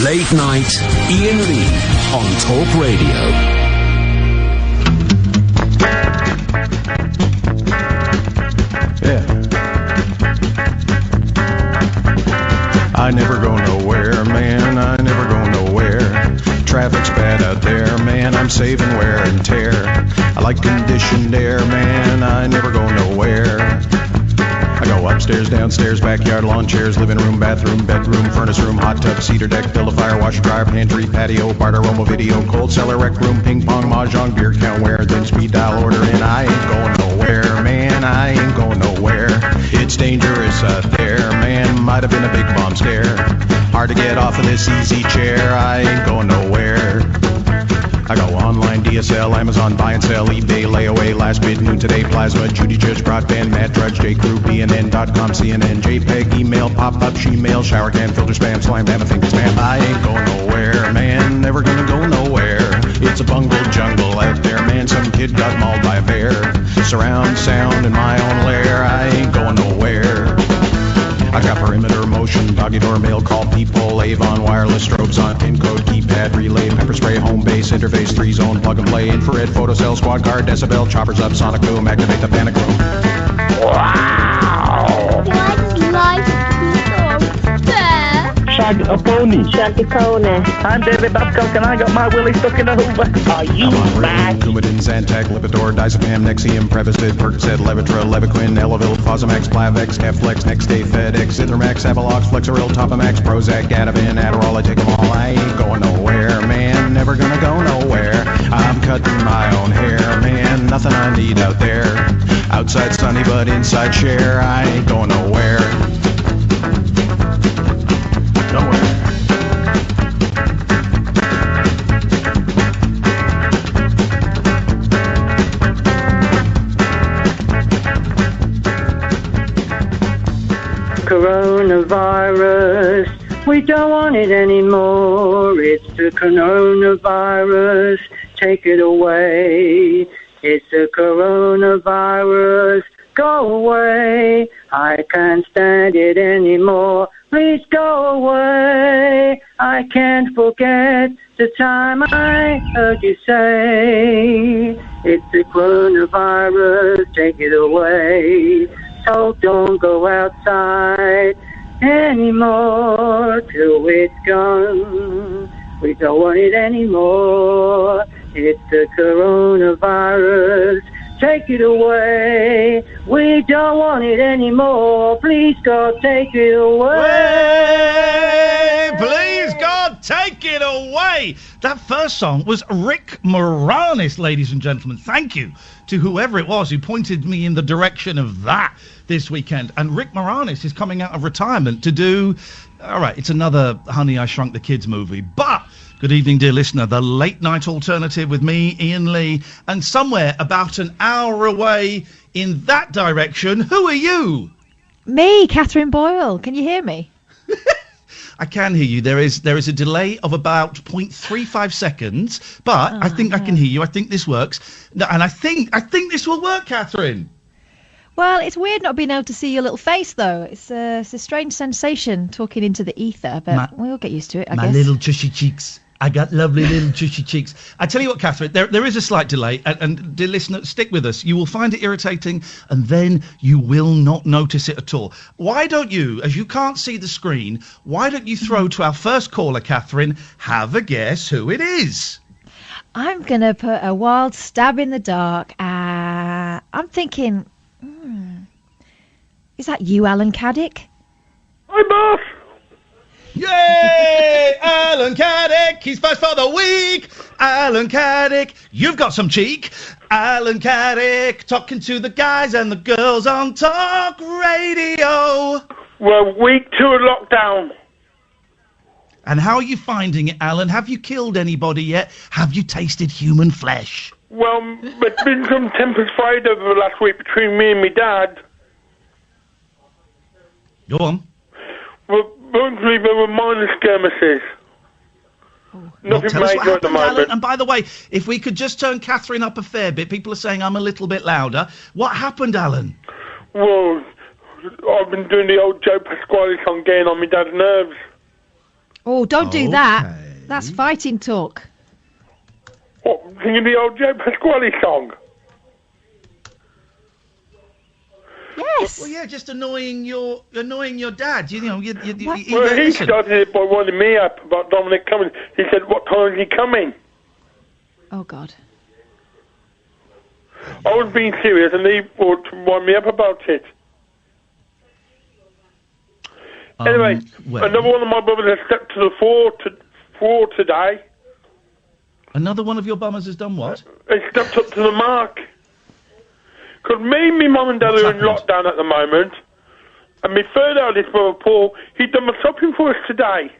Late Night, Iain Lee on Talk Radio. Yeah. I never go nowhere, man, I never go nowhere. Traffic's bad out there, man, I'm saving wear and tear. I like conditioned air, man, I never go nowhere. I go upstairs, downstairs, backyard, lawn chairs, living room, bathroom, bedroom, furnace room, hot tub, cedar deck, build a fire, washer, dryer, pantry, patio, bar, aroma, video, cold cellar, rec room, ping pong, mahjong, beer count, where, then speed dial, order in. I ain't going nowhere, man, I ain't going nowhere. It's dangerous out there, man, might have been a big bomb scare. Hard to get off of this easy chair, I ain't going nowhere. I go online, DSL, Amazon, buy and sell, eBay, layaway, last bid, noon today, plasma, Judy Church, broadband, Matt Drudge, J.Crew, BNN.com, CNN, JPEG, email, pop-up, she-mail, shower can, filter, spam, slime, damn, I think it's spam. I ain't going nowhere, man, never gonna go nowhere. It's a bungled jungle out there, man, some kid got mauled by a bear. Surround sound in my own lair, I ain't going nowhere. I got perimeter motion, doggy door, mail call, people, Avon, wireless strobes on, pin code, keypad, relay, pepper spray, home base, interface, 3-zone, plug and play, infrared, photocell, squad car, decibel, choppers up, sonic boom, activate the panic room. Wow! Why does life so fair? Shag a pony. Shag a pony. I'm David Babcock and I got my willy stuck in a hoover. Are you mad? Coumadin, Zantac, Lipitor, Diazepam, Nexium, Prevacid, Percocet, Levitra, Levaquin, Elavil, Fosamax, Plavix, Heflex, Next Day, FedEx, Zithromax, Avalox, Flexeril, Topamax, Prozac, Ativan, Adderall, I take them all. I ain't going nowhere, man, never gonna go nowhere. I'm cutting my own hair, man, nothing I need out there. Outside sunny but inside share, I ain't going nowhere. Nowhere. Coronavirus, we don't want it anymore. It's the coronavirus, take it away. It's the coronavirus, go away. I can't stand it anymore. Please go away. I can't forget the time I heard you say, it's the coronavirus, take it away. So don't go outside anymore till it's gone. We don't want it anymore. It's the coronavirus, take it away. We don't want it anymore. Please, God, take it away. Please, God, take it away. That first song was Rick Moranis, ladies and gentlemen. Thank you to whoever it was who pointed me in the direction of that this weekend. And Rick Moranis is coming out of retirement to do... All right, it's another Honey, I Shrunk the Kids movie. But... Good evening, dear listener. The Late Night Alternative with me, Iain Lee, and somewhere about an hour away in that direction, who are you? Me, Katherine Boyle. Can you hear me? I can hear you. There is a delay of about 0.35 seconds, but I think I can hear you. I think this works. And I think this will work, Katherine. Well, it's weird not being able to see your little face, though. It's a strange sensation talking into the ether, but we'll get used to it, I guess. My little tushy cheeks. I got lovely little tushy cheeks. I tell you what, Katherine, there is a slight delay, and dear listener, stick with us. You will find it irritating, and then you will not notice it at all. Why don't you, as you can't see the screen, why don't you throw to our first caller, Katherine, have a guess who it is? I'm going to put a wild stab in the dark. I'm thinking, is that you, Alan Caddick? Hi, boss! Yay! Alan Caddick, he's first for the week. Alan Caddick, you've got some cheek. Alan Caddick, talking to the guys and the girls on Talk Radio. Well, week 2 of lockdown. And how are you finding it, Alan? Have you killed anybody yet? Have you tasted human flesh? Well, there's been some tempers fired over the last week between me and my dad. Go on. Well, mostly there were minor skirmishes. Nothing major at the moment. Alan? And by the way, if we could just turn Katherine up a fair bit, people are saying I'm a little bit louder. What happened, Alan? Well, I've been doing the old Joe Pasquale song, getting on my dad's nerves. Oh, don't do that. That's fighting talk. What, singing the old Joe Pasquale song? Yes. Well, yeah, just annoying your dad. You know, Well, he started it by winding me up about Dominic coming. He said, "What time is he coming?" Oh God. I was being serious, and he would wind me up about it. Anyway, another one of my brothers has stepped to the floor today. Another one of your bummers has done what? He stepped up to the mark. Because me and my mum and dad are in lockdown at the moment, and my third eldest brother, Paul, he'd done my shopping for us today.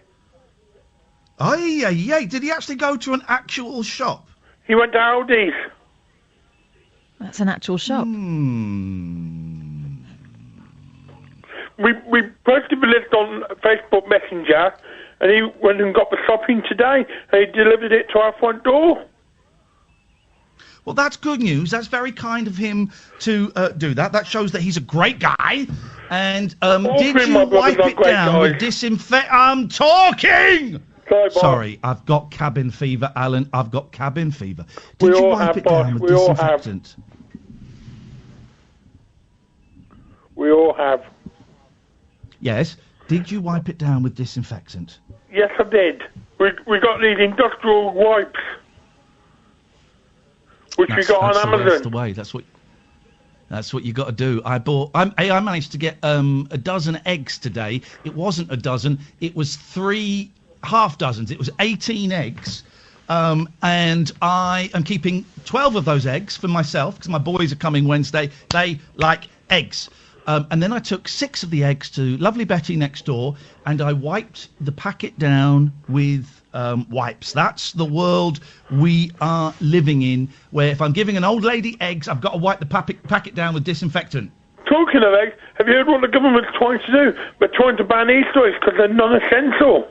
Aye. Did he actually go to an actual shop? He went to Aldi's. That's an actual shop. We posted the list on Facebook Messenger, and he went and got the shopping today, and he delivered it to our front door. Well, that's good news. That's very kind of him to do that. That shows that he's a great guy. And did you wipe it down with disinfect? I'm talking! Sorry, I've got cabin fever, Alan. I've got cabin fever. Did you wipe it down with disinfectant? We all have. Yes. Did you wipe it down with disinfectant? Yes, I did. We got these industrial wipes, which we got on Amazon. That's the way. That's what you got to do. I managed to get a dozen eggs today. It wasn't a dozen. It was 3 half dozens. It was 18 eggs. And I am keeping 12 of those eggs for myself because my boys are coming Wednesday. They like eggs. And then I took 6 of the eggs to lovely Betty next door, and I wiped the packet down with wipes. That's the world we are living in, where if I'm giving an old lady eggs, I've got to wipe the packet down with disinfectant. Talking of eggs, have you heard what the government's trying to do? They're trying to ban Easter eggs because they're non-essential.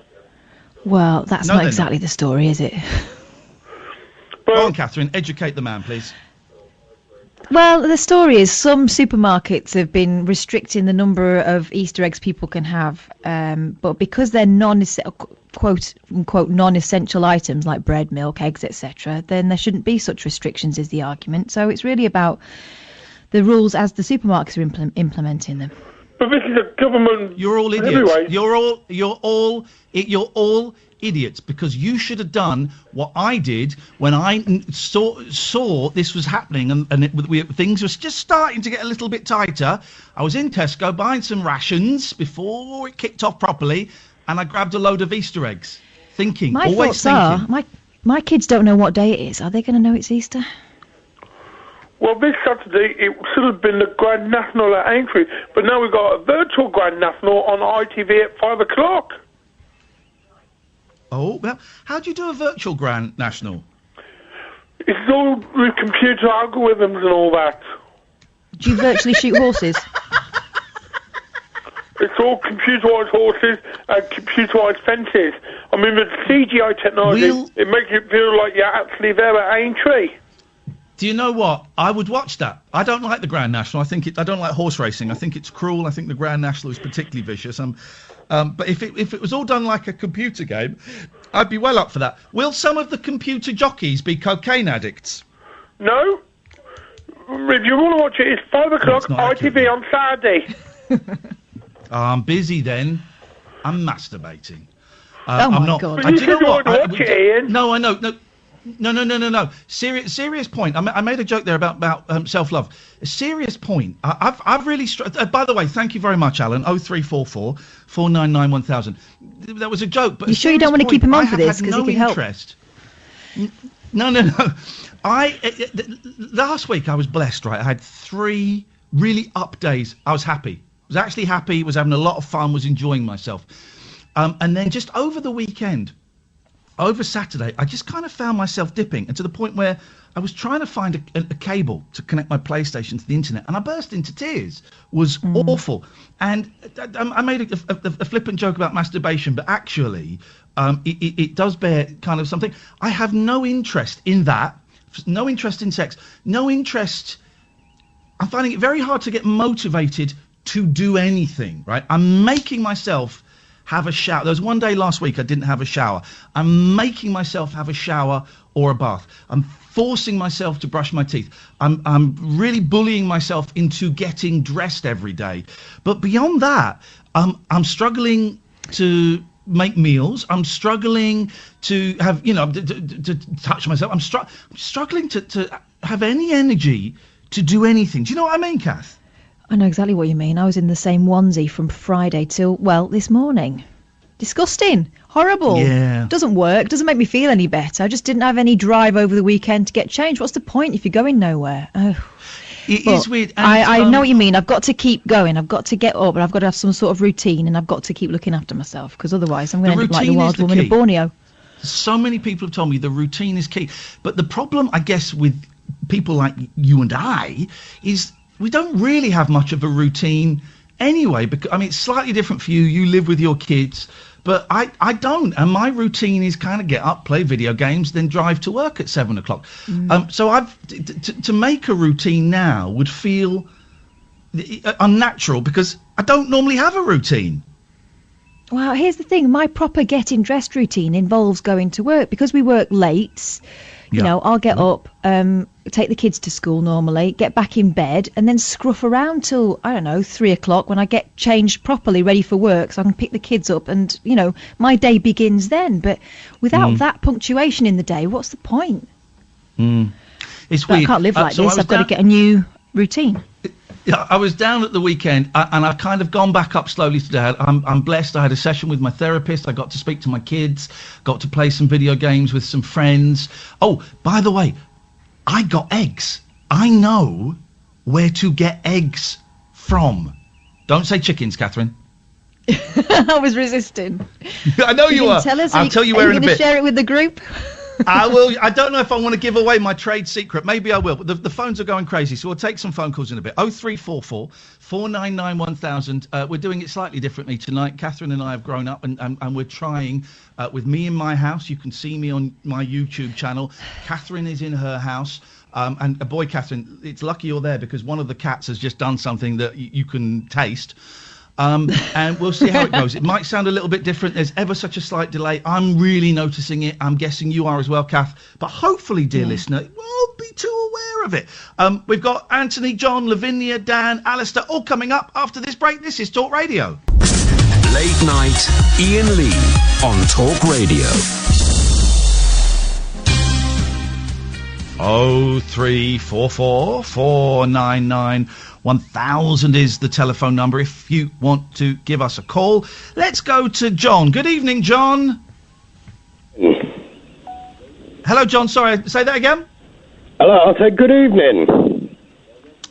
Well, that's not exactly the story, is it? Go on, Katherine, educate the man, please. Well, the story is some supermarkets have been restricting the number of Easter eggs people can have, but because they're quote-unquote non-essential items like bread, milk, eggs, etc., then there shouldn't be such restrictions, is the argument. So it's really about the rules as the supermarkets are implementing them. But this is a government... You're all idiots. Anyway. You're all idiots, because you should have done what I did when I saw this was happening, and things were just starting to get a little bit tighter. I was in Tesco buying some rations before it kicked off properly, and I grabbed a load of Easter eggs, thinking, my kids don't know what day it is. Are they going to know it's Easter? Well, this Saturday, it should have been the Grand National at Aintree, but now we've got a virtual Grand National on ITV at 5 o'clock. Oh, well, how do you do a virtual Grand National? It's all with computer algorithms and all that. Do you virtually shoot horses? It's all computerised horses and computerised fences. I mean, with CGI technology, it makes it feel like you're actually there at Aintree. Do you know what? I would watch that. I don't like the Grand National. I don't like horse racing. I think it's cruel. I think the Grand National is particularly vicious. But if it was all done like a computer game, I'd be well up for that. Will some of the computer jockeys be cocaine addicts? No. If you want to watch it, it's 5 o'clock, ITV on Saturday. I'm busy then. I'm masturbating. Oh my I'm not. God. But you said you wanted to watch it, Ian. No, I know. No. Serious point. I made a joke there about self-love. A serious point. I've really... by the way, thank you very much, Alan. 0344 499 1000. That was a joke, but... You sure you don't want to keep him on for this? Because he could help. No. Last week I was blessed, right? I had 3 really up days. I was happy. I was actually happy. Was having a lot of fun. Was enjoying myself. And then just over the weekend... Over Saturday, I just kind of found myself dipping, and to the point where I was trying to find a cable to connect my PlayStation to the internet, and I burst into tears. It was awful. And I made a flippant joke about masturbation, but actually, it does bear kind of something. I have no interest in that, no interest in sex, no interest. I'm finding it very hard to get motivated to do anything, right? I'm making myself have a shower. There was one day last week I didn't have a shower. I'm making myself have a shower or a bath. I'm forcing myself to brush my teeth. I'm really bullying myself into getting dressed every day. But beyond that, I'm struggling to make meals. I'm struggling to have, to touch myself. I'm struggling to have any energy to do anything. Do you know what I mean, Kath? I know exactly what you mean. I was in the same onesie from Friday till, this morning. Disgusting. Horrible. Yeah. Doesn't work. Doesn't make me feel any better. I just didn't have any drive over the weekend to get changed. What's the point if you're going nowhere? Oh. It is weird. And I know what you mean. I've got to keep going. I've got to get up and I've got to have some sort of routine and I've got to keep looking after myself because otherwise I'm going to end up like the wild woman of Borneo. So many people have told me the routine is key. But the problem, I guess, with people like you and I is we don't really have much of a routine anyway. Because it's slightly different for you. You live with your kids. But I don't, and my routine is kind of get up, play video games, then drive to work at 7 o'clock. So to make a routine now would feel unnatural because I don't normally have a routine. Well, here's the thing. My proper getting dressed routine involves going to work because we work late. You know, I'll get up, take the kids to school normally, get back in bed, and then scruff around till, 3 o'clock when I get changed properly, ready for work, so I can pick the kids up, and, my day begins then. But without that punctuation in the day, what's the point? It's weird. I can't live like this. I've got to get a new routine. I was down at the weekend, and I've kind of gone back up slowly today. I'm blessed. I had a session with my therapist. I got to speak to my kids, got to play some video games with some friends. Oh, by the way, I got eggs. I know where to get eggs from. Don't say chickens, Katherine. I was resisting. I know you are. I'll tell you where in a bit. Are you going to share it with the group? I will. I don't know if I want to give away my trade secret. Maybe I will. But the phones are going crazy, so we'll take some phone calls in a bit. 0344 499 1000. We're doing it slightly differently tonight. Katherine and I have grown up, and we're trying with me in my house. You can see me on my YouTube channel. Katherine is in her house. And boy, Katherine, it's lucky you're there because one of the cats has just done something that you can taste. And we'll see how it goes. It might sound a little bit different. There's ever such a slight delay. I'm really noticing it. I'm guessing you are as well, Kath. But hopefully, dear listener, you won't be too aware of it. We've got Anthony, John, Lavinya, Dan, Alistair, all coming up after this break. This is Talk Radio. Late night, Iain Lee on Talk Radio. 0344 499 1000 is the telephone number if you want to give us a call. Let's go to John. Good evening, John. Hello, John. Sorry, say that again. Hello, I said good evening.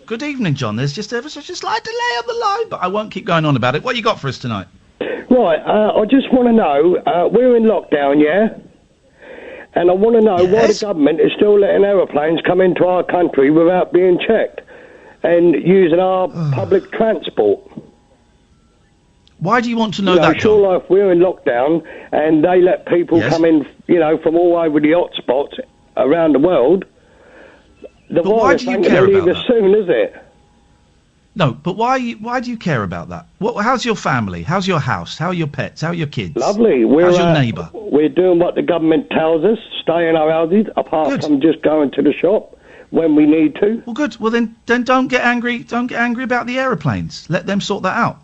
Good evening, John. There's just ever such a slight delay on the line, but I won't keep going on about it. What you got for us tonight? Right, I just want to know, we're in lockdown, yeah? And I want to know why the government is still letting aeroplanes come into our country without being checked and using our public transport. Why do you want to know that, John? Sure, like we're in lockdown and they let people come in, from all over the hotspots around the world. The virus ain't going to leave us soon, is it? No, but why do you care about that? How's your family? How's your house? How are your pets? How are your kids? Lovely. How's your neighbour? We're doing what the government tells us, stay in our houses, apart from just going to the shop when we need to. Well, good. Well, then don't get angry. Don't get angry about the aeroplanes. Let them sort that out.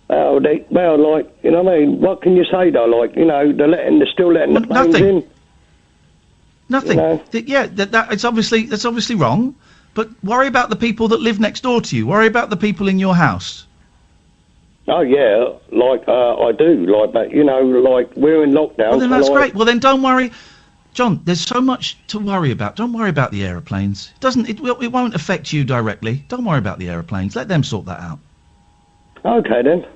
Well, you know what I mean? What can you say, though? Like, they're still letting the planes in. Nothing. That's obviously wrong. But worry about the people that live next door to you. Worry about the people in your house. Oh, yeah, I do. We're in lockdown. Well, then that's great. Well, then don't worry. John, there's so much to worry about. Don't worry about the aeroplanes. It won't affect you directly. Don't worry about the aeroplanes. Let them sort that out. Okay, then.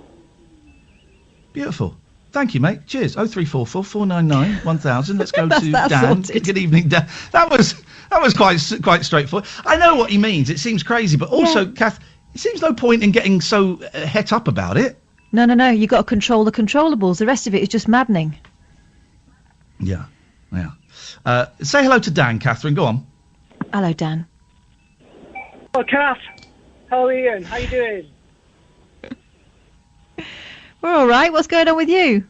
Beautiful. Thank you, mate. Cheers. 0344 499 1000. Let's go to Dan. Good evening, Dan. That was quite straightforward. I know what he means. It seems crazy, but also, Kath, it seems no point in getting so het up about it. No. You've got to control the controllables. The rest of it is just maddening. Yeah. Say hello to Dan, Katherine. Go on. Hello, Dan. Oh, Kath. Hello, Iain. How you doing? We're all right. What's going on with you?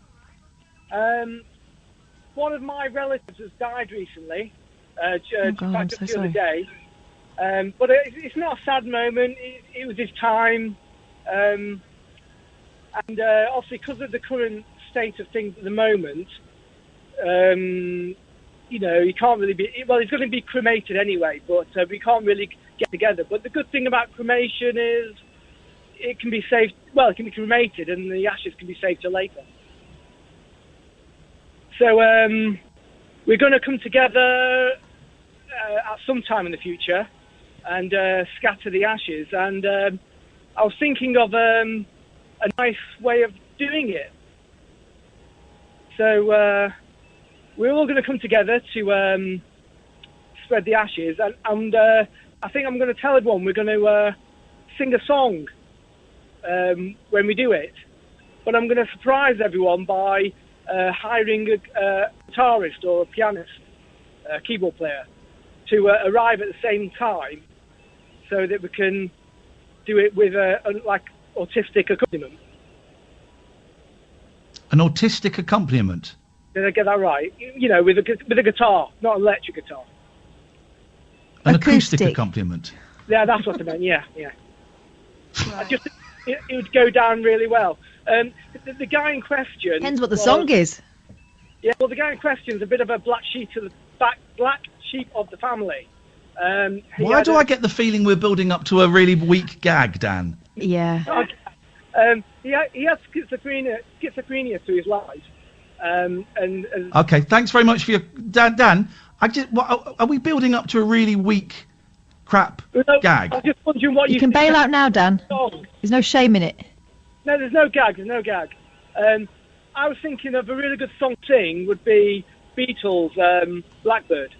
One of my relatives has died recently. God, I'm so the sorry. other day. But it's not a sad moment. It was his time. And obviously, because of the current state of things at the moment, you know, he can't really be... Well, he's going to be cremated anyway, but we can't really get together. But the good thing about cremation is it can be saved... Well, it can be cremated and the ashes can be saved till later. So we're going to come together at some time in the future and scatter the ashes. And I was thinking of a nice way of doing it. So we're all going to come together to spread the ashes. And I think I'm going to tell everyone we're going to sing a song when we do it. But I'm going to surprise everyone by hiring a guitarist or a pianist, a keyboard player, to arrive at the same time so that we can do it with like autistic accompaniment. An autistic accompaniment? Did I get that right? You know, with a guitar, not an electric guitar. An acoustic accompaniment? Yeah, that's what I meant, yeah. Right. It would go down really well. The guy in question... Depends what the song is. Yeah, well, the guy in question is a bit of a black sheep of the family. Why do I get the feeling we're building up to a really weak gag, Dan? Yeah. He has schizophrenia through his life. Okay, thanks very much for your... Dan, are we building up to a really weak, crap gag? I'm just wondering what you can bail out now, Dan. There's no shame in it. No, there's no gag. I was thinking of a really good song to sing would be Beatles' Blackbird.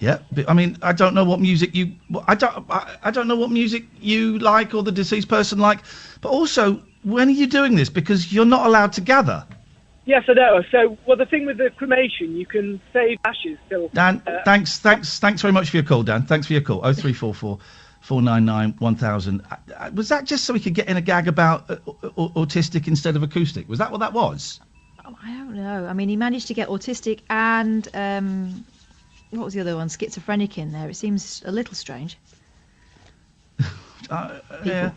Yeah, but, I mean, I don't know what music you... I don't know what music you like or the deceased person like, but also, when are you doing this? Because you're not allowed to gather. Yes, I know. So, well, the thing with the cremation, you can save ashes till... Dan, thanks very much for your call, Dan. Thanks for your call. 0344 499 1000. Was that just so we could get in a gag about autistic instead of acoustic? Was that what that was? Oh, I don't know. I mean, he managed to get autistic and... what was the other one? Schizophrenic in there. It seems a little strange. Yeah.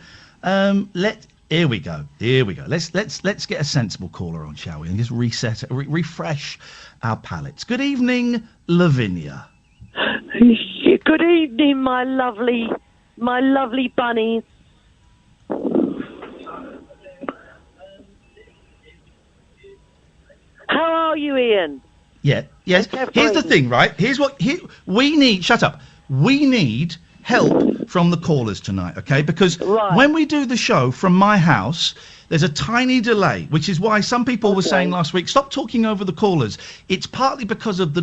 Here we go. Let's get a sensible caller on, shall we? And just refresh our palates. Good evening, Lavinya. Good evening, my lovely bunnies. How are you, Iain? Yeah. Yes. Here's the thing, right? We need. Shut up. We need help from the callers tonight, okay? Because when we do the show from my house, there's a tiny delay, which is why some people were saying last week, stop talking over the callers. It's partly because of the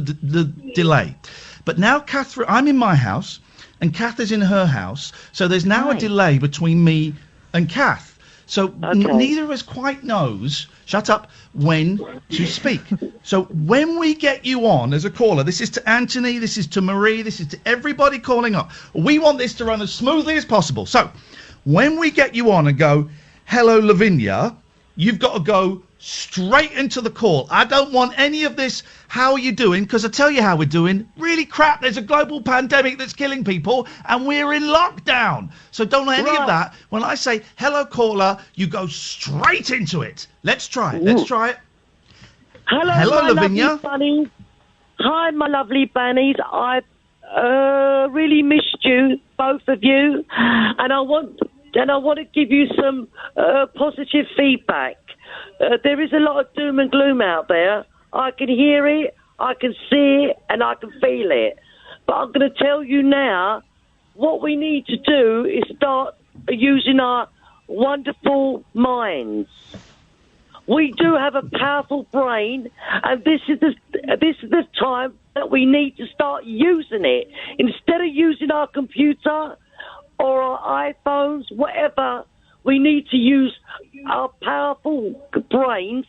delay. But now, Katherine, I'm in my house, and Kath is in her house, so there's now a delay between me and Kath. So neither of us quite knows, shut up, when to speak. So when we get you on as a caller, this is to Anthony, this is to Marie, this is to everybody calling up. We want this to run as smoothly as possible. So when we get you on and go, hello, Lavinya, you've got to go straight into the call. I don't want any of this, how are you doing? Because I tell you how we're doing. Really crap. There's a global pandemic that's killing people and we're in lockdown. So don't let any of that. When I say, hello, caller, you go straight into it. Let's try it. Hello, Lavinya. Bunnies. Hi, my lovely bunnies. I've really missed you, both of you. And I want to give you some positive feedback. There is a lot of doom and gloom out there. I can hear it, I can see it, and I can feel it. But I'm going to tell you now, what we need to do is start using our wonderful minds. We do have a powerful brain, and this is the time that we need to start using it. Instead of using our computer or our iPhones, whatever, we need to use our powerful brains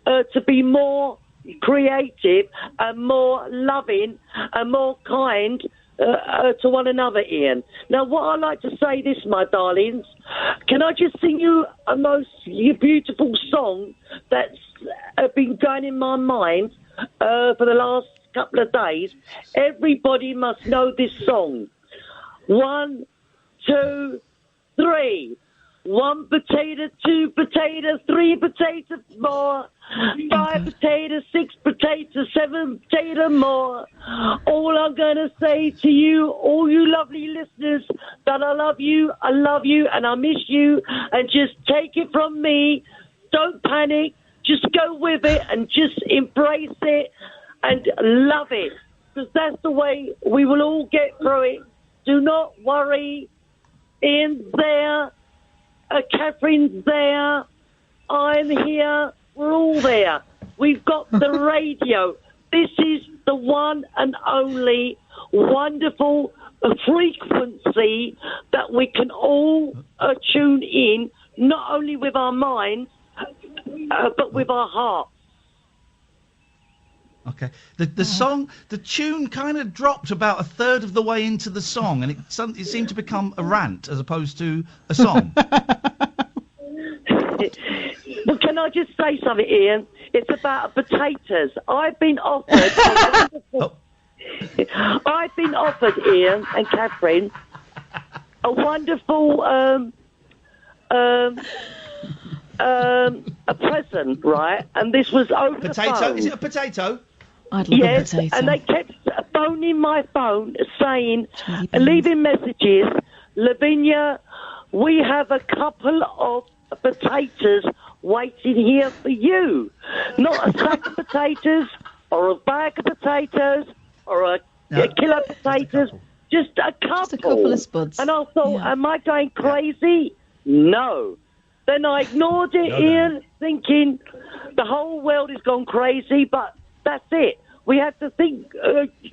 to be more creative and more loving and more kind to one another, Ian. Now, what I like to say this, my darlings, can I just sing you a most beautiful song that's been going in my mind for the last couple of days? Everybody must know this song. 1, 2, 3. 1 potato, 2 potatoes, 3 potatoes more, 5 potatoes, 6 potatoes, 7 potatoes more. All I'm going to say to you, all you lovely listeners, that I love you, and I miss you, and just take it from me. Don't panic. Just go with it and just embrace it and love it, because that's the way we will all get through it. Do not worry. Ian's there. Katherine's there. I'm here. We're all there. We've got the radio. This is the one and only wonderful frequency that we can all tune in, not only with our minds, but with our hearts. Okay. The song, the tune kind of dropped about a third of the way into the song, and it seemed to become a rant as opposed to a song. Well, can I just say something, Ian? It's about potatoes. I've been offered. I've been offered, Ian and Katherine, a wonderful a present, right? And this was over the phone. Is it a potato? I'd love a potato. And they kept phoning my phone saying, leaving messages, Lavinya, we have a couple of potatoes waiting here for you. Not a sack of potatoes or a bag of potatoes or a kilo of potatoes. Just a couple. Just a couple of spuds. And I thought, am I going crazy? No. Then I ignored it, Ian, thinking the whole world has gone crazy, but that's it. We have to think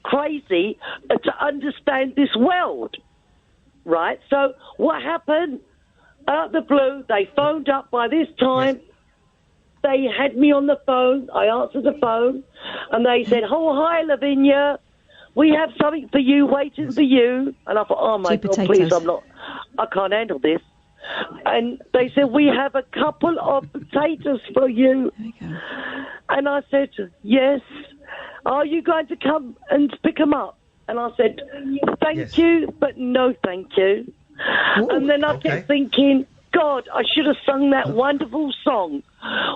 crazy to understand this world, right? So what happened? Out of the blue, they phoned up by this time. They had me on the phone. I answered the phone, and they said, oh, hi, Lavinya. We have something for you, waiting for you. And I thought, oh, my God, please, I can't handle this. And they said, we have a couple of potatoes for you. There you go. And I said, yes. Are you going to come and pick them up? And I said, thank you, but no thank you. Ooh, and then I kept thinking, God, I should have sung that wonderful song.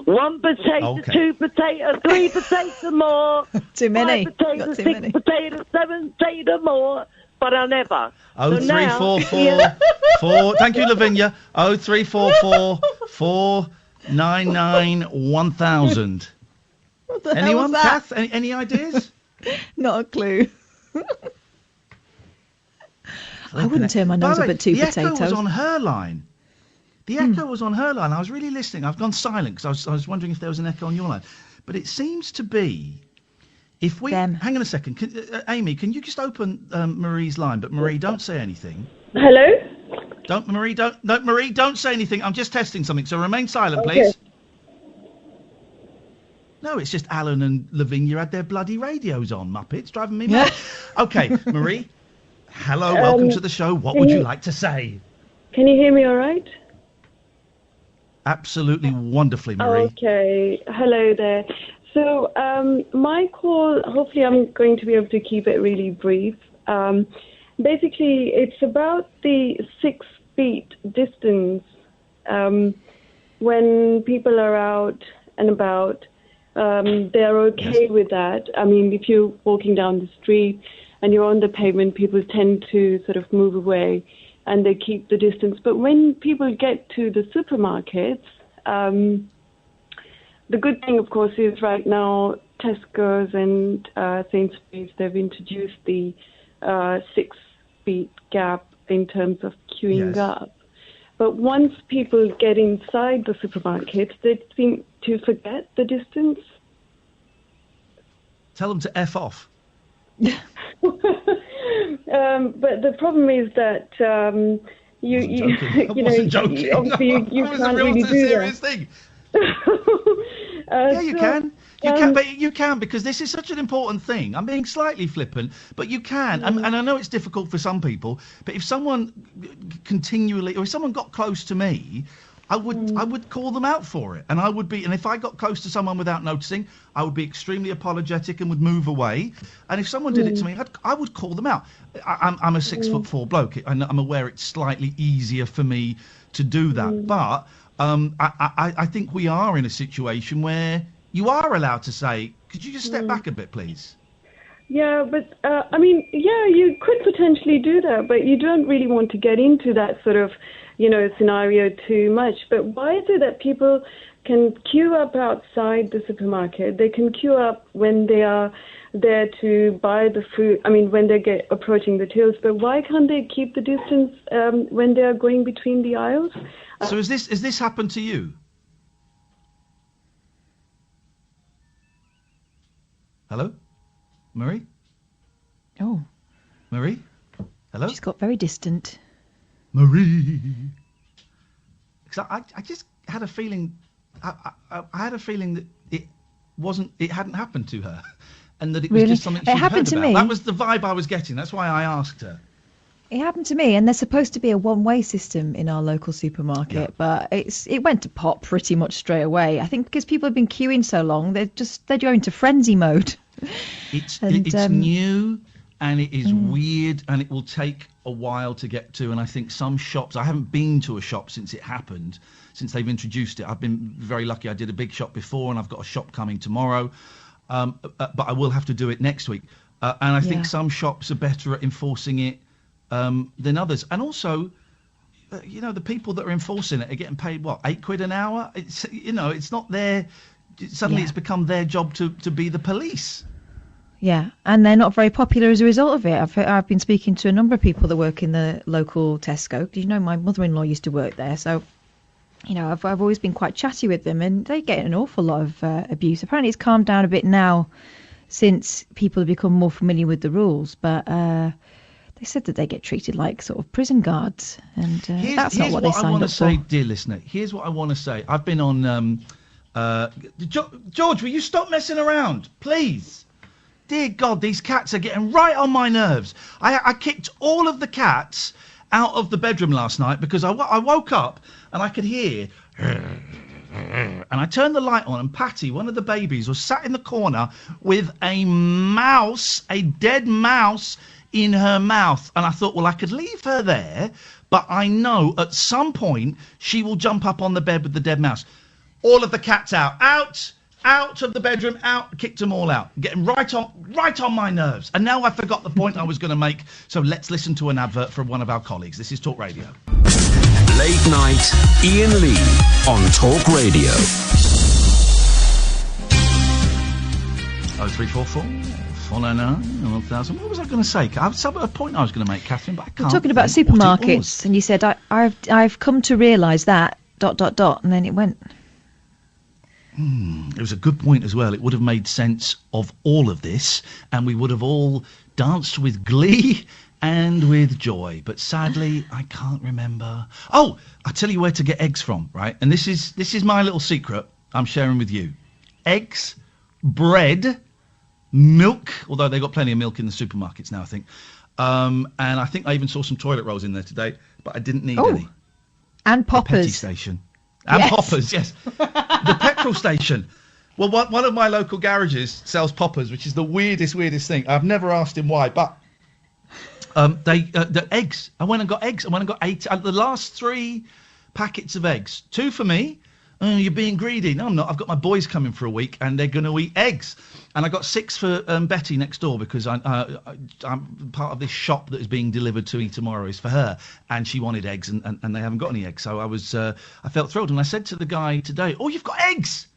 1 potato, 2 potatoes, 3 potatoes more. Too many. 5 potatoes, 6 potatoes, 7 potatoes more. But I never. 03444. Thank you, Lavinya. 03444 499 1000. Anyone, Kath? Any ideas? Not a clue. I wouldn't turn my nose up at 2 potatoes. The echo was on her line. The echo was on her line. I was really listening. I've gone silent because I was wondering if there was an echo on your line. But it seems to be, if we... Hang on a second. Amy, can you just open Marie's line? But Marie, don't say anything. Hello? Marie, don't say anything. I'm just testing something. So remain silent, please. No, it's just Alan and Lavinya had their bloody radios on, Muppets, driving me mad. Okay, Marie. Hello, welcome to the show. What would you like to say? Can you hear me all right? Absolutely wonderfully, Marie. Okay. Hello there. So my call, hopefully I'm going to be able to keep it really brief. Basically, it's about the 6 feet distance when people are out and about. They're okay with that. I mean, if you're walking down the street and you're on the pavement, people tend to sort of move away and they keep the distance. But when people get to the supermarkets, the good thing, of course, is right now Tesco's and Sainsbury's, they've introduced the 6 feet gap in terms of queuing up. But once people get inside the supermarkets, they seem to forget the distance. Tell them to F off. But the problem is that you know, joking. obviously you can't really do that. Thing. Yeah, you can. You can, because this is such an important thing. I'm being slightly flippant, but you can. And I know it's difficult for some people, but if someone continually, or if someone got close to me, I would call them out for it. And if I got close to someone without noticing, I would be extremely apologetic and would move away. And if someone did it to me, I would call them out. I'm a 6'4" bloke. I'm aware it's slightly easier for me to do that. But I think we are in a situation where you are allowed to say, could you just step back a bit, please? Yeah, but you could potentially do that, but you don't really want to get into that sort of, scenario too much. But why is it that people can queue up outside the supermarket? They can queue up when they are there to buy the food. When they approaching the tills. But why can't they keep the distance when they are going between the aisles? So has this happened to you? Hello, Marie? Oh. Marie? Hello? She's got very distant. Marie. Because I just had a feeling. I had a feeling that it hadn't happened to her, and that it was just something she'd heard about. Me. That was the vibe I was getting. That's why I asked her. It happened to me, and there's supposed to be a one-way system in our local supermarket, but it went to pot pretty much straight away. I think because people have been queuing so long, they're going into frenzy mode. It's new. And it is weird, and it will take a while to get to. And I think some shops, I haven't been to a shop since it happened, since they've introduced it. I've been very lucky. I did a big shop before, and I've got a shop coming tomorrow. But I will have to do it next week. And I think some shops are better at enforcing it than others. And also, the people that are enforcing it are getting paid, what, £8 an hour? It's not their... Suddenly it's become their job to be the police. Yeah, and they're not very popular as a result of it. I've been speaking to a number of people that work in the local Tesco. My mother-in-law used to work there, so I've always been quite chatty with them, and they get an awful lot of abuse. Apparently, it's calmed down a bit now since people have become more familiar with the rules, but they said that they get treated like sort of prison guards, and that's not what they signed up for. Here's what I want to say, dear listener. Here's what I want to say. I've been on. George, will you stop messing around, please? Dear God, these cats are getting right on my nerves. I kicked all of the cats out of the bedroom last night because I woke up and I could hear... And I turned the light on, and Patty, one of the babies, was sat in the corner with a dead mouse in her mouth. And I thought, well, I could leave her there, but I know at some point she will jump up on the bed with the dead mouse. All of the cats out of the bedroom, kicked them all out, getting right on my nerves. And now I forgot the point I was going to make, so let's listen to an advert from one of our colleagues. This is Talk Radio. Late night, Iain Lee on Talk Radio. 0344 499 1000. What was I going to say? I have a point I was going to make, Katherine, but I can't. We're talking about supermarkets, and you said I've come to realise that ... and then it went. It was a good point as well. It would have made sense of all of this, and we would have all danced with glee and with joy. But sadly, I can't remember. Oh, I'll tell you where to get eggs from, right? And this is my little secret I'm sharing with you. Eggs, bread, milk, although they've got plenty of milk in the supermarkets now, I think. And I think I even saw some toilet rolls in there today, but I didn't need any. And poppers. The petty station. And poppers, yes. The petrol station. Well, one of my local garages sells poppers, which is the weirdest thing. I've never asked him why, but the eggs. I went and got eggs. I went and got 8. The last 3 packets of eggs. 2 for me. Oh, you're being greedy. No, I'm not. I've got my boys coming for a week, and they're going to eat eggs. And I got 6 for Betty next door, because I'm part of this shop that is being delivered to me tomorrow is for her, and she wanted eggs, and they haven't got any eggs. So I felt thrilled, and I said to the guy today, "Oh, you've got eggs."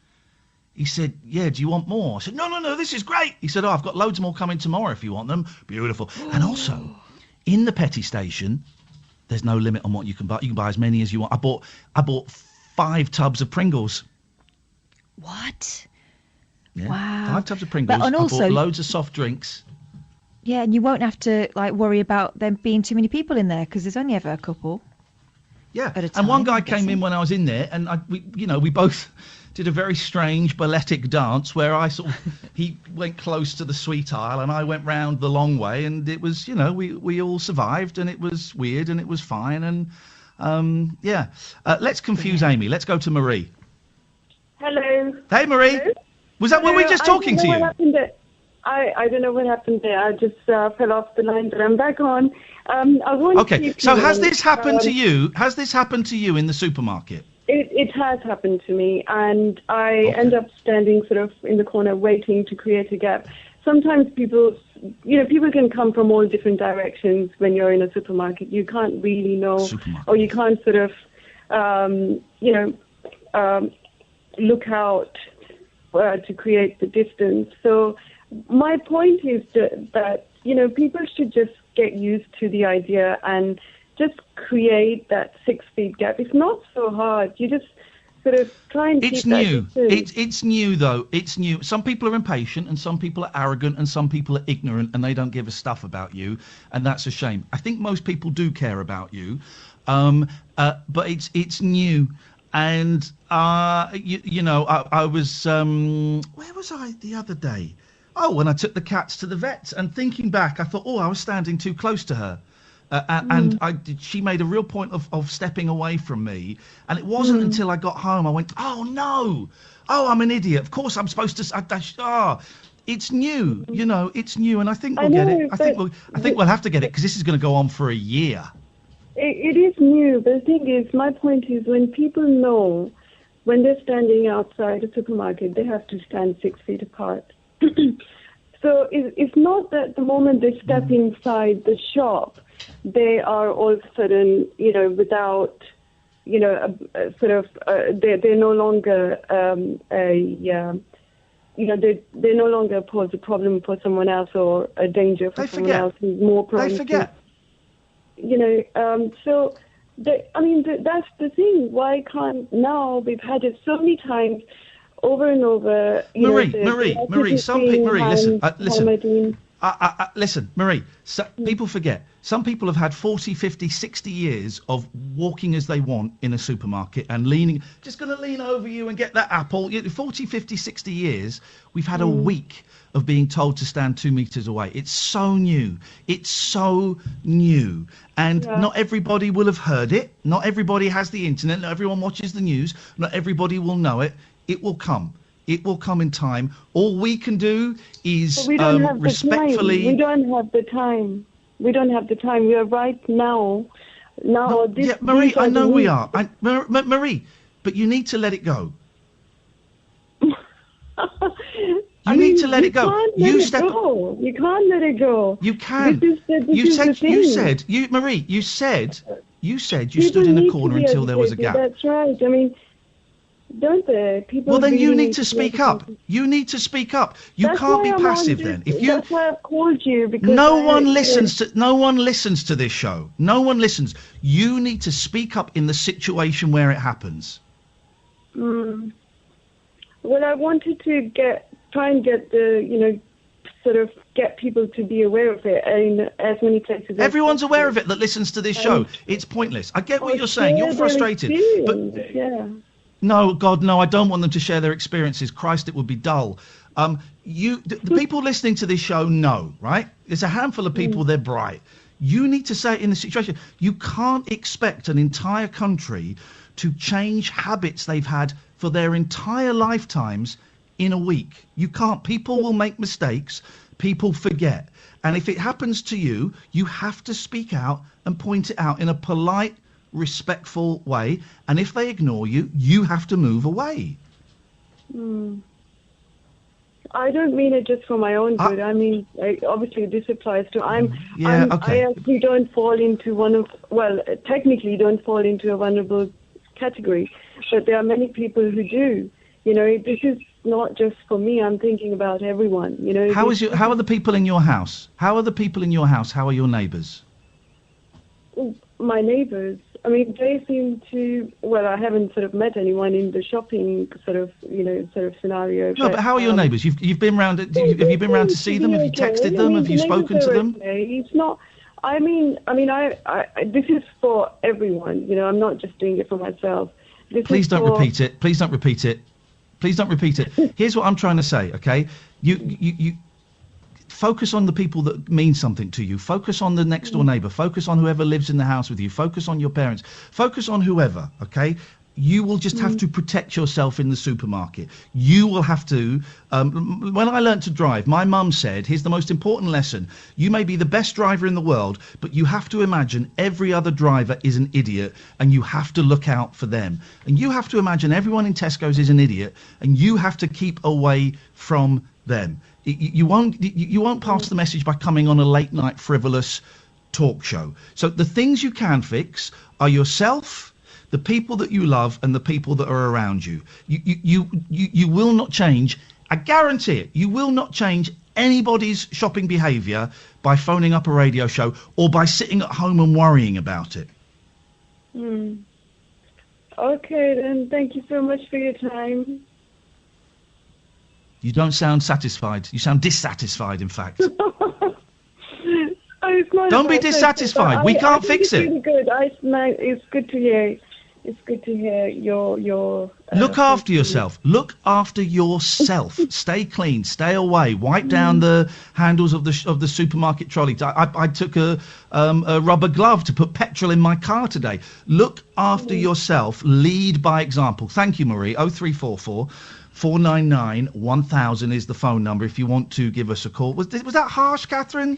He said, "Yeah, do you want more?" I said, No, this is great. He said, "Oh, I've got loads more coming tomorrow if you want them." Beautiful. And also, in the petty station, there's no limit on what you can buy. You can buy as many as you want. I bought 5 tubs of Pringles. What? Yeah. Wow. 5 tubs of Pringles. And also, I bought loads of soft drinks. Yeah, and you won't have to worry about there being too many people in there, because there's only ever a couple. Yeah. At a time, and one guy came in when I was in there, and we both did a very strange balletic dance where I he went close to the sweet aisle and I went round the long way, and it was, we all survived, and it was weird and it was fine, and let's confuse Amy. Let's go to Marie. Hello. Hey, Marie. Hello? Was that, were we just talking to you? I don't know what happened there. I just fell off the line, but I'm back on. I want Okay, so has this happened to you? Has this happened to you in the supermarket? It has happened to me, and I end up standing sort of in the corner waiting to create a gap. Sometimes people can come from all different directions when you're in a supermarket. You can't really know, or you can't sort of, look out to create the distance. So my point is that people should just get used to the idea and just create that 6 feet gap. It's not so hard. You just sort of try and It's keep that new. distance. It's new, though. It's new. Some people are impatient, and some people are arrogant, and some people are ignorant, and they don't give a stuff about you, and that's a shame. I think most people do care about you, but it's new. And I was where was I the other day? Oh, when I took the cats to the vet, and thinking back, I thought, I was standing too close to her. And she made a real point of stepping away from me. And it wasn't until I got home I went, oh, no. Oh, I'm an idiot. Of course I'm supposed to... it's new. It's new. And I think we'll get it. I think we'll have to get it, because this is going to go on for a year. It is new, but the thing is, my point is, when people know when they're standing outside a supermarket, they have to stand 6 feet apart. So it's not that the moment they step inside the shop, they are all of a sudden, without, they're no longer they no longer pose a problem for someone else or a danger for someone else who's more prone. They forget. That's the thing. Why can't now? We've had it so many times, over and over. Marie, listen, Marie. People forget. Some people have had 40, 50, 60 years of walking as they want in a supermarket and just going to lean over you and get that apple. 40, 50, 60 years. We've had a week of being told to stand 2 meters away. It's so new. It's so new. And not everybody will have heard it. Not everybody has the internet. Not everyone watches the news. Not everybody will know it. It will come. It will come in time. All we can do is respectfully... We don't have the time. We don't have the time. We are right now. Marie, I know we are. Marie, but you need to let it go. You need to let it go. You can't let it go. You can. Marie, you said you stood in a corner until there was a gap. That's right. Don't they? People. Well, then you need to speak up. You need to speak up. You can't be passive then. That's why I've called you, because no one listens to this show. No one listens. You need to speak up in the situation where it happens. Well, I wanted to try and get get people to be aware of it in as many places. Everyone's aware of it that listens to this show. It's pointless. I get what you're saying. You're frustrated, but no, God, no. I don't want them to share their experiences. Christ, it would be dull. The people listening to this show know, right? There's a handful of people. They're bright. You need to say it in the situation. You can't expect an entire country to change habits they've had for their entire lifetimes in a week. You can't. People will make mistakes. People forget. And if it happens to you, you have to speak out and point it out in a polite, respectful way. And if they ignore you, you have to move away. I don't mean it just for my own good. Obviously this applies to... I actually don't fall into technically don't fall into a vulnerable category, but there are many people who do. This is not just for me. I'm thinking about everyone. How are the people in your house? How are the people in your house? How are your neighbours? My neighbours. They seem to. Well, I haven't sort of met anyone in the shopping sort of scenario. No, but how are your neighbours? You've been round. Have you been round to see them? Have you texted them? Have you spoken to them? It's not. I this is for everyone. I'm not just doing it for myself. Please don't repeat it. Please don't repeat it. Please don't repeat it. Here's what I'm trying to say, okay? You focus on the people that mean something to you. Focus on the next door neighbour. Focus on whoever lives in the house with you. Focus on your parents. Focus on whoever, okay? You will just have to protect yourself in the supermarket. You will have to... when I learnt to drive, my mum said, here's the most important lesson. You may be the best driver in the world, but you have to imagine every other driver is an idiot, and you have to look out for them. And you have to imagine everyone in Tesco's is an idiot, and you have to keep away from them. You won't pass the message by coming on a late-night frivolous talk show. So the things you can fix are yourself, the people that you love, and the people that are around you. You will not change. I guarantee it. You will not change anybody's shopping behaviour by phoning up a radio show or by sitting at home and worrying about it. Okay, then. Thank you so much for your time. You don't sound satisfied. You sound dissatisfied, in fact. Don't be dissatisfied. We can't fix it. Really good. It's good to hear. It's good to hear your. Look after yourself. Look after yourself. Stay clean. Stay away. Wipe down the handles of the supermarket trolley. I took a rubber glove to put petrol in my car today. Look after yourself. Lead by example. Thank you, Marie. 0344 499 1000 is the phone number if you want to give us a call. Was that harsh, Katherine?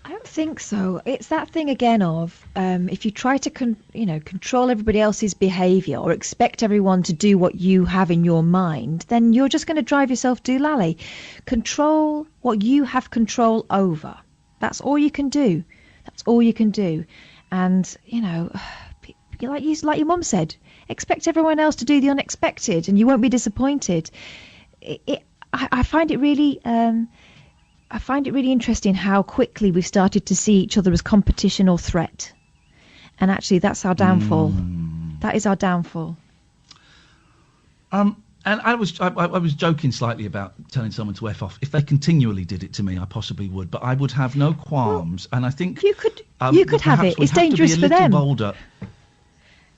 I don't think so. It's that thing again of if you try to control everybody else's behaviour or expect everyone to do what you have in your mind, then you're just going to drive yourself doolally. Control what you have control over. That's all you can do. That's all you can do. And like your mum said, expect everyone else to do the unexpected, and you won't be disappointed. I find it really. I find it really interesting how quickly we've started to see each other as competition or threat. And actually, that's our downfall. That is our downfall. And I was joking slightly about telling someone to F off. If they continually did it to me, I possibly would. But I would have no qualms. And I think... You could have it. It's dangerous for them. Bolder.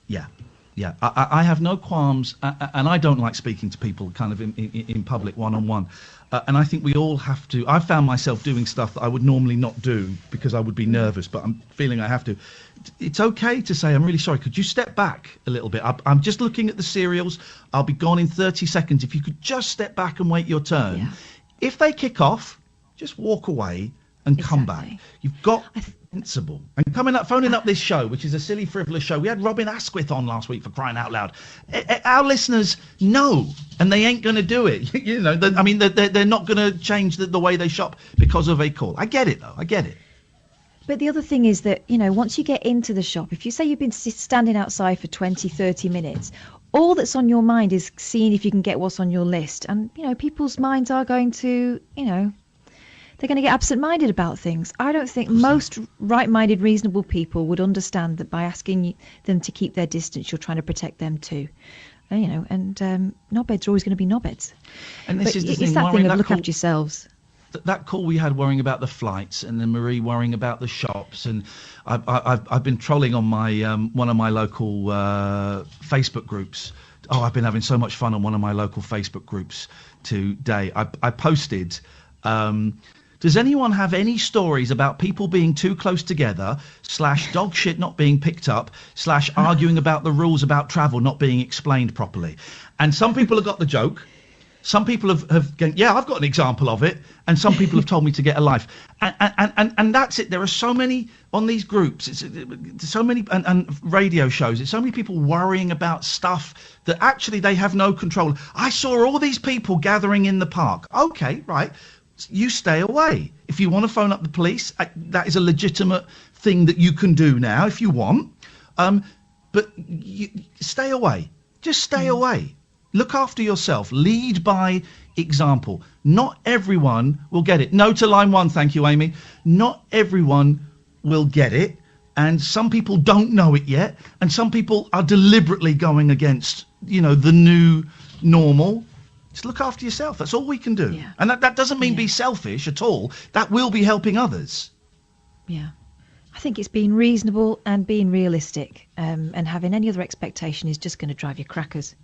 Yeah. Yeah, I have no qualms, and I don't like speaking to people kind of in public one-on-one. And I think we all have to... I found myself doing stuff that I would normally not do because I would be nervous, but I'm feeling I have to. It's okay to say, I'm really sorry, could you step back a little bit? I'm just looking at the cereals. I'll be gone in 30 seconds. If you could just step back and wait your turn. Yeah. If they kick off, just walk away and come back. You've got... Sensible. And phoning up this show, which is a silly, frivolous show. We had Robin Asquith on last week, for crying out loud. Our listeners know, and they ain't going to do it. They're not going to change the way they shop because of a call. I get it, though. I get it. But the other thing is that, once you get into the shop, if you say you've been standing outside for 20, 30 minutes, all that's on your mind is seeing if you can get what's on your list. And, people's minds are going to, they're going to get absent-minded about things. I don't think most right-minded, reasonable people would understand that by asking them to keep their distance, you're trying to protect them too. And knobheads are always going to be knobheads. And this is the thing, it's that thing of look after yourselves. That call we had worrying about the flights, and then Marie worrying about the shops, and I've been trolling on my one of my local Facebook groups. Oh, I've been having so much fun on one of my local Facebook groups today. I posted. Does anyone have any stories about people being too close together / dog shit not being picked up / arguing about the rules about travel not being explained properly? And some people have got the joke. Some people have gone, yeah, I've got an example of it. And some people have told me to get a life. And that's it. There are so many on these groups. It's so many and radio shows. It's so many people worrying about stuff that actually they have no control. I saw all these people gathering in the park. Okay, right. You stay away. If you want to phone up the police, that is a legitimate thing that you can do now if you want. But stay away. Just stay away. Look after yourself. Lead by example. Not everyone will get it. No to line 1, thank you, Amy. Not everyone will get it. And some people don't know it yet. And some people are deliberately going against, the new normal. Just look after yourself. That's all we can do. Yeah. And that doesn't mean be selfish at all. That will be helping others. Yeah. I think it's being reasonable and being realistic. And having any other expectation is just going to drive you crackers.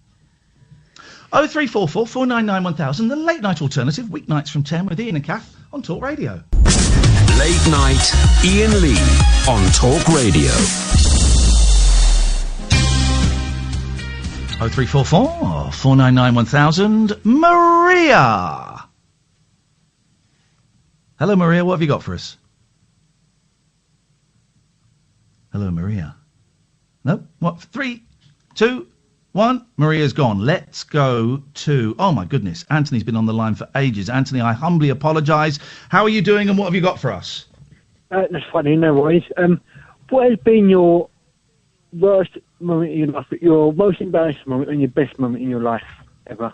0344 499 1000, the late night alternative, weeknights from 10 with Iain and Kath on Talk Radio. Late night, Iain Lee on Talk Radio. 0344 499 1000, Maria. Hello, Maria. What have you got for us? Hello, Maria. Nope. What? 3, 2, 1. Maria's gone. Let's go to... Oh, my goodness. Anthony's been on the line for ages. Anthony, I humbly apologise. How are you doing and what have you got for us? That's funny, no worries. What has been your worst moment in your life, your most embarrassing moment and your best moment in your life ever?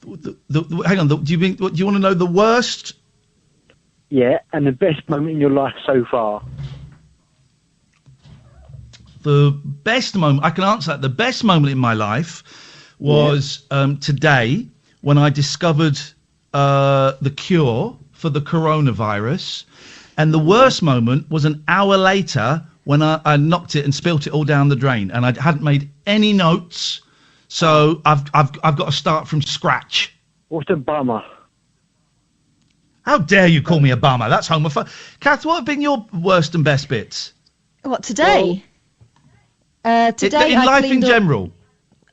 Hang on. Do you want to know the worst? Yeah, and the best moment in your life so far. The best moment, I can answer that. The best moment in my life was today when I discovered the cure for the coronavirus. And the worst moment was an hour later when I knocked it and spilt it all down the drain. And I hadn't made any notes. So I've got to start from scratch. What a bummer. How dare you call me a bummer? That's homophobic. Kath, what have been your worst and best bits? What, today? Today in life in general.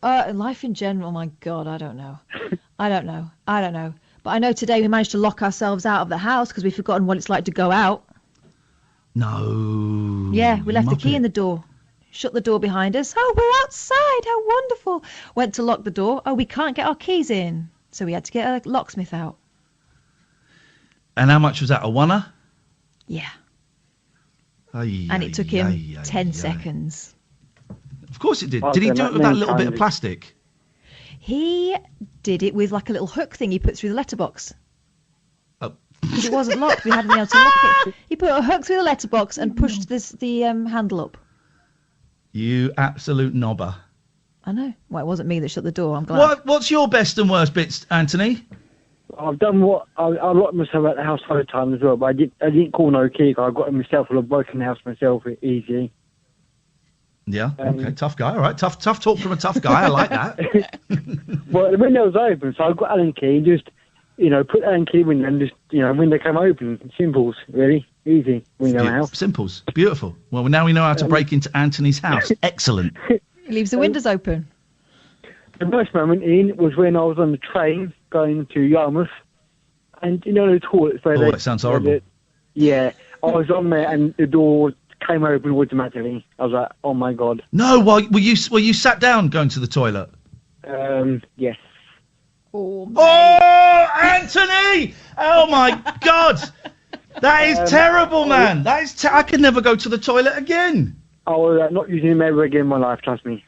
Life in general, my God, I don't know. I don't know. But I know today we managed to lock ourselves out of the house because we've forgotten what it's like to go out. No. Yeah, we left the key in the door. Shut the door behind us. Oh, we're outside. How wonderful. Went to lock the door. Oh, we can't get our keys in. So we had to get a locksmith out. And how much was that? A $1? Yeah. And it took him 10 seconds. Of course it did. Did he do it with that little bit of plastic? He did it with like a little hook thing he put through the letterbox. Oh. Because it wasn't locked. We hadn't been able to lock it. He put a hook through the letterbox and pushed the handle up. You absolute knobber. I know. Well, it wasn't me that shut the door. I'm glad. What's your best and worst bits, Anthony? I've done what I locked myself out the house for a time as well, but I didn't call no key. I got it myself. I've broken the house myself easy. Yeah. Okay. Tough guy. All right. Tough talk from a tough guy. I like that. Well, the window was open, so I got Allen key. Just put Allen key in window and just window came open. Simples, really easy. Window house. Simples. Beautiful. Well, now we know how to break into Anthony's house. Excellent. He leaves the windows open. The worst moment, Ian, was when I was on the train going to Yarmouth, and the toilets where that sounds horrible. Yeah, I was on there, and the door came open automatically. I was like, oh my God. No, were you sat down going to the toilet? Yes. Oh, Anthony! Oh my God! That is terrible, man. That is. I could never go to the toilet again. I was not using them ever again in my life. Trust me.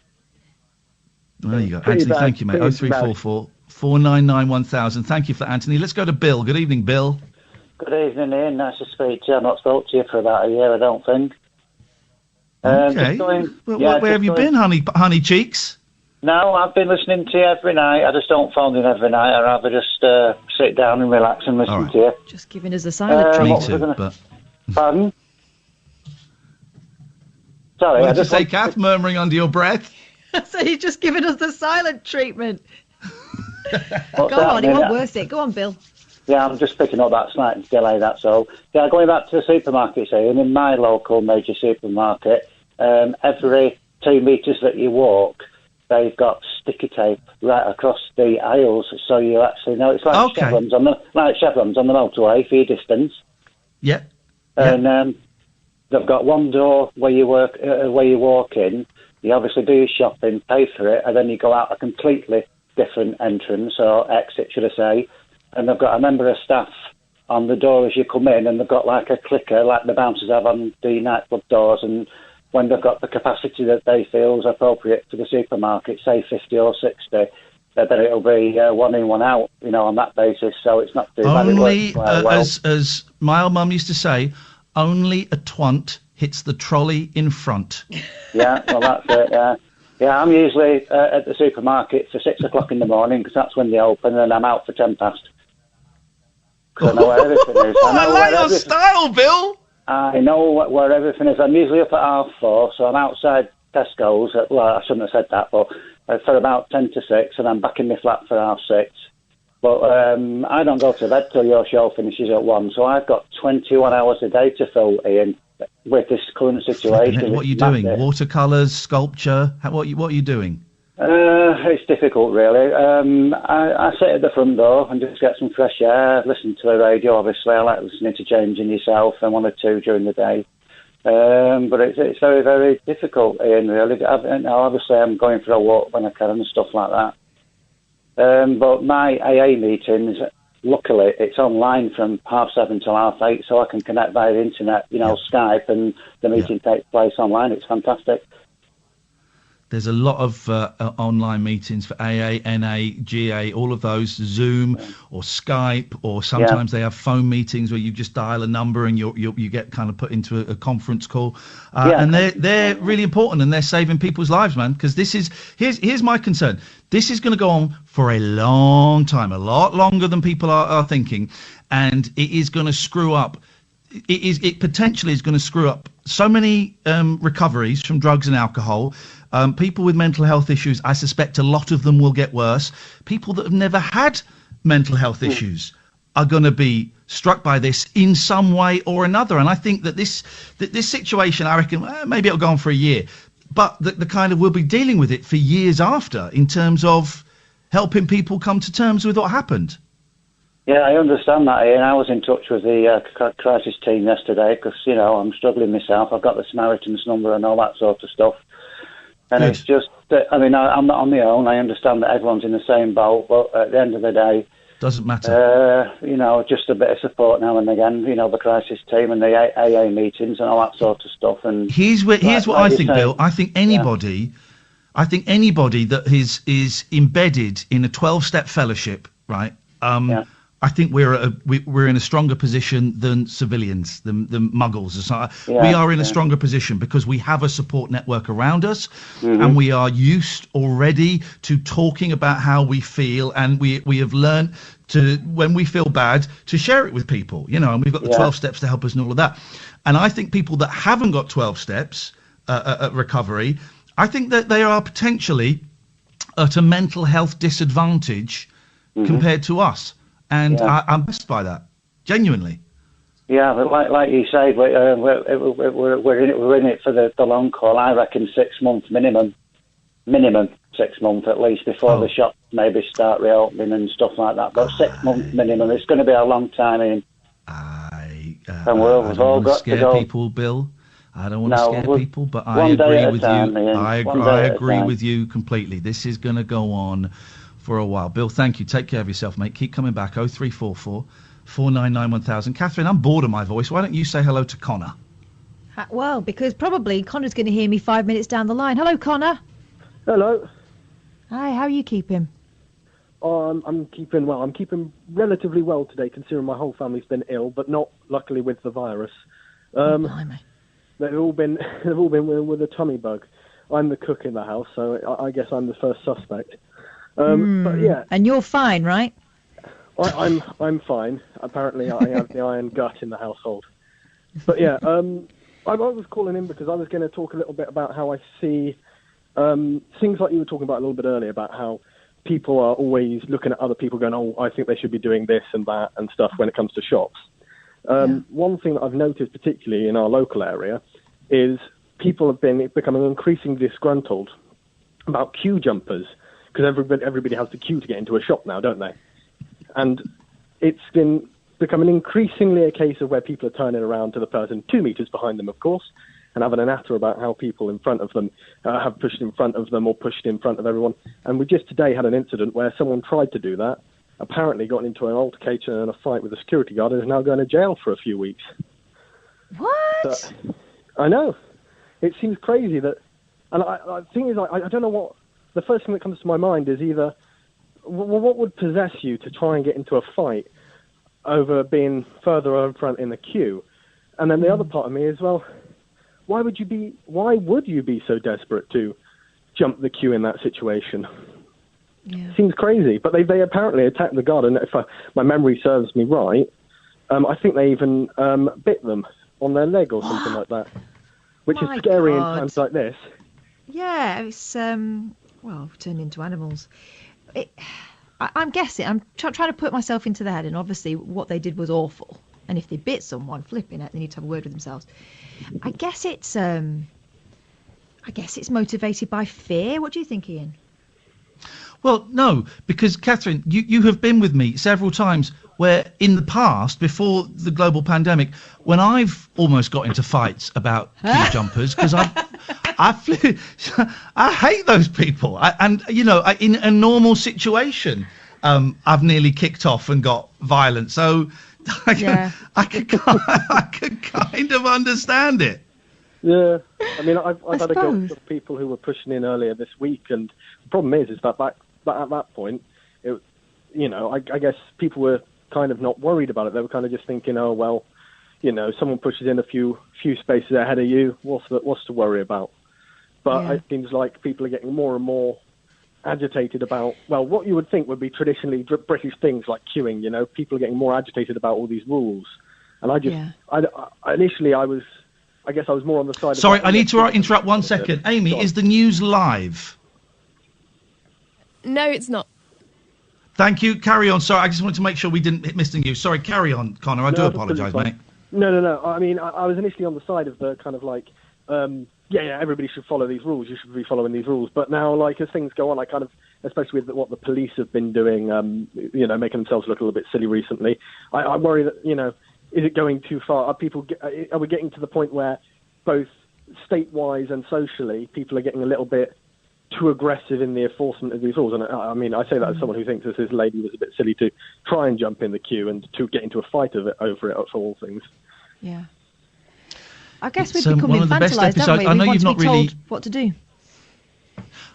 There you go, Anthony. Thank you, mate. 0344 499 1000. Thank you for that, Anthony. Let's go to Bill. Good evening, Bill. Good evening, Ian. Nice to speak to you. I've not spoken to you for about a year, I don't think. Okay. Where have you been, honey cheeks? No, I've been listening to you every night. I just don't phone in every night. I'd rather just sit down and relax and listen to you. Just giving us a silent treatment. Me too, but... Pardon? Sorry, what did you say, Kath, murmuring under your breath? So you're just giving us the silent treatment. Go on, it won't worth it. Go on, Bill. Yeah, I'm just picking up that slight delay, that's all. Yeah, going back to the supermarket, and in my local major supermarket, every 2 metres that you walk, they've got sticky tape right across the aisles, so you actually know it's like chevrons on the motorway for your distance. Yeah. And they've got one door where you walk in. You obviously do your shopping, pay for it, and then you go out a completely different entrance, or exit, should I say. And they've got a member of staff on the door as you come in, and they've got like a clicker, like the bouncers have on the nightclub doors, and when they've got the capacity that they feel is appropriate for the supermarket, say 50 or 60, then it'll be one in, one out, on that basis, so it's not too bad. Only, as my old mum used to say, only a twant hits the trolley in front. Yeah, well, that's it, yeah. Yeah, I'm usually at the supermarket for 6 o'clock in the morning, because that's when they open, and I'm out for 10 past. Because I know where everything is. I like your style, Bill! I know where everything is. I'm usually up at 4:30, so I'm outside Tesco's, well, I shouldn't have said that, but for about 10 to 6, and I'm back in my flat for 6:30. But I don't go to bed till your show finishes at 1, so I've got 21 hours a day to fill, Ian, with this current situation. What are you doing? Watercolours, sculpture? What are you doing? It's difficult, really. I sit at the front door and just get some fresh air, listen to the radio, obviously. I like listening to James and yourself and 1 or 2 during the day. But it's very, very difficult, Ian, really. Obviously, I'm going for a walk when I can and stuff like that. But my AA meetings, luckily, it's online from 7:30 till 8:30, so I can connect via the internet, Skype, and the meeting takes place online. It's fantastic. There's a lot of online meetings for AA, NA, GA, all of those, Zoom or Skype, or sometimes they have phone meetings where you just dial a number and you get kind of put into a conference call. And they're really important, and they're saving people's lives, man, because here's my concern. This is going to go on for a long time, a lot longer than people are thinking, and it is going to screw up. It potentially is going to screw up so many recoveries from drugs and alcohol. People with mental health issues, I suspect a lot of them will get worse. People that have never had mental health issues are going to be struck by this in some way or another. And I think that this situation, I reckon, maybe it'll go on for a year, but the kind of we'll be dealing with it for years after in terms of helping people come to terms with what happened. Yeah, I understand that, Ian. I was in touch with the crisis team yesterday because, I'm struggling myself. I've got the Samaritan's number and all that sort of stuff. And It's just, I'm not on my own. I understand that everyone's in the same boat, but at the end of the day... Doesn't matter. Just a bit of support now and again, the crisis team and the AA meetings and all that sort of stuff. And here's what I think, Bill. I think anybody that is embedded in a 12-step fellowship, right, I think we're in a stronger position than civilians, the muggles. We are in a stronger position because we have a support network around us, and we are used already to talking about how we feel, and we have learned to, when we feel bad, to share it with people, and we've got the 12 steps to help us and all of that. And I think people that haven't got 12 steps at recovery, I think that they are potentially at a mental health disadvantage compared to us. And I'm impressed by that, genuinely. Yeah, but like you said, we're in it for the long haul. I reckon 6 months minimum 6 months at least before the shops maybe start reopening and stuff like that. But 6 months minimum. It's going to be a long time in. I don't want to scare people, Bill. I don't want to scare people, but I agree with you. I agree with you completely. This is going to go on for a while. Bill, thank you. Take care of yourself, mate. Keep coming back. 0344 499 1000. Catherine, I'm bored of my voice. Why don't you say hello to Connor? Well, because probably Connor's going to hear me 5 minutes down the line. Hello, Connor. Hello. Hi, how are you keeping? I'm keeping well. I'm keeping relatively well today, considering my whole family's been ill, but not luckily with the virus. Blimey. They've all been with a tummy bug. I'm the cook in the house, so I guess I'm the first suspect. But yeah. And you're fine, right? I'm fine. Apparently, I have the iron gut in the household. But yeah, I was calling in because I was going to talk a little bit about how I see things like you were talking about a little bit earlier about how people are always looking at other people going, oh, I think they should be doing this and that and stuff when it comes to shops. One thing that I've noticed, particularly in our local area, is people have been becoming increasingly disgruntled about queue jumpers, because everybody has to queue to get into a shop now, don't they? And it's been becoming increasingly a case of where people are turning around to the person 2 meters behind them, of course, and having an natter about how people in front of them have pushed in front of them or pushed in front of everyone. And we just today had an incident where someone tried to do that, apparently got into an altercation and a fight with a security guard, and is now going to jail for a few weeks. What? So, I know. It seems crazy that... And the thing is, I don't know what... The first thing that comes to my mind is either, what would possess you to try and get into a fight over being further in front in the queue? And then the other part of me is, well, why would you be so desperate to jump the queue in that situation? Yeah. Seems crazy. But they apparently attacked the guard, and if my memory serves me right, I think they even bit them on their leg or something like that, which is scary in times like this. Yeah, it's well, turned into animals. I'm guessing. I'm trying to put myself into their head, and obviously what they did was awful. And if they bit someone, flipping it, they need to have a word with themselves. I guess it's motivated by fear. What do you think, Ian? Well, no, because Katherine, you have been with me several times where in the past, before the global pandemic, when I've almost got into fights about queue jumpers, because I hate those people. In a normal situation, I've nearly kicked off and got violent. So I could kind of understand it. Yeah, I mean, I've had a go of people who were pushing in earlier this week, and the problem is that at that point, I guess people were kind of not worried about it. They were kind of just thinking, oh well, someone pushes in a few spaces ahead of you. What's to worry about? But it seems like people are getting more and more agitated about, well, what you would think would be traditionally British things like queuing. People are getting more agitated about all these rules, and I guess I was more on the side. Sorry, I need to interrupt 1 second. Amy, is the news live? No, it's not. Thank you. Carry on. Sorry, I just wanted to make sure we didn't miss the news. Sorry, carry on, Connor. I do apologise, mate. No. I mean, I was initially on the side of the kind of like, everybody should follow these rules. You should be following these rules. But now, like, as things go on, I kind of, especially with what the police have been doing, making themselves look a little bit silly recently, I worry that, is it going too far? Are we getting to the point where both state-wise and socially, people are getting a little bit too aggressive in the enforcement of these rules? And I mean, I say that as someone who thinks this lady was a bit silly to try and jump in the queue and to get into a fight over it, for all things. Yeah. I guess we've become infantilised, haven't we? I know we want you've to not be really told what to do.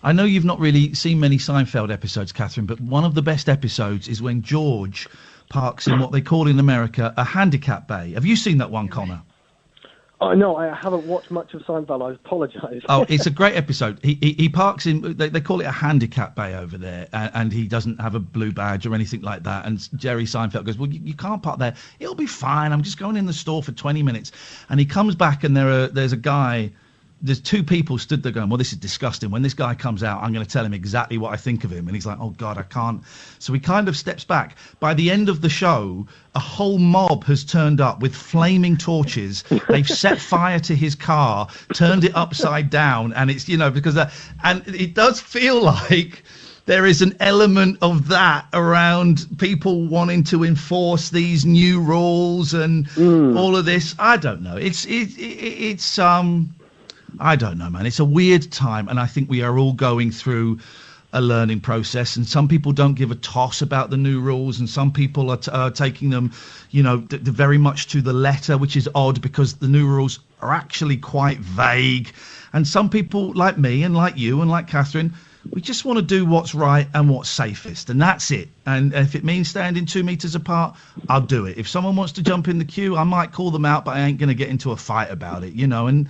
I know you've not really seen many Seinfeld episodes, Katherine, but one of the best episodes is when George parks in what they call in America a handicap bay. Have you seen that one, Connor? Oh, no, I haven't watched much of Seinfeld. I apologise. Oh, it's a great episode. He parks in, they call it a handicap bay over there, and he doesn't have a blue badge or anything like that. And Jerry Seinfeld goes, well, you can't park there. It'll be fine. I'm just going in the store for 20 minutes. And he comes back, and there's a guy, there's two people stood there going, well, this is disgusting. When this guy comes out, I'm going to tell him exactly what I think of him. And he's like, oh, God, I can't. So he kind of steps back. By the end of the show, a whole mob has turned up with flaming torches. They've set fire to his car, turned it upside down. And it's, because and it does feel like there is an element of that around people wanting to enforce these new rules and all of this. I don't know. It's I don't know, man. It's a weird time, and I think we are all going through a learning process, and some people don't give a toss about the new rules, and some people are taking them, very much to the letter, which is odd because the new rules are actually quite vague. And some people, like me and like you and like Katherine, we just want to do what's right and what's safest, and that's it. And if it means standing 2 meters apart, I'll do it. If someone wants to jump in the queue, I might call them out, but I ain't going to get into a fight about it, and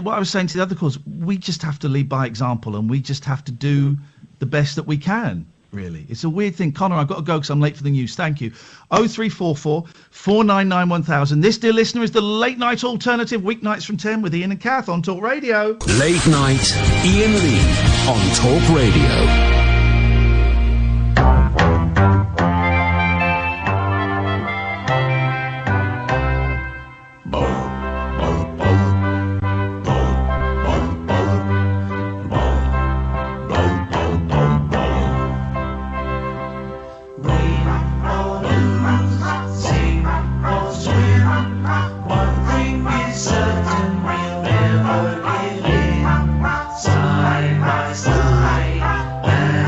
what I was saying to the other calls, we just have to lead by example, and we just have to do the best that we can, really. It's a weird thing. Connor, I've got to go because I'm late for the news. Thank you. 0344 499 1000. This, dear listener, is the Late Night Alternative, weeknights from 10 with Iain and Kath on Talk Radio. Late Night, Iain Lee on Talk Radio. Side by side.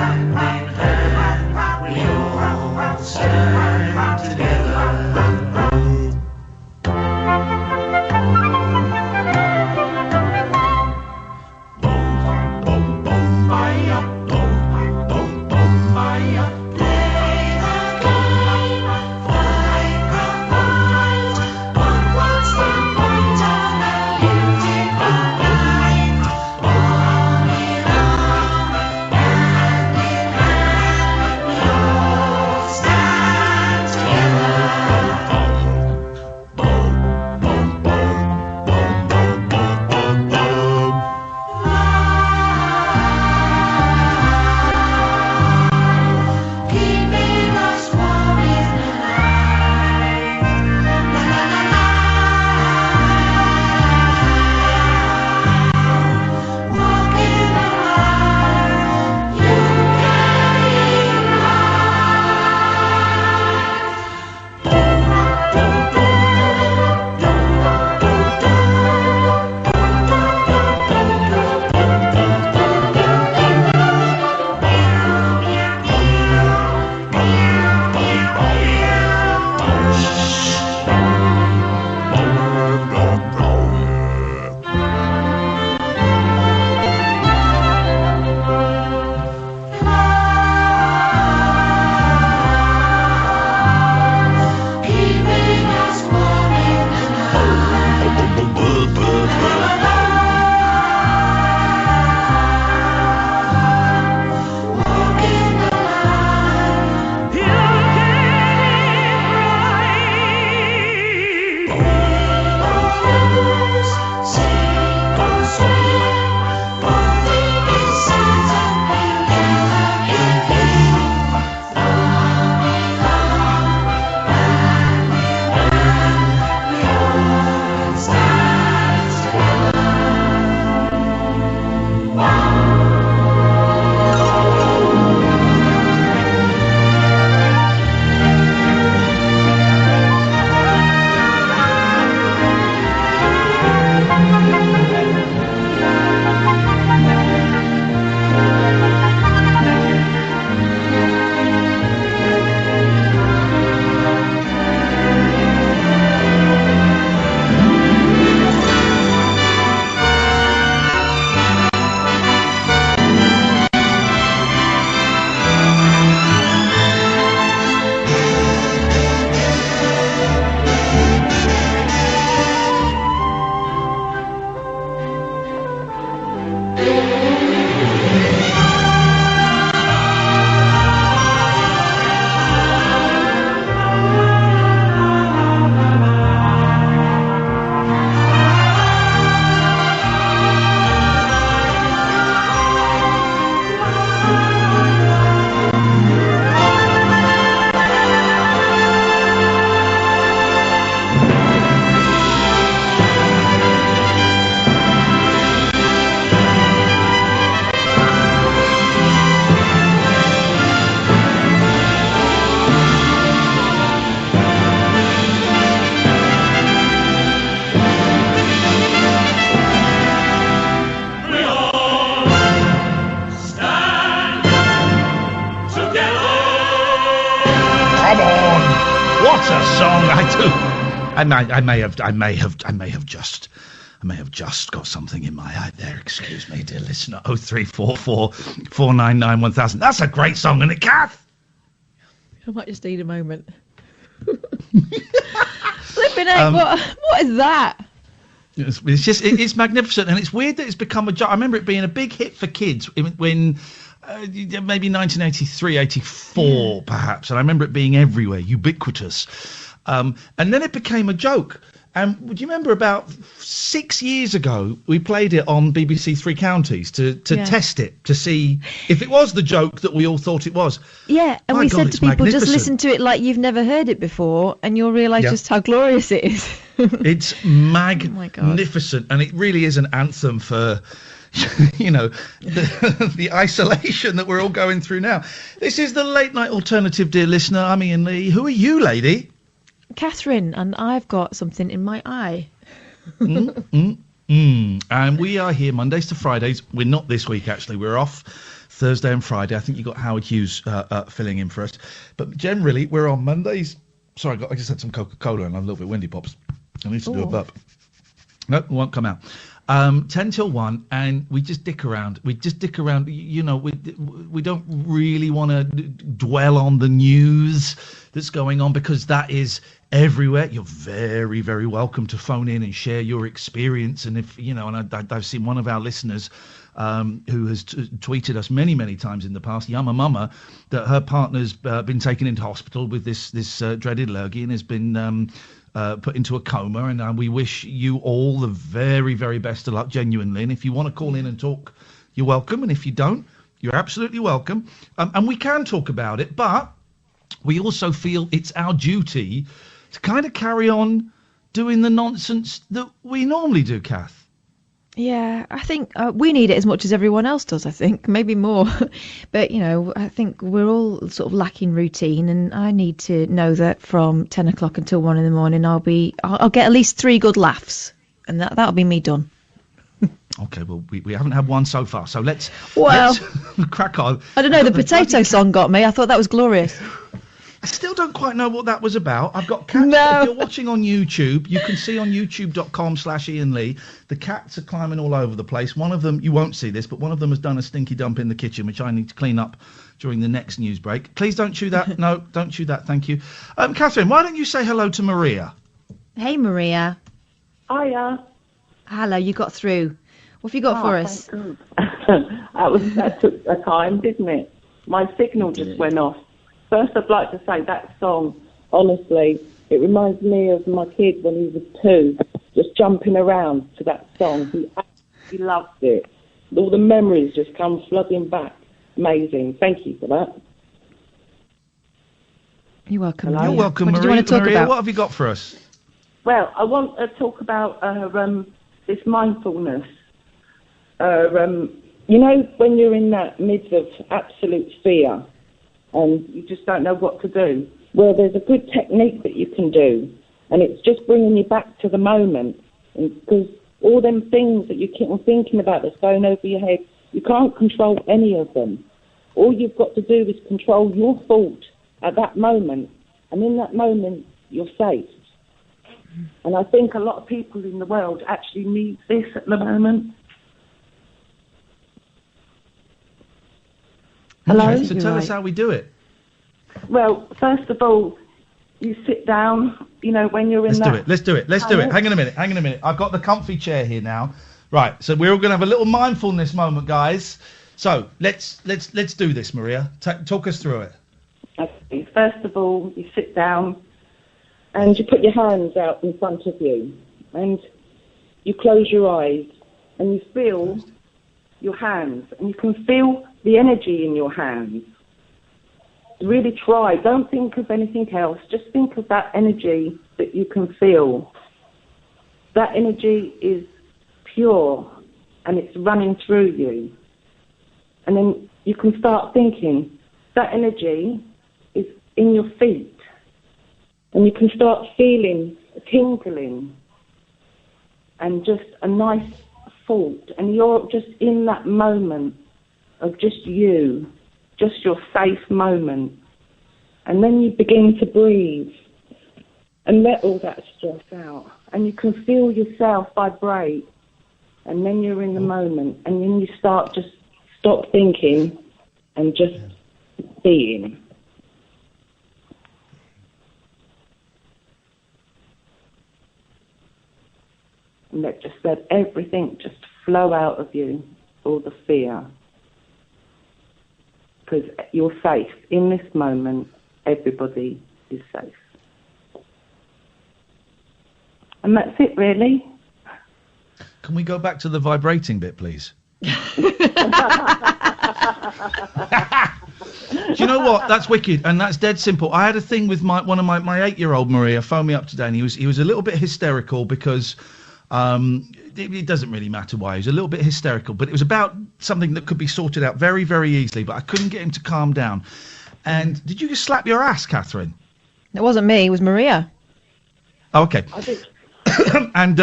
song. I do. I may have just got something in my eye there. Excuse me, dear listener. 0344 499 1000. That's a great song, isn't it, Kath? I might just need a moment. Flipping heck, what is that? It's magnificent, and it's weird that it's become a joke. I remember it being a big hit for kids when maybe 1983, 84 perhaps, and I remember it being everywhere, ubiquitous. And then it became a joke. And do you remember about 6 years ago, we played it on BBC Three Counties to test it, to see if it was the joke that we all thought it was. Yeah, and we said to people, just listen to it like you've never heard it before, and you'll realise just how glorious it is. It's magnificent, and it really is an anthem for, the isolation that we're all going through now. This is the Late Night Alternative, dear listener. I'm Iain Lee. Who are you, lady? Katherine, and I've got something in my eye. And we are here Mondays to Fridays. We're not this week, actually. We're off Thursday and Friday. I think you got Howard Hughes filling in for us. But generally, we're on Mondays. Sorry, I just had some Coca-Cola and I'm a little bit windy, Pops. I need to do a burp. No, it won't come out. 10 till 1, and we just dick around. We don't really want to dwell on the news that's going on, because that is everywhere. You're very, very welcome to phone in and share your experience. And if, and I've seen one of our listeners who has tweeted us many, many times in the past, Yama Mama, that her partner's been taken into hospital with this dreaded lurgy and has been put into a coma, and we wish you all the very, very best of luck, genuinely. And if you want to call in and talk, you're welcome, and if you don't, you're absolutely welcome. And we can talk about it, but we also feel it's our duty to kind of carry on doing the nonsense that we normally do, Kath. Yeah, I think we need it as much as everyone else does, I think, maybe more. But, I think we're all sort of lacking routine, and I need to know that from 10 o'clock until 1 in the morning, I'll get at least 3 good laughs, and that'll be me done. Okay, well, we haven't had one so far, so let's crack on. I don't know, the potato song got me. I thought that was glorious. I still don't quite know what that was about. I've got cats. No. If you're watching on YouTube, you can see on youtube.com/Iain Lee, the cats are climbing all over the place. One of them, you won't see this, but one of them has done a stinky dump in the kitchen, which I need to clean up during the next news break. Please don't chew that. No, don't chew that. Thank you. Katherine, why don't you say hello to Maria? Hey, Maria. Hiya. Hello, you got through. What have you got for us? That took a time, didn't it? My signal just went off. First, I'd like to say that song, honestly, it reminds me of my kid when he was 2, just jumping around to that song. He absolutely loved it. All the memories just come flooding back. Amazing. Thank you for that. You're welcome. You're welcome, Maria. What do you want to talk about? What have you got for us? Well, I want to talk about this mindfulness. When you're in that midst of absolute fear, and you just don't know what to do. Well, there's a good technique that you can do, and it's just bringing you back to the moment. Because all them things that you keep on thinking about that's going over your head, you can't control any of them. All you've got to do is control your thought at that moment, and in that moment, you're safe. And I think a lot of people in the world actually need this at the moment. Hello? Okay, so tell us how we do it. Well, first of all, you sit down, when you're in Let's do it. Hang on a minute. I've got the comfy chair here now. Right, so we're all going to have a little mindfulness moment, guys. So let's do this, Maria. Talk us through it. Okay, first of all, you sit down and you put your hands out in front of you and you close your eyes and you feel your hands, and you can feel the energy in your hands. Really try. Don't think of anything else. Just think of that energy that you can feel. That energy is pure and it's running through you. And then you can start thinking that energy is in your feet. And you can start feeling a tingling and just a nice thought, and you're just in that moment of just you, just your safe moment. And then you begin to breathe, and let all that stress out. And you can feel yourself vibrate. And then you're in the moment. And then you stop thinking and just being. And let everything just flow out of you, all the fear. Because you're safe. In this moment, everybody is safe. And that's it, really. Can we go back to the vibrating bit, please? Do you know what? That's wicked, and that's dead simple. I had a thing with one of my 8-year-old Maria phone me up today, and he was a little bit hysterical because it doesn't really matter why. He was a little bit hysterical, but it was about something that could be sorted out very, very easily, but I couldn't get him to calm down. And did you just slap your ass, Katherine? It wasn't me, it was Maria. Oh, okay. And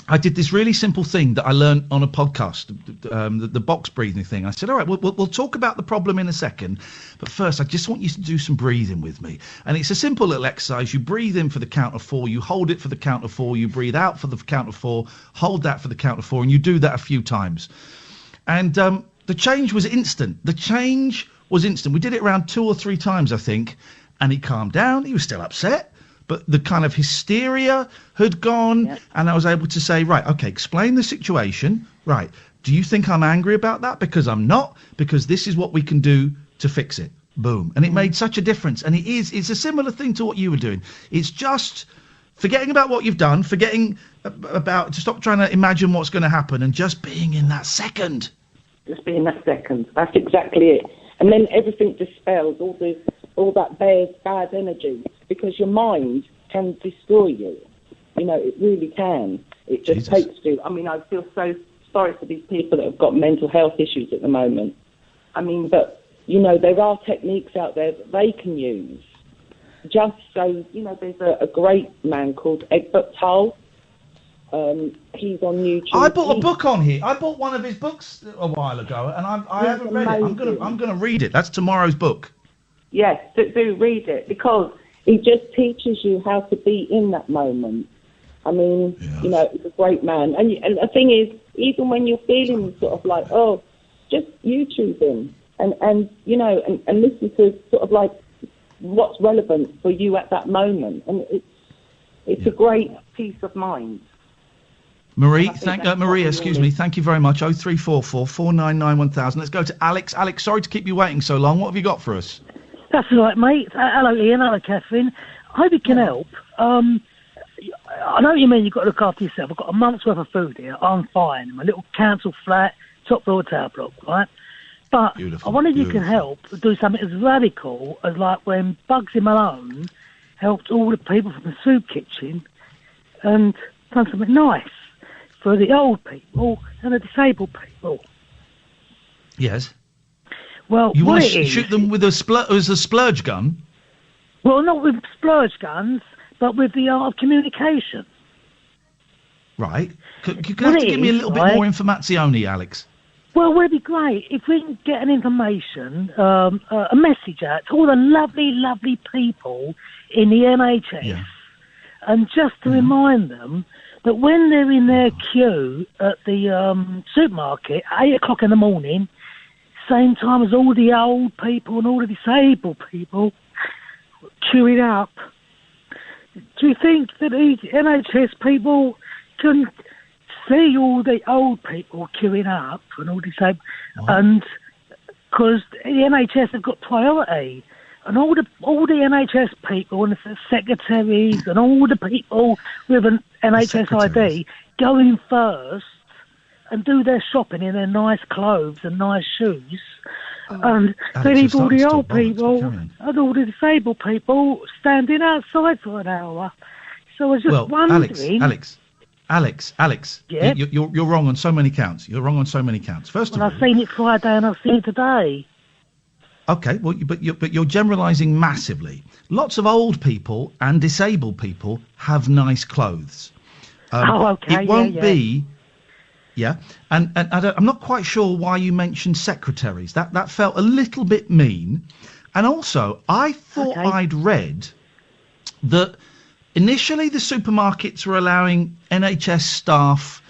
I did this really simple thing that I learned on a podcast, the box breathing thing. I said, all right, we'll talk about the problem in a second, but first I just want you to do some breathing with me. And it's a simple little exercise. You breathe in for the count of 4, you hold it for the count of 4, you breathe out for the count of 4, hold that for the count of 4, and you do that a few times. And the change was instant. We did it around 2 or 3 times, I think, and he calmed down. He was still upset. But the kind of hysteria had gone, and I was able to say, right, okay, explain the situation. Right, do you think I'm angry about that? Because I'm not, because this is what we can do to fix it. Boom. And it made such a difference. And it's a similar thing to what you were doing. It's just forgetting about what you've done, forgetting to stop trying to imagine what's going to happen, and just being in that second. Just being that second. That's exactly it. And then everything dispels, all that bad energy, because your mind can destroy you. You know, it really can. It just takes you. I mean, I feel so sorry for these people that have got mental health issues at the moment. I mean, but, you know, there are techniques out there that they can use. Just so, you know, there's a great man called Egbert Tolle. He's on YouTube. I bought a book on here. I bought one of his books a while ago, and I haven't read it. I'm gonna read it. That's tomorrow's book. Yes, do read it, because he just teaches you how to be in that moment. I mean, you know, he's a great man. And the thing is, even when you're feeling sort of like, oh, just YouTube him and you know, and listen to sort of like what's relevant for you at that moment. And it's a great peace of mind. Maria, excuse me. Thank you very much. 0344 499 1000. Let's go to Alex. Alex, sorry to keep you waiting so long. What have you got for us? That's all right, mate. Hello, Ian. Hello, Katherine. I hope you can help. I know what you mean. You've got to look after yourself. I've got a month's worth of food here. I'm fine. In my little council flat, top floor tower block, right? But I wonder if you can help do something as radical as like when Bugsy Malone helped all the people from the soup kitchen and done something nice for the old people and the disabled people. Yes. Well, you want to shoot them with a splurge gun? Well, not with splurge guns, but with the art of communication. Right. You have to give me a little bit more informazione, Alex. Well, would it be great if we can get an information, a message out to all the lovely, lovely people in the NHS, and just to remind them that when they're in their queue at the supermarket at 8 o'clock in the morning, same time as all the old people and all the disabled people queuing up, do you think that these NHS people can see all the old people queuing up and all disabled? And because the NHS have got priority, and all the NHS people and the secretaries and all the people with an NHS ID go in first and do their shopping in their nice clothes and nice shoes. And they leave all the old people and all the disabled people standing outside for an hour. So I was just wondering... Alex, yeah? You're wrong on so many counts. First of all... I've seen it Friday and I've seen it today. Okay, well, but you're generalising massively. Lots of old people and disabled people have nice clothes. Okay. It won't be... Yeah, and I'm not quite sure why you mentioned secretaries. That felt a little bit mean. And also, I thought I'd read that initially the supermarkets were allowing NHS staff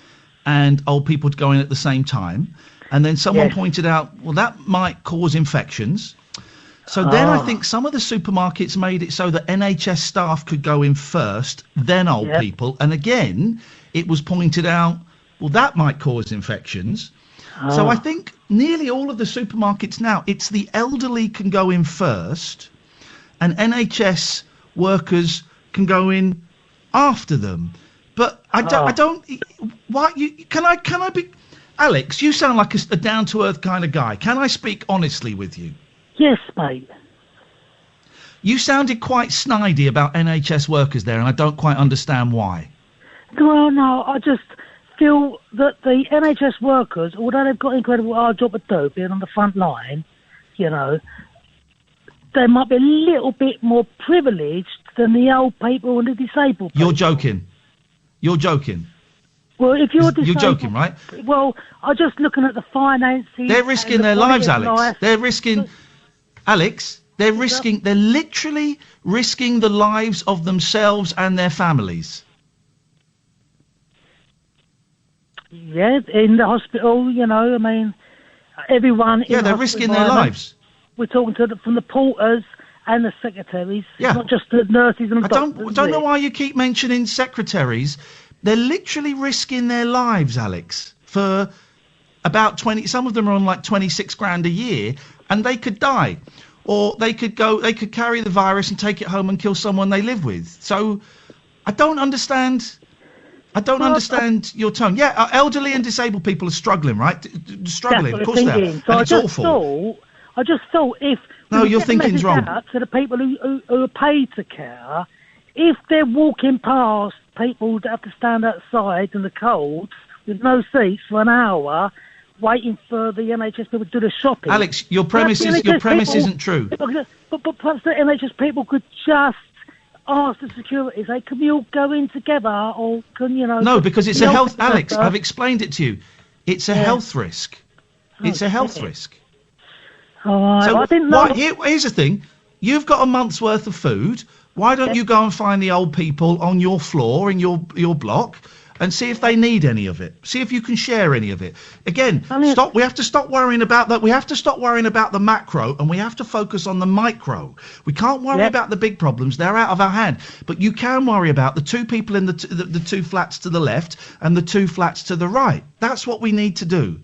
and old people to go in at the same time, and then someone pointed out, well, that might cause infections. So then I think some of the supermarkets made it so that NHS staff could go in first, then old people, and again it was pointed out, well, that might cause infections. So I think nearly all of the supermarkets now, it's the elderly can go in first, and NHS workers can go in after them. But I don't. Why can I be? Alex, you sound like a down to earth kind of guy. Can I speak honestly with you? Yes, mate. You sounded quite snidey about NHS workers there, and I don't quite understand why. Well, no, I just feel that the NHS workers, although they've got an incredible hard job to do, being on the front line, you know, they might be a little bit more privileged than the old people and the disabled people. You're joking. You're joking. Well, if you're disabled... You're joking, right? Well, I'm just looking at the finances... They're risking their lives, Alex. They're risking... Alex, they're literally risking the lives of themselves and their families. Yeah, in the hospital, you know, I mean, everyone... Yeah, they're risking their lives. We're talking from the porters and the secretaries, not just the nurses and the doctors. I don't know why you keep mentioning secretaries. They're literally risking their lives, Alex, for about 20... Some of them are on like 26 grand a year, and they could die. Or they could carry the virus and take it home and kill someone they live with. So I don't understand your tone. Yeah, elderly and disabled people are struggling, right? Struggling, of course they are. So and it's awful. I just thought if... No, your thinking's wrong. Out to the people who are paid to care, if they're walking past people that have to stand outside in the cold with no seats for an hour, waiting for the NHS people to do the shopping. Alex, your premise isn't true. But perhaps the NHS people could just ask the security, say, can we all go in together, or can, you know... No, because it's a health... Alex, I've explained it to you. It's a health risk. It's a health risk. So I didn't know... Here's the thing. You've got a month's worth of food. Why don't you go and find the old people on your floor in your block and see if they need any of it. See if you can share any of it. Again, we have to stop worrying about that. We have to stop worrying about the macro, and we have to focus on the micro. We can't worry about the big problems. They're out of our hand. But you can worry about the two people in the two flats to the left and the two flats to the right. That's what we need to do.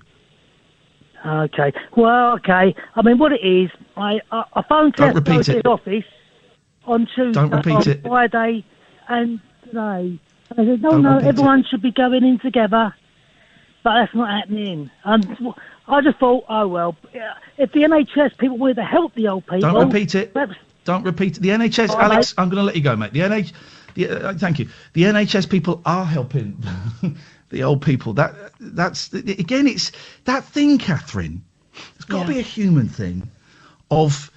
Okay. Well, okay. I mean, what it is, I phoned Tesco's office on Tuesday, on Friday, and today. And I said, no, everyone should be going in together. But that's not happening. And I just thought, oh, well, if the NHS people wanted to help the old people... Don't repeat it. Don't repeat it. The NHS... Alex, I'm going to let you go, mate. Thank you. The NHS people are helping... the old people. That's again. It's that thing, Katherine. It's got to be a human thing, of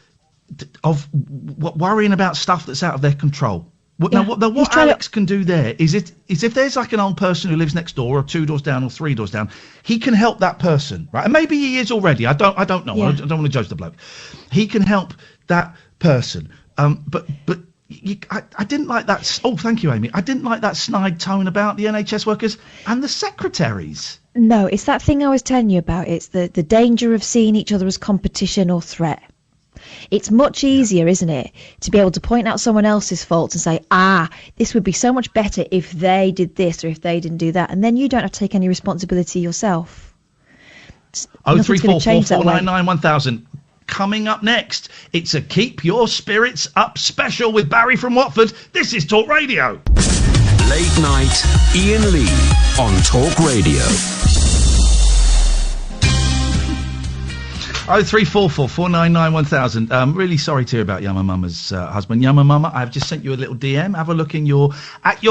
worrying about stuff that's out of their control. What Alex can do there is if there's like an old person who lives next door, or 2 doors down, or 3 doors down, he can help that person, right? And maybe he is already. I don't know. I don't want to judge the bloke. He can help that person. But. I didn't like that. Oh, thank you, Amy. I didn't like that snide tone about the NHS workers and the secretaries. No, it's that thing I was telling you about. It's the danger of seeing each other as competition or threat. It's much easier, isn't it, to be able to point out someone else's faults and say, this would be so much better if they did this or if they didn't do that. And then you don't have to take any responsibility yourself. 0344 499 1000. Coming up next, it's a Keep Your Spirits Up special with Barry from Watford. This is Talk Radio. Late night, Iain Lee on Talk Radio. 0344 499 1000. Really sorry to hear about Yama Mama's husband. Yama Mama, I've just sent you a little DM. Have a look at your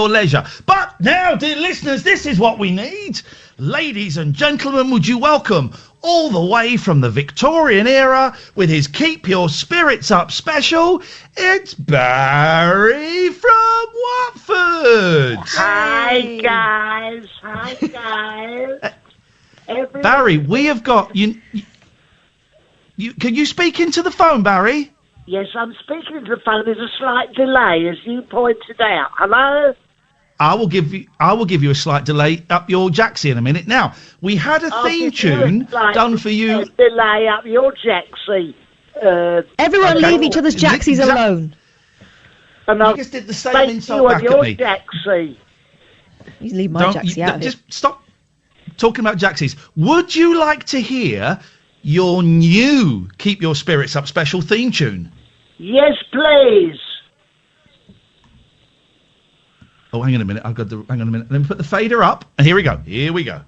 leisure. But now, dear listeners, this is what we need. Ladies and gentlemen, would you welcome, all the way from the Victorian era, with his Keep Your Spirits Up special, it's Barry from Watford. Hi, guys. Barry, we have got... Can you speak into the phone, Barry? Yes, I'm speaking to the phone. There's a slight delay, as you pointed out. Hello? I will give you a slight delay up your jacksie in a minute. Now, we had a theme tune done for you. Delay up your jacksie. Everyone leave each other's jacksies alone. And I just did the same insult back your at me. Jacksie. You leave my jacksie out of Just stop talking about jacksies. Would you like to hear your new Keep Your Spirits Up special theme tune? Yes, please. Oh, hang on a minute. Hang on a minute. Let me put the fader up. And here we go. Here we go.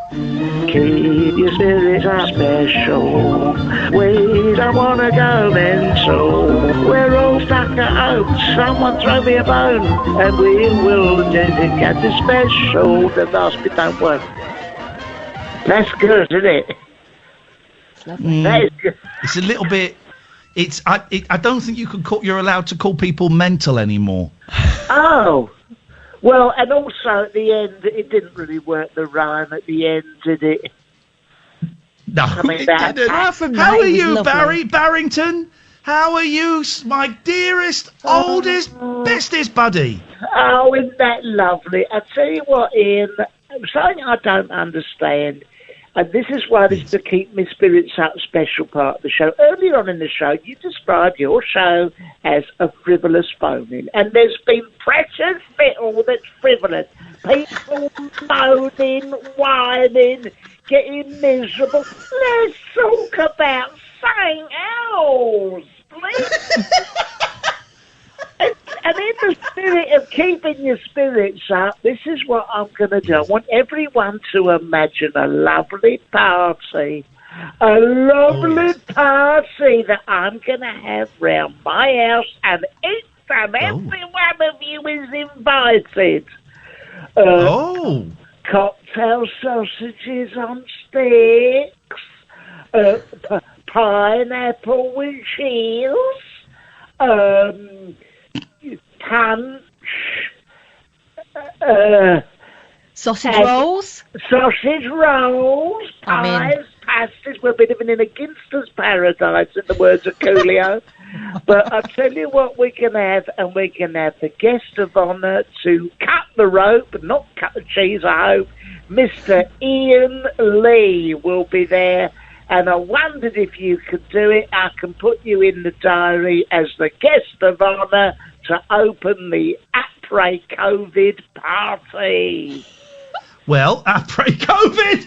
Keep your spirits up special. We don't want to go mental. We're all stuck at home. Someone throw me a bone. And we will get the special. The last bit don't work. That's good, isn't it? That is good. It's a little bit... I don't think you're allowed to call people mental anymore. Oh. Well, and also at the end, it didn't really work, the rhyme at the end, did it? No, it didn't. How are you, Barry Barrington? How are you, my dearest, oldest, bestest buddy? Oh, isn't that lovely? I tell you what, Ian, something I don't understand, and this is why this is the Keep Me Spirits Up special part of the show. Earlier on in the show, you described your show as a frivolous phoning, and there's been precious little that's frivolous. People moaning, whining, getting miserable. Let's talk about something else, please. And in the spirit of keeping your spirits up, this is what I'm going to do. I want everyone to imagine a lovely party. A lovely party that I'm going to have round my house, and each and every one of you is invited. Cocktail sausages on sticks, pineapple with cheese, punch, sausage rolls, pies, pasties. We're living in a ginster's paradise, in the words of Coolio. But I'll tell you what we can have, and we can have the guest of honour to cut the rope, not cut the cheese, I hope. Mr. Iain Lee will be there. And I wondered if you could do it. I can put you in the diary as the guest of honour to open the après-COVID party. Well, après-COVID.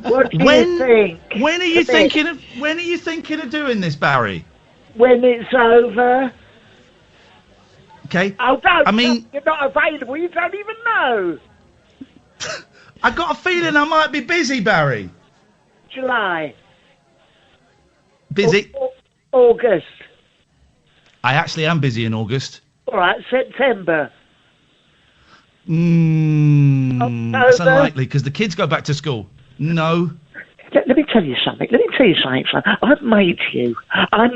What do you think? When are you thinking of doing this, Barry? When it's over. Okay. Oh no! I mean, you're not available. You don't even know. I got a feeling I might be busy, Barry. July. Busy. August. I actually am busy in August. All right, September. That's unlikely because the kids go back to school. No. Let me tell you something. Son. I've made you. I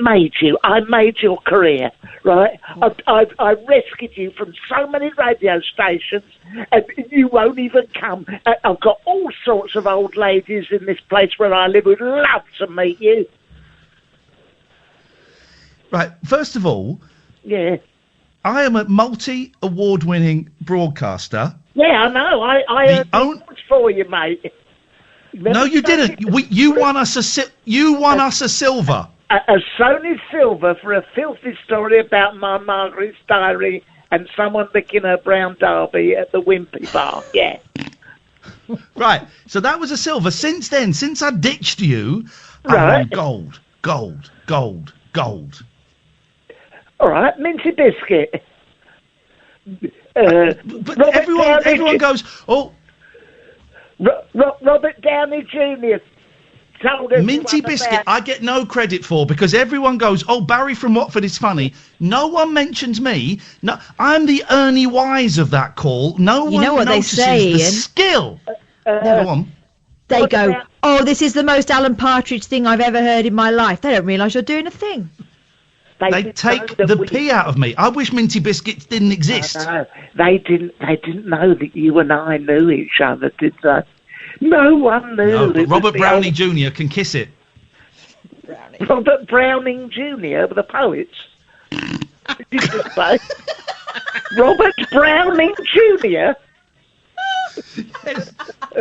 made your career, right? I rescued you from so many radio stations, and you won't even come. I've got all sorts of old ladies in this place where I live who'd love to meet you. Right. First of all, yeah, I am a multi-award-winning broadcaster. Yeah, I know. I earned awards for you, mate. No, you didn't. You won us a silver. A Sony silver for a filthy story about my Margaret's diary and someone licking her brown derby at the Wimpy bar. Yeah. Right. So that was a silver. Since then, since I ditched you, right. I won gold. All right, minty biscuit. But everyone goes, oh. Robert Downey Jr. told us Minty biscuit I get no credit for because everyone goes, oh, Barry from Watford is funny. No one mentions me. No, I'm the Ernie Wise of that call. No one know what notices they say, the Ian? skill. Go on. They go, oh, this is the most Alan Partridge thing I've ever heard in my life. They don't realise you're doing a thing. They take the pee out of me. I wish Minty biscuits didn't exist. No, they didn't know that you and I knew each other, did they? No one knew. No, but Robert Brownie Jr. can kiss it. Robert Browning Jr., the poets. Did you just say? Robert Browning Jr.? Yes.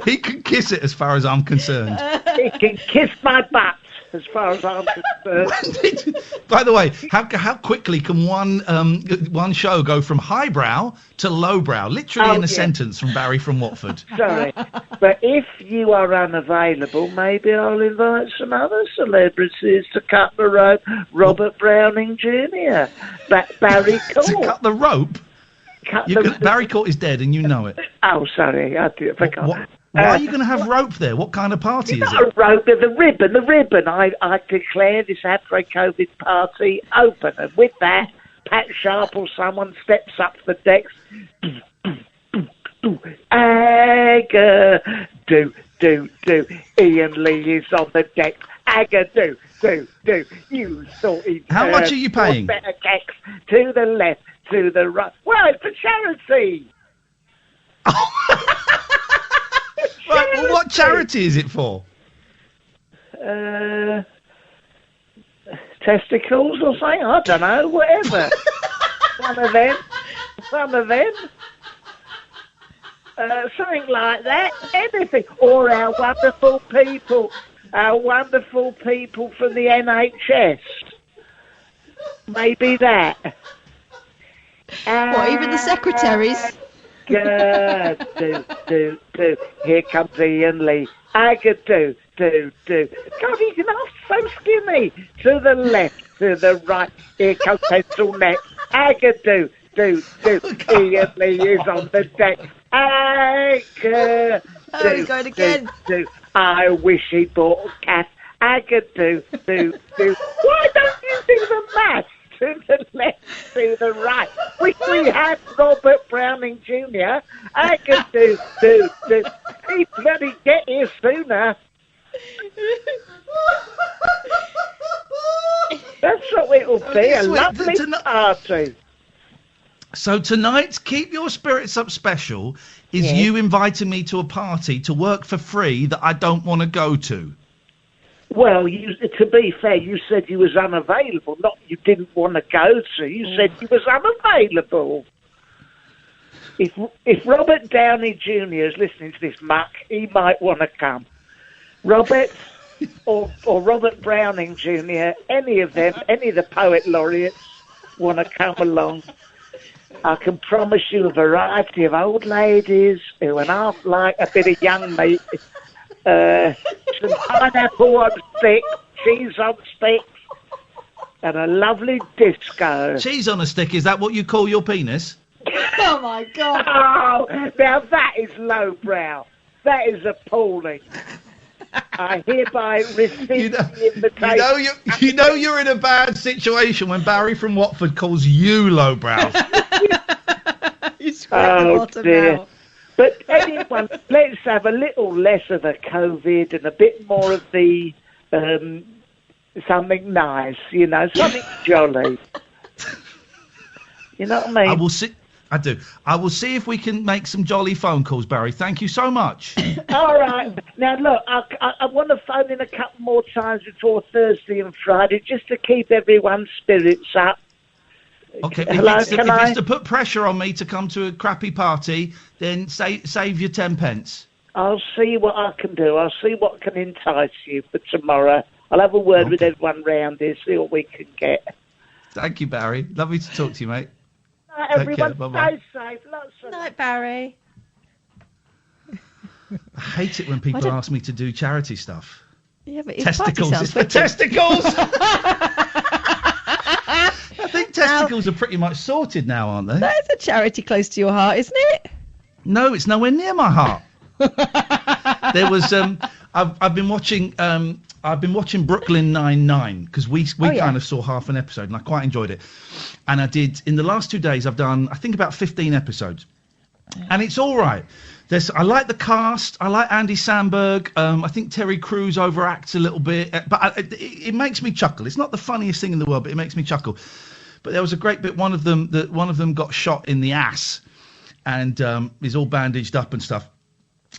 He can kiss it as far as I'm concerned. He can kiss my butt as far as I'm concerned. By the way, how quickly can one show go from highbrow to lowbrow, literally in a sentence from Barry from Watford? Sorry, but if you are unavailable, maybe I'll invite some other celebrities to cut the rope. Robert Browning Jr., Barry Court. To cut the rope? Barry Court is dead, and you know it. Oh, sorry, I forgot. Why are you going to have rope there? What kind of party is it? Not a rope, the ribbon. I declare this afro-COVID party open, and with that, Pat Sharp or someone steps up the decks. Agga, do. Iain Lee is on the deck. Agga, do. You thought he... How much are you paying? Better keks to the left, to the right. Well, it's for charity. Right, well, what charity is it for? Testicles or something? I don't know, whatever. Some of them. Something like that. Anything. Or our wonderful people from the NHS. Maybe that. What, even the secretaries? Do. Here comes Iain Lee. Agga, do. God, he's not so skinny. To the left, to the right. Here comes Pencil Neck. Agga, do. Iain Lee is on the deck. Agga, do. He's going again. Do. I wish he bought a cat. Agga, do. Why don't you do the math? To the left, to the right. We have Robert Browning Jr. I can do. He bloody get here sooner. That's what it'll be, a lovely party. So tonight's Keep Your Spirits Up special is you inviting me to a party to work for free that I don't want to go to. Well, to be fair, you said you was unavailable, not you didn't want to go to. You said you was unavailable. If Robert Downey Jr. is listening to this muck, he might want to come. Robert or Robert Browning Jr., any of the poet laureates want to come along. I can promise you a variety of old ladies who are half like a bit of young meat. Some pineapple on stick, cheese on stick, and a lovely disco. Cheese on a stick, is that what you call your penis? Oh my God! Oh, now that is lowbrow. That is appalling. I hereby receive the invitation. You know you're in a bad situation when Barry from Watford calls you lowbrow. Oh dear. Now. But anyone, let's have a little less of the COVID and a bit more of the something nice, something jolly. You know what I mean? I will see. I do. I will see if we can make some jolly phone calls, Barry. Thank you so much. All right. Now, look, I want to phone in a couple more times before Thursday and Friday just to keep everyone's spirits up. Okay, Hello, if it's to put pressure on me to come to a crappy party, then save your 10 pence. I'll see what I can do. I'll see what can entice you for tomorrow. I'll have a word with everyone round here, see what we can get. Thank you, Barry. Lovely to talk to you, mate. Night, everyone. Stay safe. Lots of night, Barry. I hate it when people ask me to do charity stuff. Yeah, but testicles. It's for testicles. I think testicles are pretty much sorted now, aren't they? That is a charity close to your heart, isn't it? No, it's nowhere near my heart. There was I've been watching Brooklyn Nine-Nine because we kind of saw half an episode and I quite enjoyed it. And I did in the last 2 days. I've done I think about 15 episodes, and it's all right. I like the cast. I like Andy Samberg. I think Terry Crews overacts a little bit, but it makes me chuckle. It's not the funniest thing in the world, but it makes me chuckle. But there was a great bit. One of them got shot in the ass, and is all bandaged up and stuff.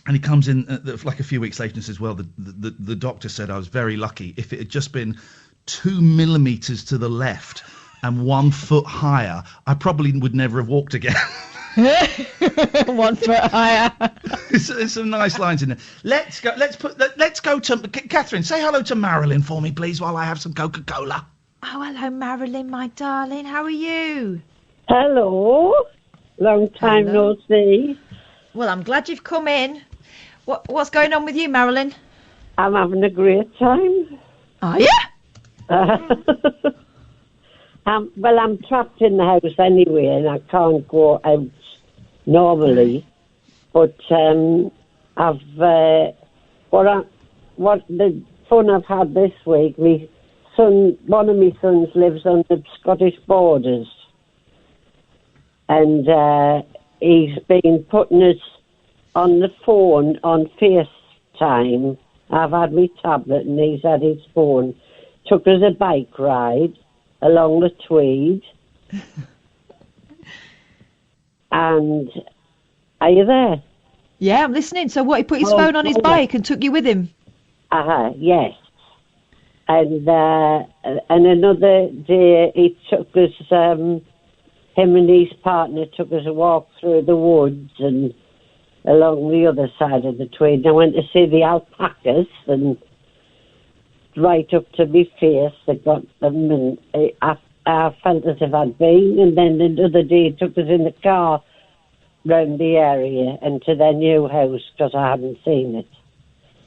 And he comes in like a few weeks later and says, well, the doctor said I was very lucky. If it had just been 2 millimetres to the left and 1 foot higher, I probably would never have walked again. 1 foot higher. There's some nice lines in there. Let's go to Katherine. Say hello to Marilyn for me, please, while I have some Coca-Cola. Oh, hello, Marilyn, my darling. How are you? Hello. Long time no see. Well, I'm glad you've come in. What's going on with you, Marilyn? I'm having a great time. Are you? Well, I'm trapped in the house anyway, and I can't go out normally. But what the fun I've had this week, one of my sons lives on the Scottish borders, and he's been putting us on the phone on FaceTime. I've had my tablet and he's had his phone. Took us a bike ride along the Tweed. And are you there? Yeah, I'm listening. So what, he put his phone on his bike and took you with him? Yes. And another day he took us, him and his partner took us a walk through the woods and along the other side of the Tweed. And I went to see the alpacas and right up to my face they got them, and I felt as if I'd been. And then another day he took us in the car round the area and to their new house because I hadn't seen it.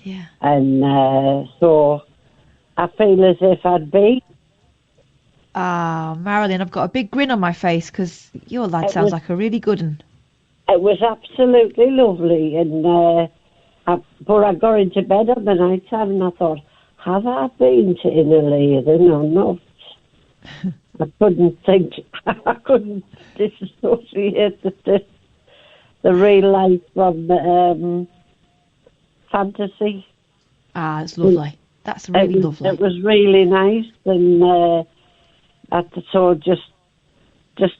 Yeah. And so I feel as if I'd been. Ah, Marilyn, I've got a big grin on my face because your lad sounds like a really good one. It was absolutely lovely, and but I got into bed on the night time and I thought, have I been to Innerleithen or not? I couldn't think, I couldn't disassociate the real life from the fantasy. Ah, it's lovely. That's really lovely. It was really nice, and so just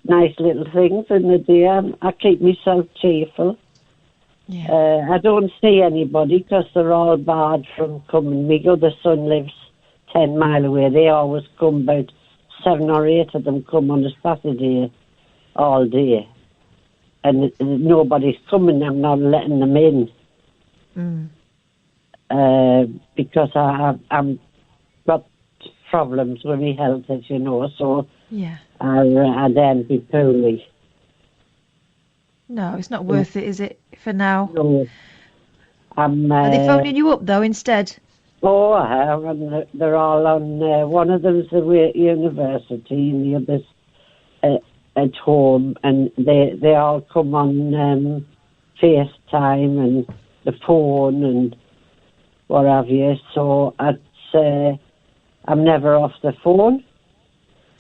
nice little things in the day. I keep myself cheerful. Yeah. I don't see anybody because they're all barred from coming. My other son lives 10 mile away. They always come, about 7 or 8 of them come on a Saturday all day. And nobody's coming. I'm not letting them in. Because I'm got problems with my health, as you know, so yeah. I then be poorly. No, it's not worth it, is it, for now? No. Are they phoning you up, though, instead? Oh, I have, and they're all on, one of them's away at university and the other's at home, and they all come on FaceTime and the phone and what have you, so I'm never off the phone.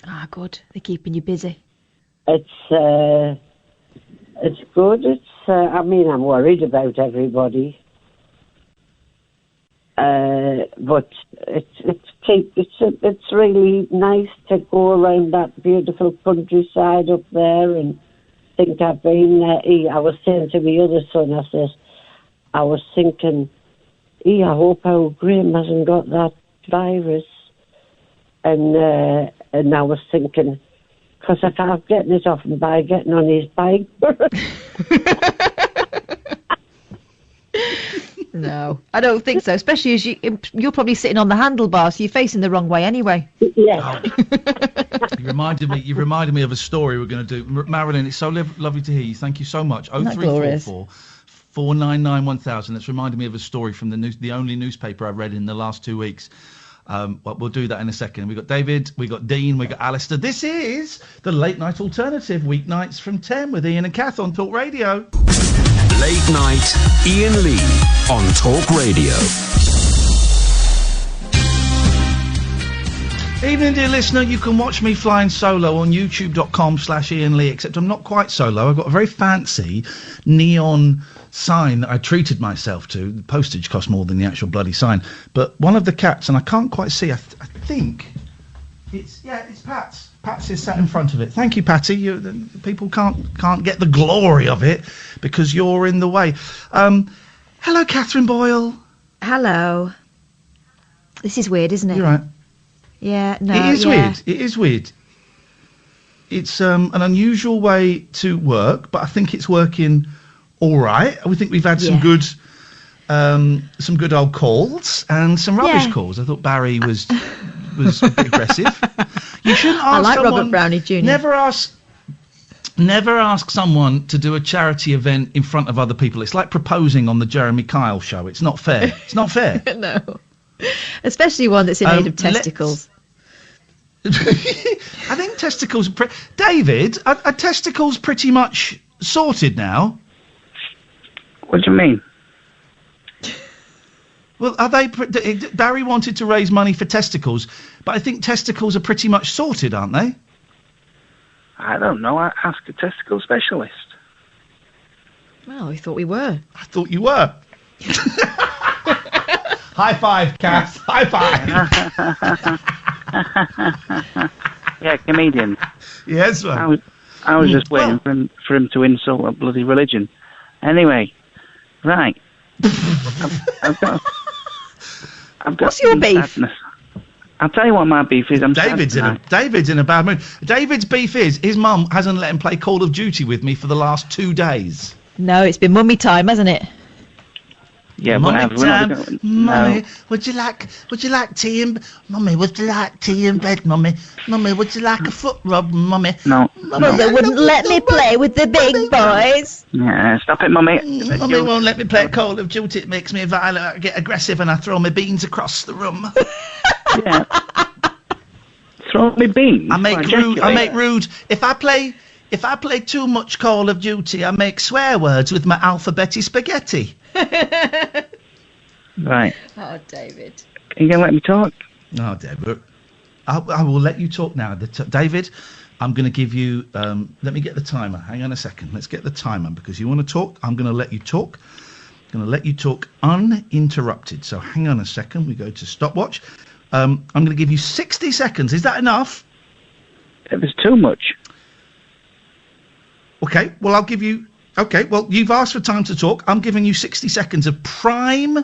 Ah, good. They're keeping you busy. It's good. I mean, I'm worried about everybody, but it's really nice to go around that beautiful countryside up there and think I've been there. I was saying to my other son, I was thinking, I hope our Graham hasn't got that virus. And I was thinking, because I can't get it off him by getting on his bike. No, I don't think so, especially as you're probably sitting on the handlebar, so you're facing the wrong way anyway. Yeah. You reminded me of a story we're going to do. Marilyn, it's so lovely to hear you. Thank you so much. 0344 499 1000. That's reminded me of a story from the only newspaper I read in the last 2 weeks. But we'll do that in a second. We've got David, we've got Dean, we've got Alistair. This is the Late Night Alternative, weeknights from 10 with Iain and Kath on Talk Radio. Late Night Iain Lee on Talk Radio. Evening, dear listener. You can watch me flying solo on youtube.com/Iain Lee, except I'm not quite solo. I've got a very fancy neon sign that I treated myself to. The postage cost more than the actual bloody sign. But one of the cats, and I can't quite see, I think it's Pat's. Pat's is sat in front of it. Thank you, Patty. People can't get the glory of it because you're in the way. Hello, Catherine Boyle. Hello. This is weird, isn't it? You're right. Yeah, no, It is yeah. weird. It is weird. It's an unusual way to work, but I think it's working all right. We think we've had some good old calls and some rubbish calls. I thought Barry was a bit aggressive. You shouldn't ask I like someone, Robert Brownie Jr. Never ask someone to do a charity event in front of other people. It's like proposing on the Jeremy Kyle show. It's not fair. It's not fair. No. Especially one that's made of testicles. I think testicles... David, are testicles pretty much sorted now? What do you mean? Well, are they... Barry wanted to raise money for testicles, but I think testicles are pretty much sorted, aren't they? I don't know. I ask a testicle specialist. Well, we thought we were. I thought you were. High five, Kath. High five. Yeah, comedian. Yes, well. I was just waiting for him to insult a bloody religion. Anyway, right. I've got What's your beef? Sadness. I'll tell you what my beef is. David's in a bad mood. David's beef is his mum hasn't let him play Call of Duty with me for the last 2 days. No, it's been mummy time, hasn't it? Yeah, Mummy time. Mummy, No. would you like tea in Mummy, would you like tea in bed, Mummy? Mummy, would you like a foot rub, Mummy? No. Mother wouldn't let me play with the big boys. Yeah, stop it, Mummy. Mummy won't let me play Call of Duty. It makes me violent. I get aggressive and I throw my beans across the room. Yeah. Throw me beans. I make rude. If I play too much Call of Duty, I make swear words with my alphabety spaghetti. Right. Oh, David. Are you going to let me talk? No, David. I will let you talk now. David, I'm going to give you... let me get the timer. Hang on a second. Let's get the timer because you want to talk. I'm going to let you talk. I'm going to let you talk uninterrupted. So hang on a second. We go to stopwatch. I'm going to give you 60 seconds. Is that enough? It was too much. Okay, well, I'll give you... Okay, well, you've asked for time to talk. I'm giving you 60 seconds of prime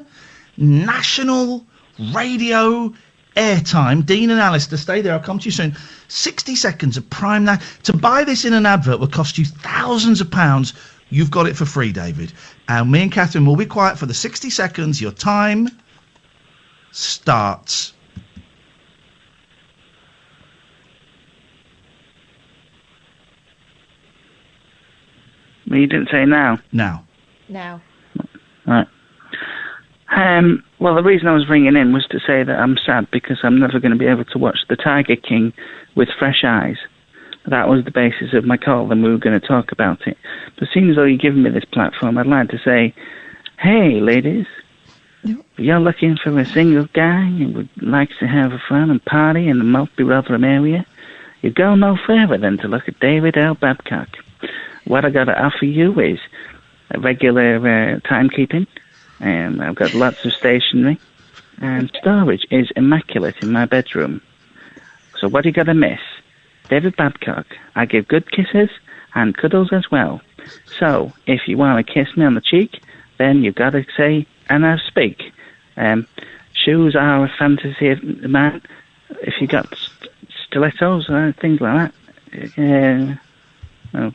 national radio airtime. Dean and Alistair, stay there. I'll come to you soon. 60 seconds of prime... To buy this in an advert would cost you thousands of pounds. You've got it for free, David. And me and Katherine will be quiet for the 60 seconds. Your time starts. Well, you didn't say now. Now. Right. Well, the reason I was ringing in was to say that I'm sad because I'm never going to be able to watch The Tiger King with fresh eyes. That was the basis of my call, and we were going to talk about it. But seeing as though you've given me this platform, I'd like to say, hey, ladies, if you're looking for a single guy who would like to have a fun and party in the multi-Rotherham area, you go no further than to look at David L. Babcock. What I got to offer you is a regular timekeeping, and I've got lots of stationery, and storage is immaculate in my bedroom. So what you got to miss? David Babcock. I give good kisses and cuddles as well. So if you want to kiss me on the cheek, then you got to say, and I speak. Shoes are a fantasy of mine. If you got stilettos or things like that, oh.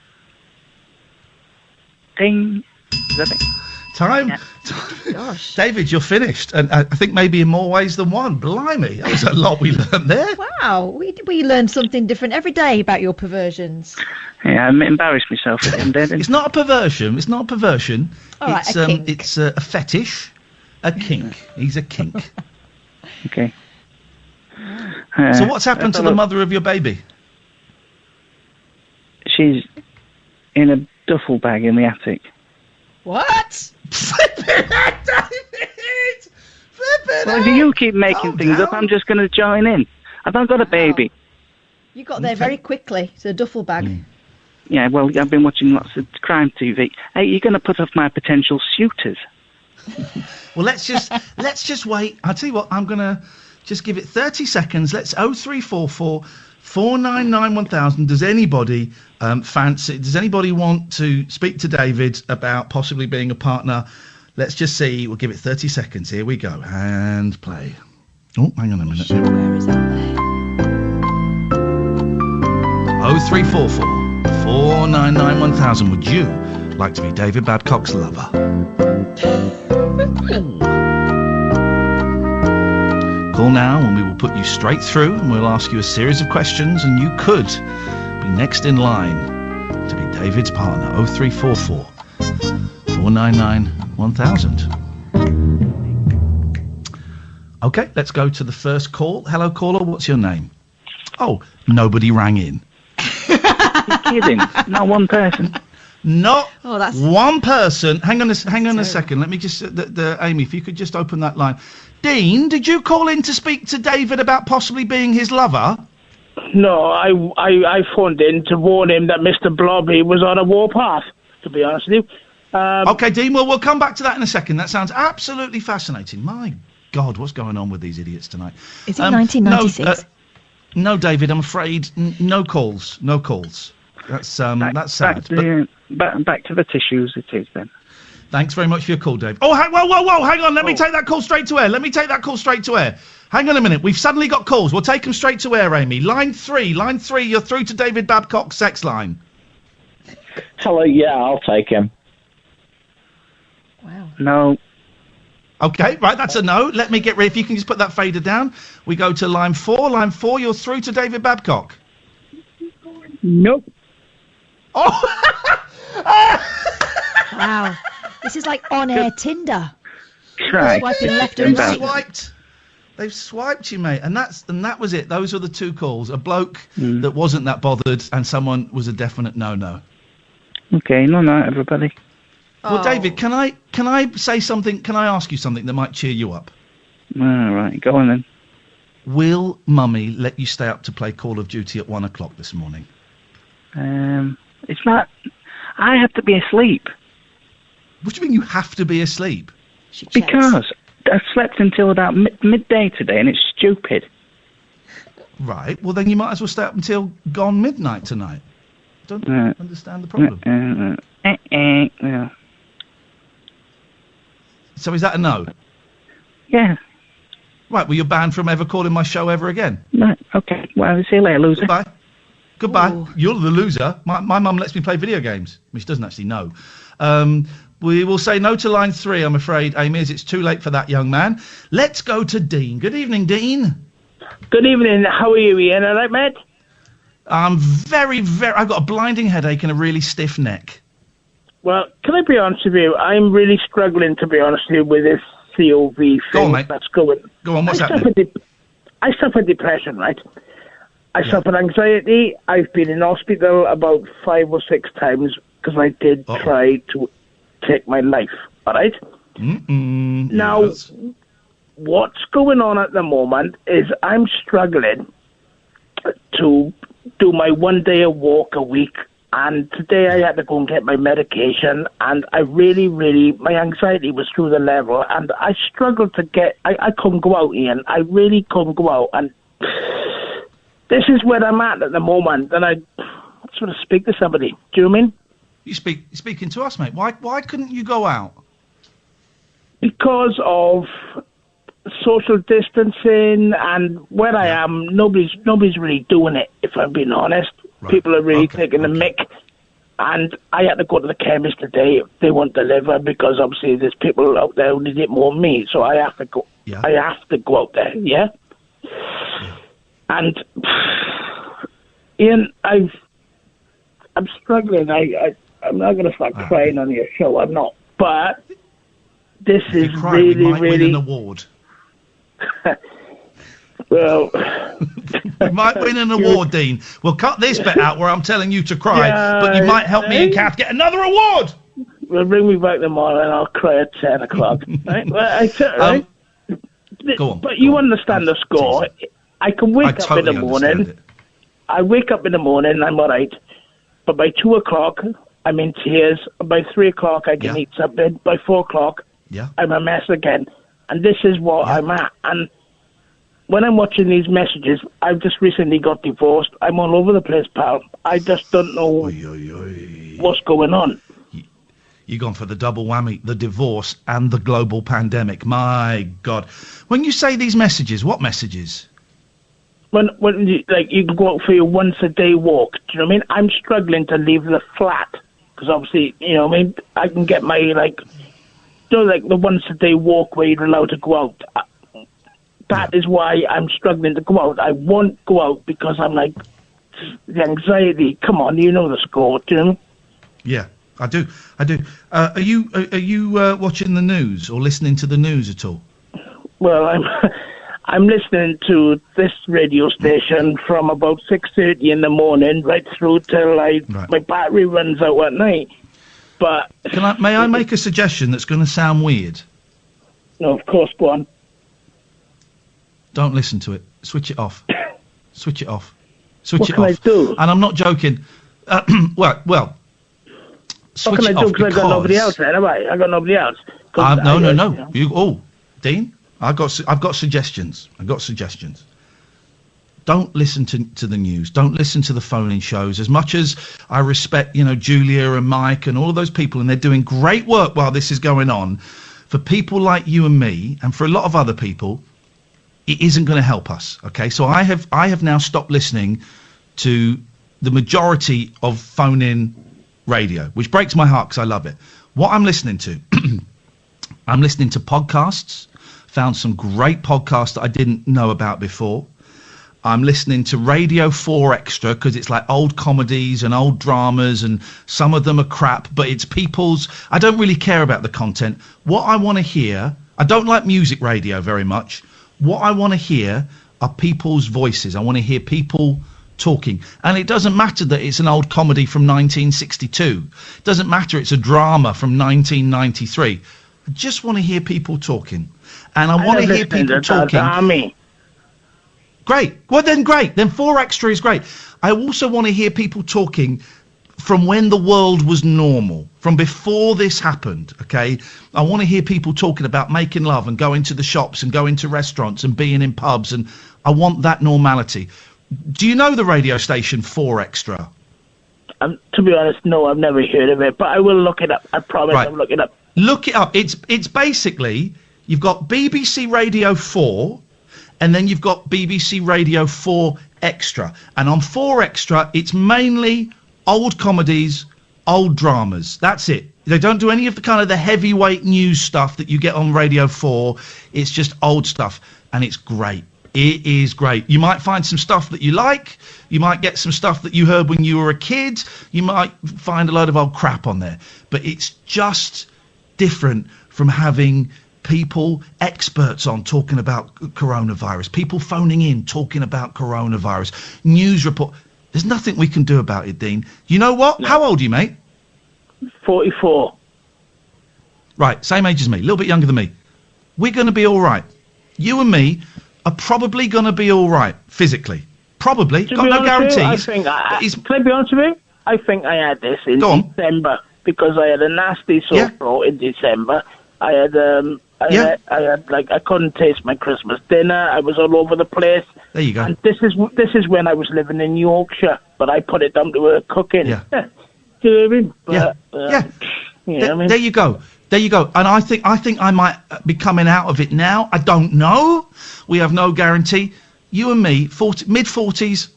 Ding. Is that it? Time. Yeah. Gosh. David, you're finished. And I think maybe in more ways than one. Blimey, that was a lot we learned there. Wow, we learn something different every day about your perversions. Yeah, I embarrassed myself again, did I? It's not a perversion. It's not a perversion. All right, it's a kink. It's a fetish. A kink. He's a kink. Okay. So what's happened to the mother of your baby? She's in a duffel bag in the attic. What? Well, if you keep making things up, I'm just going to join in. I've not got a baby. You got there very quickly. It's a duffel bag. Yeah, well, I've been watching lots of crime TV. Hey, you're going to put off my potential suitors. Well, let's just wait. I'll tell you what, I'm going to just give it 30 seconds. Let's 0344 499 1000. Does anybody does anybody want to speak to David about possibly being a partner? Let's just see. We'll give it 30 seconds. Here we go. And play. Oh, hang on a minute. Where is that? 0344 499 1000. Would you like to be David Babcock's lover? Call now and we will put you straight through and we'll ask you a series of questions and you could be next in line to be David's partner. 0344 499 1000. Okay, let's go to the first call. Hello, caller. What's your name? Oh, nobody rang in. You're kidding? Not one person. Not that's one person. Hang on a second. Let me just, Amy, if you could just open that line. Dean, did you call in to speak to David about possibly being his lover? No, I phoned in to warn him that Mr. Blobby was on a warpath, to be honest with you. Okay, Dean, well, we'll come back to that in a second. That sounds absolutely fascinating. My God, what's going on with these idiots tonight? Is it 1996? No, David, I'm afraid no calls. No calls. That's sad. Back to the tissues it is then. Thanks very much for your call, Dave. Oh, whoa, hang on. Let me take that call straight to air. Hang on a minute. We've suddenly got calls. We'll take them straight to air, Amy. Line 3, you're through to David Babcock's sex line. Hello, yeah, I'll take him. Wow. No. Okay, right, that's a no. Let me get ready. If you can just put that fader down. We go to line 4. Line 4, you're through to David Babcock. Nope. Oh! Wow. This is like on-air Tinder. Right. Swiping left and right. They've swiped you, mate. And that was it. Those were the two calls. A bloke that wasn't that bothered and someone was a definite no-no. Okay, no, everybody. Well, David, can I say something? Can I ask you something that might cheer you up? All right, go on then. Will Mummy let you stay up to play Call of Duty at 1 o'clock this morning? It's not. I have to be asleep. What do you mean you have to be asleep? Because I slept until about midday today, and it's stupid. Right. Well, then you might as well stay up until gone midnight tonight. Don't understand the problem. Yeah. So is that a no? Yeah. Right, well, you're banned from ever calling my show ever again. Right, okay. Well, see you later, loser. Goodbye. Ooh. You're the loser. My mum lets me play video games, which doesn't actually know. We will say no to line 3, I'm afraid, Amy, as it's too late for that young man. Let's go to Dean. Good evening, Dean. Good evening. How are you, Ian? All right, mate? I'm I've got a blinding headache and a really stiff neck. Well, can I be honest with you? I'm really struggling, to be honest with you, with this COV thing. Go on, mate. That's going. Go on, what's happening? I suffer depression, right? I suffer anxiety. I've been in hospital about 5 or 6 times because I did try to take my life, all right? Now, what's going on at the moment is I'm struggling to do my 1 day a walk a week, and today I had to go and get my medication, and I really, my anxiety was through the level, and I struggled to I couldn't go out, Ian. I really couldn't go out, and this is where I'm at the moment, and I just want to speak to somebody. Do you know what I mean? You're speaking to us, mate. Why couldn't you go out? Because of social distancing, and where I am, nobody's really doing it, if I'm being honest. Right. People are really taking the mick, and I had to go to the chemist today. They won't deliver because obviously there's people out there who need it more than me, so I have to go. Yeah. I have to go out there, yeah? And Ian, I'm struggling. I'm not going to start crying on your show. I'm not, but this is really, we might win an award. Well, we might win an award, Dean. We'll cut this bit out where I'm telling you to cry, but you might help me and Kath get another award. Well, bring me back tomorrow and I'll cry at 10 o'clock. Right? Well, go on. But you understand the score. I can wake up in the morning. I wake up in the morning, I'm all right. But by 2 o'clock, I'm in tears. By 3 o'clock, I can eat something. By 4 o'clock, I'm a mess again. And this is what I'm at. And when I'm watching these messages, I've just recently got divorced. I'm all over the place, pal. I just don't know what's going on. You've gone for the double whammy, the divorce and the global pandemic. My God. When you say these messages, what messages? When you go out for your once a day walk, do you know what I mean? I'm struggling to leave the flat because obviously, you know what I mean? I can get my, the once a day walk where you're allowed to go out. That is why I'm struggling to go out. I won't go out because I'm like, the anxiety. Come on, you know the score, do you know? Yeah, I do. Are you watching the news or listening to the news at all? Well, I'm listening to this radio station from about 6:30 in the morning right through till my battery runs out at night. But may I make a suggestion that's going to sound weird? No, of course, go on. Don't listen to it. Switch it off. Switch it off. Switch what it can off. I do? And I'm not joking. Well. Switch what can I do? Because I got nobody else then, have I? I got nobody else. No. Dean, I've got suggestions. Don't listen to the news. Don't listen to the phone-in shows. As much as I respect, Julia and Mike and all of those people, and they're doing great work while this is going on, for people like you and me, and for a lot of other people, it isn't going to help us. Okay, so I have now stopped listening to the majority of phone-in radio, which breaks my heart because I love it. What I'm listening to, I'm listening to podcasts. Found some great podcasts that I didn't know about before. I'm listening to Radio 4 Extra because it's like old comedies and old dramas, and some of them are crap, but it's people's. I don't really care about the content. What I want to hear, I don't like music radio very much. What I want to hear are people's voices. I want to hear people talking. And it doesn't matter that it's an old comedy from 1962. It doesn't matter it's a drama from 1993. I just want to hear people talking. And I want to hear people talking. Great. Well, then great. Then 4 Extra is great. I also want to hear people talking from when the world was normal, from before this happened, okay? I want to hear people talking about making love and going to the shops and going to restaurants and being in pubs, and I want that normality. Do you know the radio station 4 Extra? To be honest, no, I've never heard of it, but I will look it up. I promise I'll look it up. Look it up. It's basically, you've got BBC Radio 4, and then you've got BBC Radio 4 Extra. And on 4 Extra, it's mainly old comedies, old dramas. That's it. They don't do any of the kind of the heavyweight news stuff that you get on Radio 4. It's just old stuff, and it's great. It is great. You might find some stuff that you like. You might get some stuff that you heard when you were a kid. You might find a load of old crap on there. But it's just different from having people, experts on talking about coronavirus, people phoning in talking about coronavirus, news report. There's nothing we can do about it, Dean. You know what? No. How old are you, mate? 44. Right, same age as me, a little bit younger than me. We're going to be all right. You and me are probably going to be all right, physically. Probably. Got no guarantees. Can I be honest with you? I think I had this in December because I had a nasty sore throat in December. I had I couldn't taste my Christmas dinner. I was all over the place. There you go. And this is when I was living in Yorkshire, but I put it down to her cooking. Yeah. Do you know what I mean? But, You know what I mean? There you go. There you go. And I think I might be coming out of it now. I don't know. We have no guarantee. You and me, mid-40s,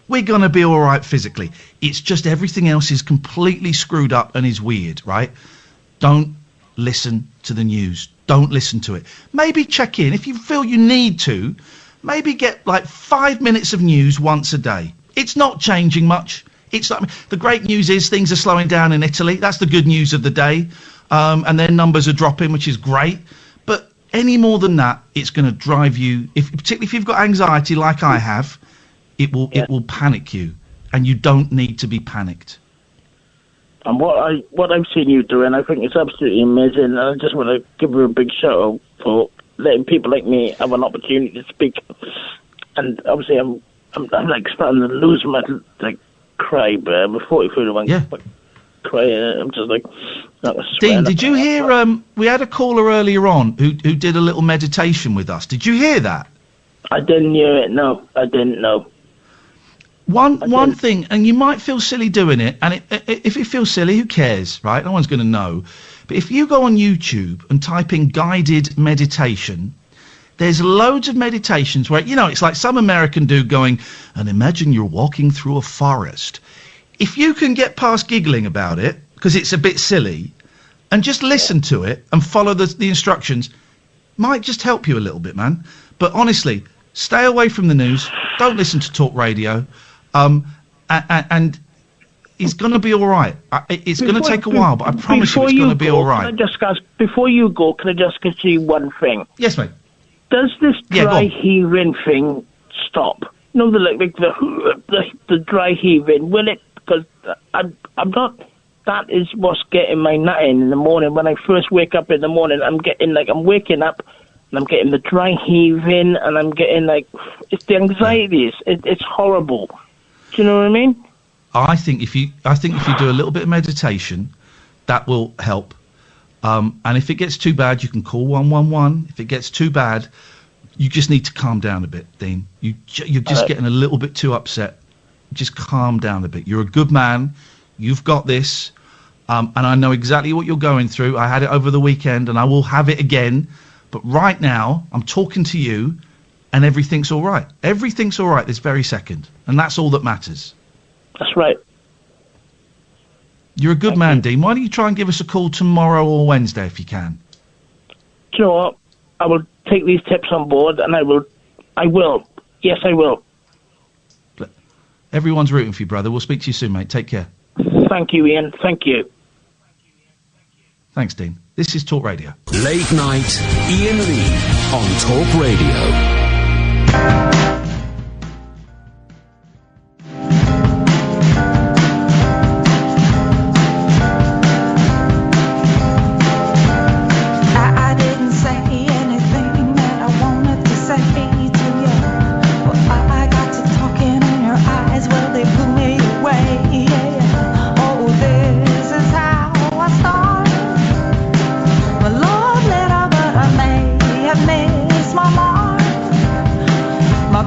we're going to be all right physically. It's just everything else is completely screwed up and is weird, right? Don't listen to the news. Don't listen to it. Maybe check in. If you feel you need to, maybe get like 5 minutes of news once a day. It's not changing much. It's not, the great news is things are slowing down in Italy. That's the good news of the day. And their numbers are dropping, which is great. But any more than that, it's going to drive you, particularly if you've got anxiety like I have, it will panic you. And you don't need to be panicked. And what I've seen you doing, I think it's absolutely amazing. And I just want to give you a big shout out for letting people like me have an opportunity to speak. And obviously, I'm like starting to lose my cry, but I'm 44. Crying. I'm just like. Dean, did you hear? We had a caller earlier on who did a little meditation with us. Did you hear that? I didn't hear it. No, I didn't know. One thing, and you might feel silly doing it, and if it feels silly, who cares, right? No one's going to know. But if you go on YouTube and type in guided meditation, there's loads of meditations where, it's like some American dude going, and imagine you're walking through a forest. If you can get past giggling about it, because it's a bit silly, and just listen to it and follow the instructions, might just help you a little bit, man. But honestly, stay away from the news. Don't listen to talk radio. And it's going to be all right. It's going to take a while, but I promise you it's going to be all right. Can I just ask, before you go, can I just ask you one thing? Yes, mate. Does this dry heaving thing stop? No, the dry heaving, will it? Because I'm not... That is what's getting my nut in the morning. When I first wake up in the morning, I'm waking up and I'm getting the dry heaving and I'm getting it's the anxieties. It's horrible. Do you know what I mean? I think if you do a little bit of meditation, that will help. And if it gets too bad, you can call 111. If it gets too bad, you just need to calm down a bit, Dean. You're just getting a little bit too upset. Just calm down a bit. You're a good man. You've got this. And I know exactly what you're going through. I had it over the weekend, and I will have it again. But right now, I'm talking to you, and everything's all right. Everything's all right this very second. And that's all that matters. That's right. You're a good man, Dean. Why don't you try and give us a call tomorrow or Wednesday if you can? Do you know what? I will take these tips on board, and I will. Yes, I will. Everyone's rooting for you, brother. We'll speak to you soon, mate. Take care. Thank you, Ian. Thank you. Thanks, Dean. This is Talk Radio. Late night, Iain Lee on Talk Radio. My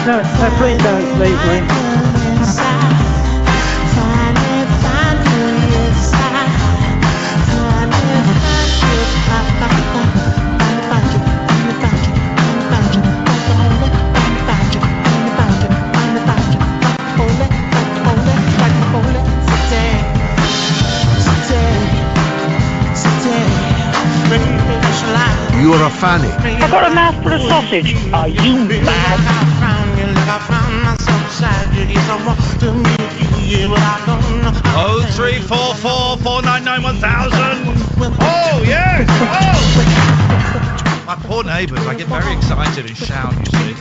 No, please don't leave me. You're a fanny. I've got a mouthful of sausage. Are you mad? 0344 499 1000. Oh, yes! Oh! My poor neighbours, I get very excited and shout, you see.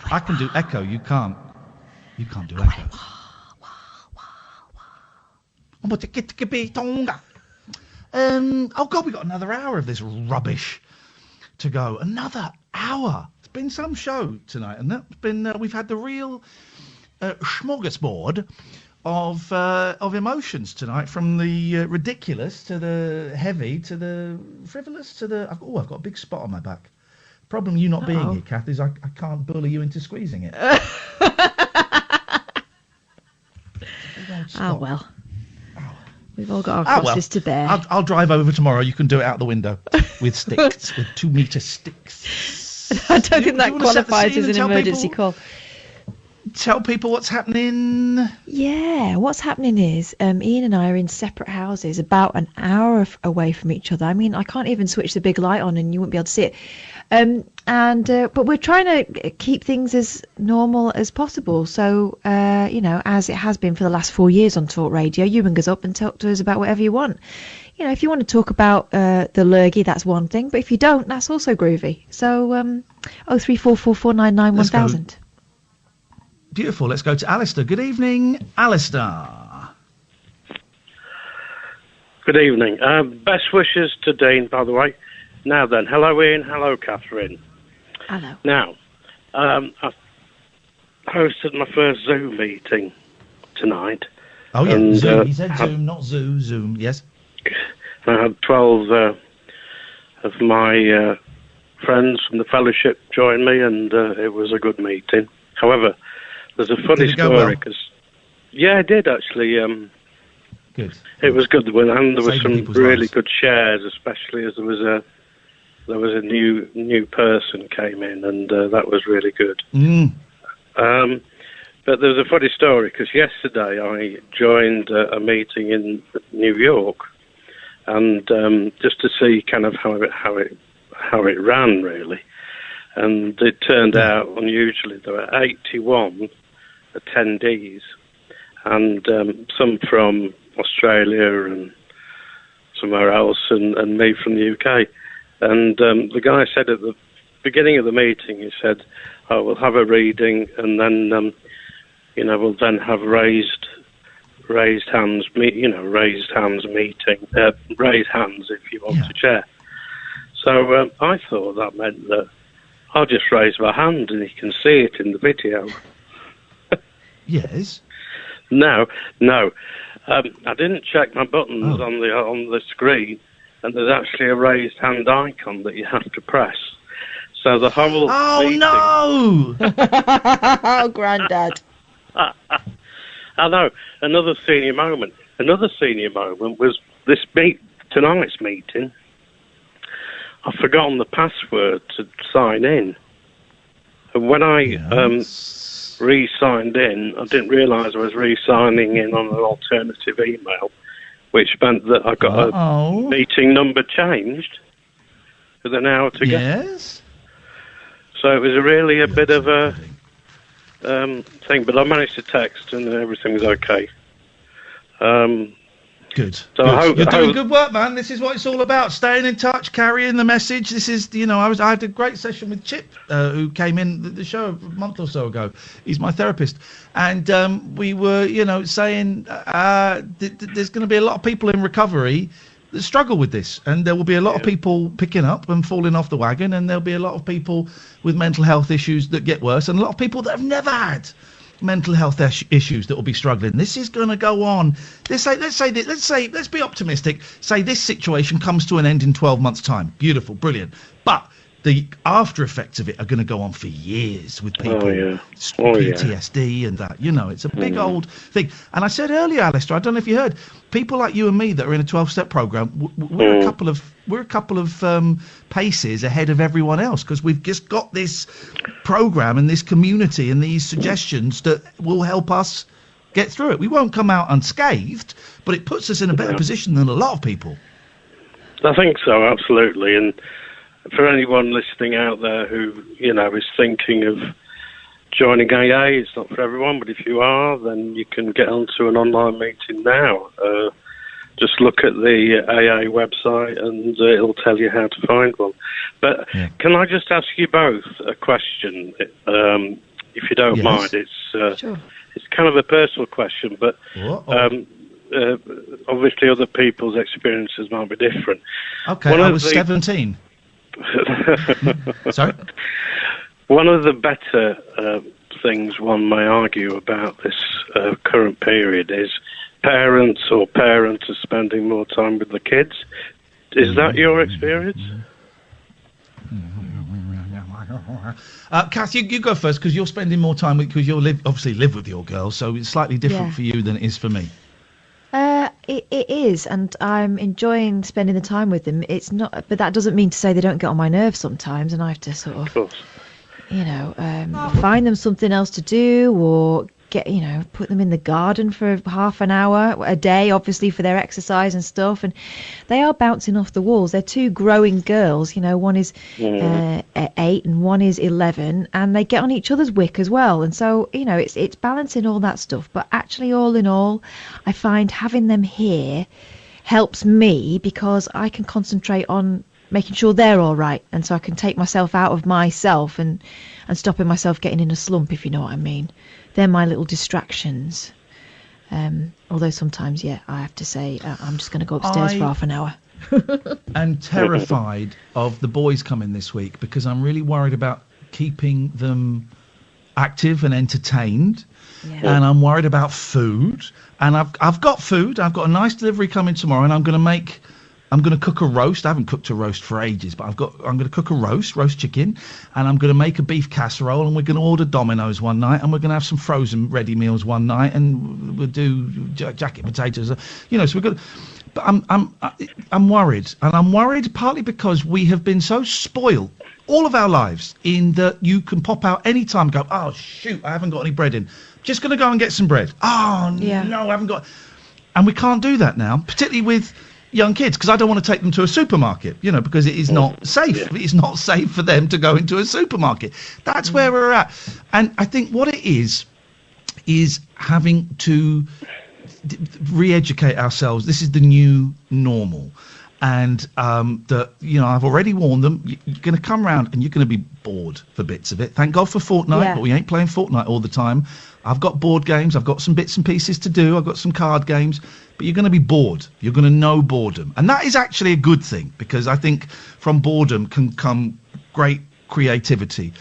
I can do echo, you can't. You can't do echo. Oh God, we got another hour of this rubbish to go. Another hour. It's been some show tonight, and that's been. We've had the real smorgasbord of emotions tonight, from the ridiculous to the heavy to the frivolous to the. Oh, I've got a big spot on my back. Problem you not being here, Kath, is I can't bully you into squeezing it. Oh well. We've all got our crosses to bear. I'll drive over tomorrow. You can do it out the window with sticks, with 2 metre sticks. I don't think that qualifies as an emergency call. Tell people what's happening. Yeah, what's happening is Iain and I are in separate houses, about an hour away from each other. I mean, I can't even switch the big light on and you won't be able to see it. But we're trying to keep things as normal as possible. So, as it has been for the last 4 years on Talk Radio, you ring us up and talk to us about whatever you want. You know, if you want to talk about the lurgy, that's one thing. But if you don't, that's also groovy. So, 0344 499 1000. Beautiful. Let's go to Alistair. Good evening, Alistair. Good evening. Best wishes to Dean, by the way. Now then, hello Iain, hello Katherine. Hello. Now, I hosted my first Zoom meeting tonight. Oh yeah, and, Zoom. He said Zoom, not Zoo. Zoom. Yes. I had 12 of my friends from the fellowship join me, and it was a good meeting. However, there's a funny story because, yeah, I did actually. Good. It was good, and there were some really good shares, especially as there was a new person came in, and that was really good. But there's a funny story because yesterday I joined a meeting in New York, and just to see kind of how it ran really, and it turned out unusually there were 81 attendees, and some from Australia and somewhere else, and me from the UK. And the guy said at the beginning of the meeting, he said, "Oh, we'll have a reading, and then we'll then have raised hands meeting, raised hands if you want to chair." So I thought that meant that I'll just raise my hand and you can see it in the video. Yes. No. I didn't check my buttons on the screen, and there's actually a raised hand icon that you have to press. So the whole meeting... no! Oh, Grandad. I know. Another senior moment was tonight's meeting. I've forgotten the password to sign in. And when I re-signed in, I didn't realise I was re-signing in on an alternative email, which meant that I got a meeting number changed with an hour to go. Yes. So it was really a bit of a thing, but I managed to text and everything was okay. Good. So You're doing good work, man. This is what it's all about. Staying in touch, carrying the message. This is, I had a great session with Chip, who came in the show a month or so ago. He's my therapist. And we were, saying there's going to be a lot of people in recovery that struggle with this, and there will be a lot of people picking up and falling off the wagon, and there'll be a lot of people with mental health issues that get worse, and a lot of people that have never had mental health issues that will be struggling. This is going to go on. Let's be optimistic. Say this situation comes to an end in 12 months' time. Beautiful, brilliant. But the after effects of it are going to go on for years with people. PTSD and that. You know, it's a big old thing. And I said earlier, Alistair, I don't know if you heard, people like you and me that are in a 12-step program, we're a couple of paces ahead of everyone else, because we've just got this program and this community and these suggestions that will help us get through it. We won't come out unscathed, but it puts us in a better position than a lot of people. I think so, absolutely. And for anyone listening out there who, you know, is thinking of joining AA, it's not for everyone, but if you are, then you can get onto an online meeting now. Just look at the AA website and it'll tell you how to find one. But can I just ask you both a question, if you don't mind? It's sure. It's kind of a personal question, but obviously other people's experiences might be different. Okay, I was 17. Sorry? One of the better things one may argue about this current period is parents are spending more time with the kids. Is that your experience? Kath, you go first, because you're spending more time because you obviously live with your girl, so it's slightly different for you than it is for me. It is, and I'm enjoying spending the time with them. It's not, but that doesn't mean to say they don't get on my nerves sometimes, and I have to sort of you know, find them something else to do, or put them in the garden for half an hour a day, obviously for their exercise and stuff. And they are bouncing off the walls. They're two growing girls. You know, one is 8 and one is 11, and they get on each other's wick as well. And so, you know, it's balancing all that stuff. But actually, all in all, I find having them here helps me, because I can concentrate on making sure they're all right, and so I can take myself out of myself and stopping myself getting in a slump, if you know what I mean. They're my little distractions. Although sometimes, I have to say, I'm just going to go upstairs for half an hour. I'm terrified of the boys coming this week, because I'm really worried about keeping them active and entertained. And I'm worried about food. And I've got food. I've got a nice delivery coming tomorrow, and I'm going to cook a roast. I haven't cooked a roast for ages, but I'm going to cook a roast chicken, and I'm going to make a beef casserole, and we're going to order Domino's one night, and we're going to have some frozen ready meals one night, and we'll do jacket potatoes. You know, so we're going to... But I'm worried, and I'm worried partly because we have been so spoiled all of our lives in that you can pop out any time and go, oh, shoot, I haven't got any bread in. Just going to go and get some bread. Oh, no, I haven't got... And we can't do that now, particularly with young kids, because I don't want to take them to a supermarket, you know, because it is not safe. It's not safe for them to go into a supermarket. That's where we're at. And I think what it is having to re-educate ourselves. This is the new normal. And that, you know, I've already warned them, you're going to come round and you're going to be bored for bits of it. Thank God for Fortnite, but we ain't playing Fortnite all the time. I've got board games. I've got some bits and pieces to do. I've got some card games. But you're going to be bored. You're going to know boredom. And that is actually a good thing, because I think from boredom can come great creativity.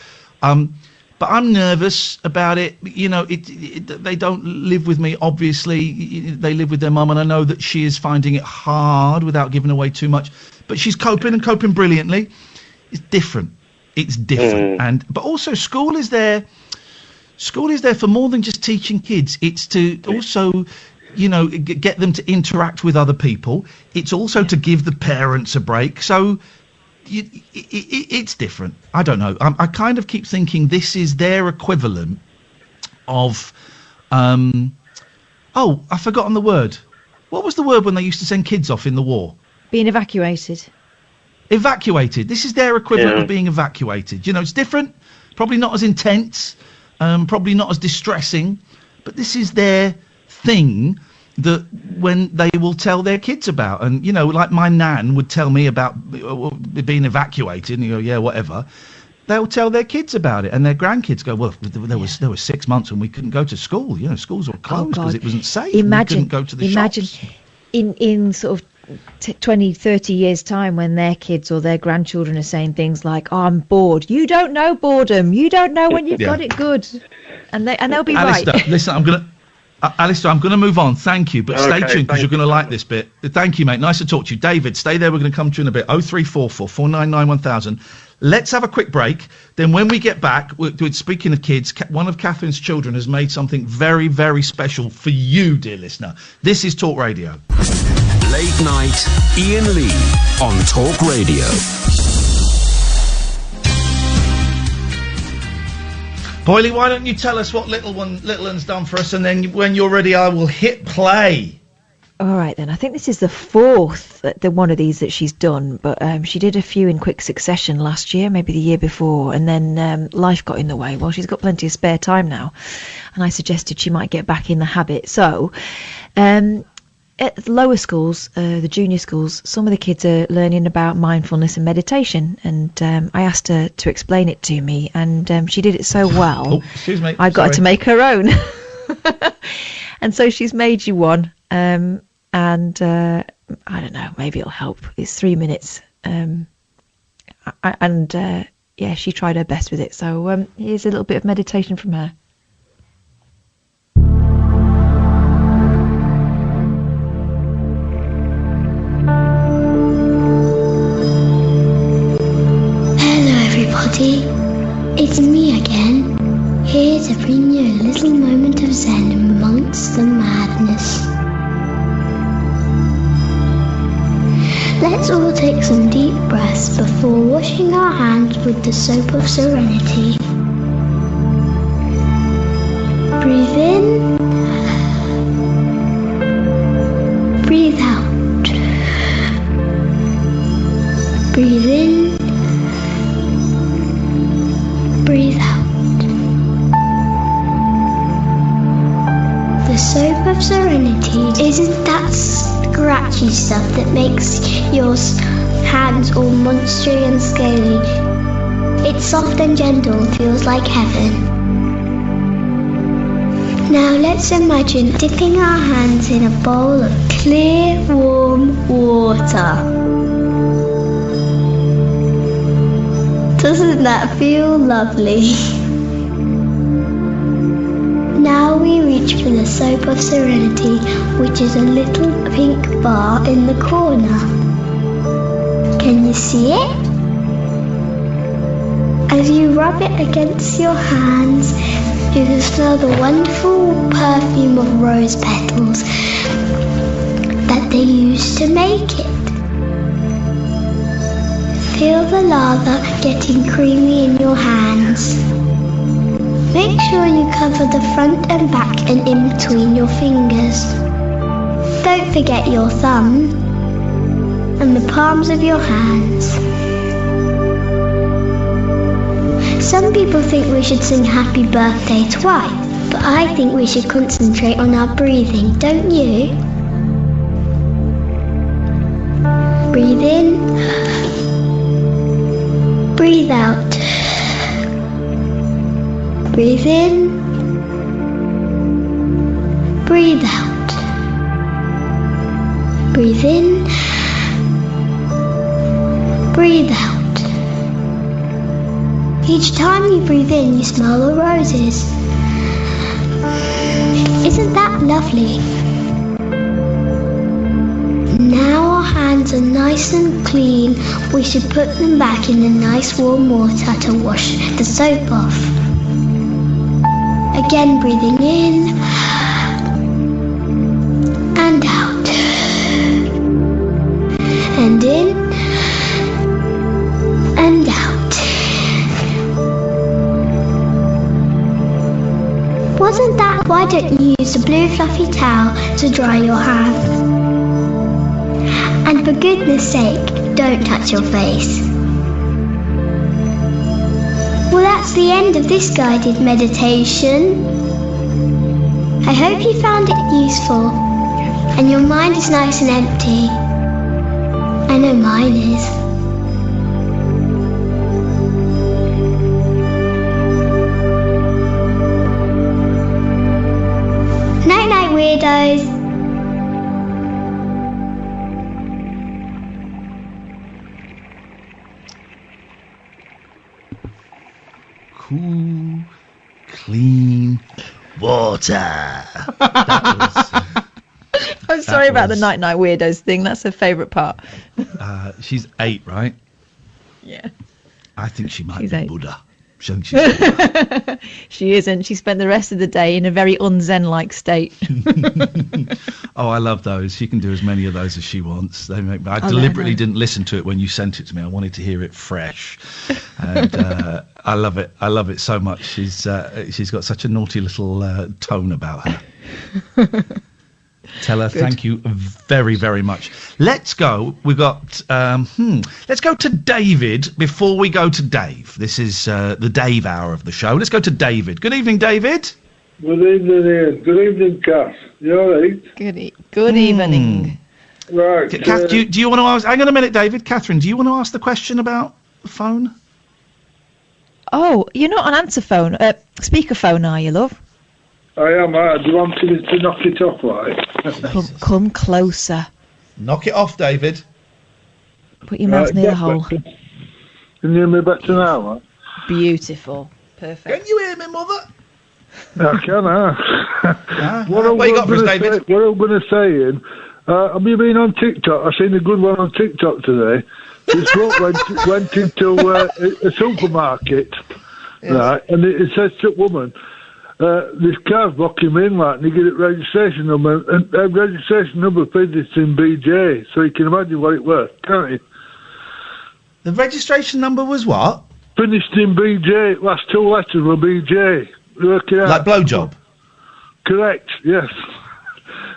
But I'm nervous about it. You know, they don't live with me, obviously. They live with their mum, and I know that she is finding it hard without giving away too much. But she's coping brilliantly. It's different. It's different. But also school is there. School is there for more than just teaching kids. It's to also, you know, get them to interact with other people. It's also to give the parents a break. So it's different. I don't know. I kind of keep thinking this is their equivalent of, I've forgotten the word. What was the word when they used to send kids off in the war? Being evacuated. Evacuated. This is their equivalent of being evacuated. You know, it's different. Probably not as intense. Probably not as distressing. But this is their thing that when they will tell their kids about. And, you know, like my nan would tell me about being evacuated, and you go, yeah, whatever. They'll tell their kids about it, and their grandkids go, well, there was 6 months when we couldn't go to school. You know, schools were closed because it wasn't safe. Imagine, we couldn't go to the shops. in sort of 20, 30 years' time when their kids or their grandchildren are saying things like, "Oh, I'm bored." You don't know boredom. You don't know when you've got it good. And they'll be Alistair, right. listen, Alistair, I'm going to move on. Thank you, but stay tuned because you're going to like this bit. Thank you, mate. Nice to talk to you. David, stay there. We're going to come to you in a bit. 0344 499 1000. Let's have a quick break. Then when we get back, speaking of kids, one of Catherine's children has made something very, very special for you, dear listener. This is Talk Radio. Late night, Iain Lee on Talk Radio. Boyley, why don't you tell us what Little One's done for us, and then when you're ready, I will hit play. All right, then. I think this is the fourth one of these that she's done, but she did a few in quick succession last year, maybe the year before, and then life got in the way. Well, she's got plenty of spare time now, and I suggested she might get back in the habit. So, at the lower schools, the junior schools, some of the kids are learning about mindfulness and meditation, and I asked her to explain it to me, and she did it so well. Oh, excuse me. I got her to make her own. And so she's made you one, and I don't know, maybe it'll help. It's 3 minutes, yeah, she tried her best with it. So here's a little bit of meditation from her. It's me again, here to bring you a little moment of zen amongst the madness. Let's all take some deep breaths before washing our hands with the soap of serenity. Breathe in, breathe out. Breathe in, breathe out. The soap of serenity isn't that scratchy stuff that makes your hands all monstery and scaly. It's soft and gentle, feels like heaven. Now let's imagine dipping our hands in a bowl of clear, warm water. Doesn't that feel lovely? Now we reach for the soap of serenity, which is a little pink bar in the corner. Can you see it? As you rub it against your hands, you can smell the wonderful perfume of rose petals that they use to make it. Feel the lather getting creamy in your hands. Make sure you cover the front and back and in between your fingers. Don't forget your thumb and the palms of your hands. Some people think we should sing happy birthday twice, but I think we should concentrate on our breathing, don't you? Breathe in, breathe out. Breathe in, breathe out. Breathe in, breathe out. Each time you breathe in, you smell the roses. Isn't that lovely? Now our hands are nice and clean. We should put them back in the nice warm water to wash the soap off. Again, breathing in and out. And in and out. Wasn't that? Why don't you use a blue fluffy towel to dry your hands? And for goodness sake, don't touch your face. Well, that's the end of this guided meditation. I hope you found it useful and your mind is nice and empty. I know mine is. Night night, weirdos. Cool, clean water. I'm sorry about the night weirdos thing. That's her favourite part. She's 8, right? Yeah. I think she might She's be 8. Buddha. She's She isn't. She spent the rest of the day in a very unzen-like state. Oh, I love those. She can do as many of those as she wants. I deliberately didn't listen to it when you sent it to me. I wanted to hear it fresh, and I love it. I love it so much. She's got such a naughty little tone about her. Tell her thank you very, very much. Let's go. We've got. Let's go to David before we go to Dave. This is the Dave hour of the show. Let's go to David. Good evening, David. Good evening, Ian. Good evening, Kath. You all right? Good evening. Right. Kath, do you want to ask? Hang on a minute, David. Katherine, do you want to ask the question about the phone? Oh, you're not on answer phone. Speakerphone, are you, love? I am. Do you want me to knock it off, like? Come closer. Knock it off, David. Put your mouth near the hole. Can you hear me better now, right? Beautiful. Perfect. Can you hear me, mother? I can, what you got for us, David? What I'm going to say, Ian, have you been on TikTok? I've seen a good one on TikTok today. This bloke went into a supermarket, right, and it says to a woman, this car's blocking him in, like, and you get a registration number, and registration number finished in BJ, so you can imagine what it was, can't you? The registration number was what? Finished in BJ, last 2 letters were BJ. Working out. Like blowjob? Correct, yes.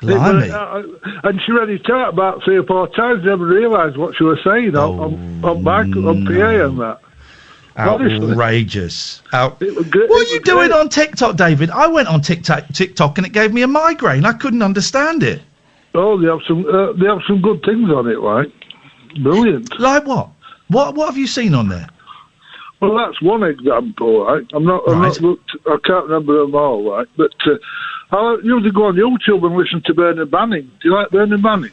Blimey. And she read it out about 3 or 4 times, never realised what she was saying on PA and that. Outrageous. What are you doing on TikTok, David? I went on TikTok and it gave me a migraine. I couldn't understand it. Oh, they have some good things on it, like. Brilliant. Like what? What have you seen on there? Well, that's one example, right? I've not looked, I can't remember them all, right? But I usually go on YouTube and listen to Bernard Manning. Do you like Bernard Manning?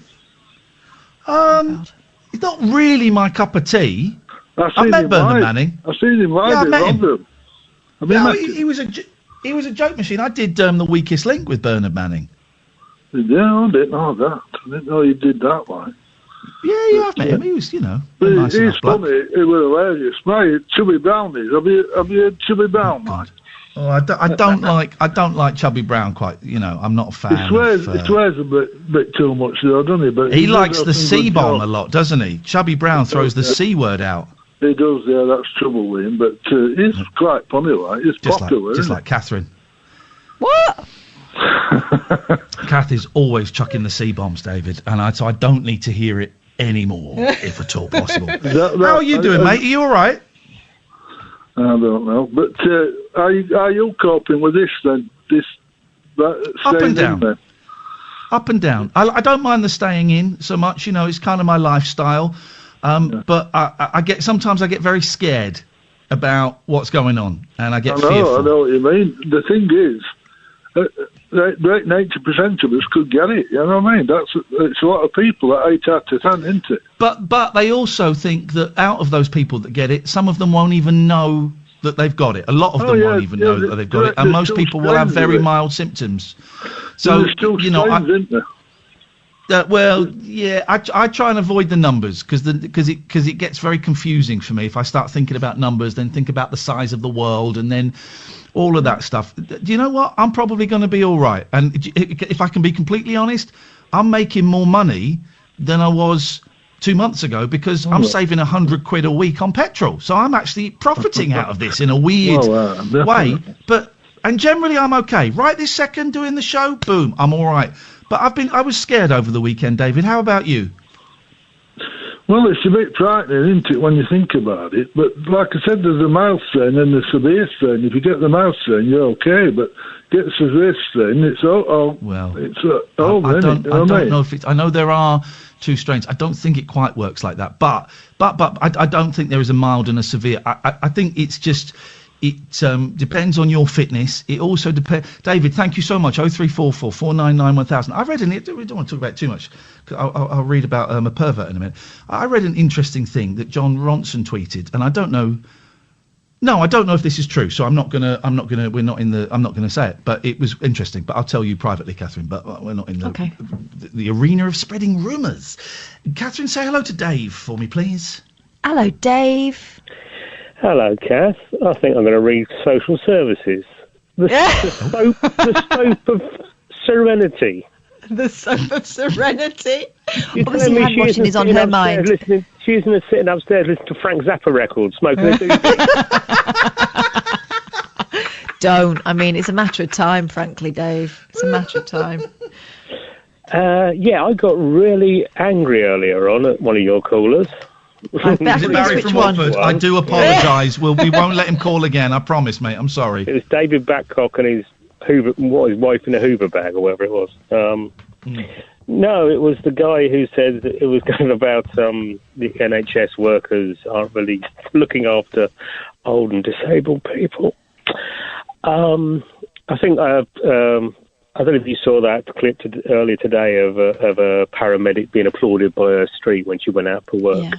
It's not really my cup of tea. I've met Bernard Manning. I've seen him live in London. He was a joke machine. I did The Weakest Link with Bernard Manning. Yeah, I didn't know that. I didn't know you did that, like. Yeah, I've met him. He was, a nice he's enough funny. He was hilarious. Mate, Chubby Brownies. Have you heard Chubby Brown, mate? Oh, I don't like Chubby Brown quite. I'm not a fan. He swears a bit too much though, doesn't he? But he likes the C-bomb a lot, doesn't he? Chubby Brown throws the C word out. He does, yeah. That's trouble with him. But he's quite funny, like. He's popular, just like Katherine. What? Kath is always chucking the C-bombs, David, and so I don't need to hear it anymore, if at all possible. How are you doing, mate? Are you all right? I don't know, but are you coping with this then? Up and down. Up and down. I don't mind the staying in so much. It's kind of my lifestyle. But sometimes I get very scared about what's going on, and I get fearful. I know what you mean. The thing is, 90% of us could get it. You know what I mean? It's a lot of people at 8 out of 10, isn't it? But they also think that out of those people that get it, some of them won't even know that they've got it. A lot of them won't even know that they've got it, and most people will have very mild symptoms. So there's still strains, isn't there? I try and avoid the numbers because it gets very confusing for me if I start thinking about numbers, then think about the size of the world, and then all of that stuff. Do you know what? I'm probably going to be all right. And if I can be completely honest, I'm making more money than I was 2 months ago because I'm saving £100 a week on petrol. So I'm actually profiting out of this in a weird way. And generally I'm okay. Right this second doing the show, boom, I'm all right. But I was scared over the weekend, David. How about you? Well, it's a bit frightening, isn't it, when you think about it? But like I said, there's a mild strain and the severe strain. If you get the mild strain, you're okay. But get the severe strain, it's all. I don't know if it's. I know there are 2 strains. I don't think it quite works like that. But I don't think there is a mild and a severe. I think it's just. It depends on your fitness. It also depends. David, thank you so much. 0344 499 1000. I read we don't want to talk about it too much. I'll read about a pervert in a minute. I read an interesting thing that John Ronson tweeted, and I don't know No, I don't know if this is true, so I'm not gonna say it, but it was interesting. But I'll tell you privately, Catherine. But we're not in the arena of spreading rumours. Catherine, say hello to Dave for me, please. Hello, Dave. Hello, Kath. I think I'm going to read social services. The soap of serenity. The soap of serenity. You're Obviously, telling me hand washing is on her mind. She's sitting upstairs listening to Frank Zappa records, smoking a doobie. Don't. I mean, it's a matter of time, frankly, Dave. It's a matter of time. Yeah, I got really angry earlier on at one of your callers. Barry from Watford. I do apologise. We won't let him call again. I promise, mate. I'm sorry. It was David Babcock and his wife in a Hoover bag or whatever it was. No, it was the guy who said that it was going about the NHS workers aren't really looking after old and disabled people. I think I don't know if you saw that clip earlier today of a paramedic being applauded by her street when she went out for work. Yeah.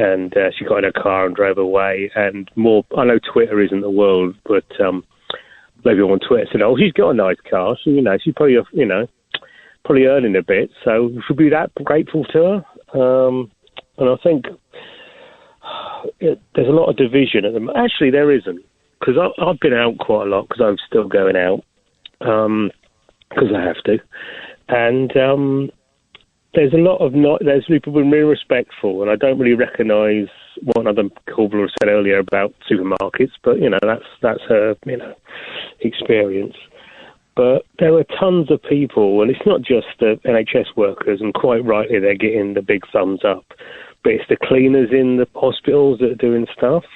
And she got in her car and drove away. And more, I know Twitter isn't the world, but maybe on Twitter said, "Oh, she's got a nice car. So, she's probably, probably earning a bit. So we should be that grateful to her." And I think there's a lot of division at the moment. Actually, there isn't, because I've been out quite a lot because I'm still going out because I have to, and. There's a lot of there's people being really respectful, and I don't really recognise what another caller said earlier about supermarkets, but that's her experience. But there are tons of people, and it's not just the NHS workers, and quite rightly they're getting the big thumbs up, but it's the cleaners in the hospitals that are doing stuff,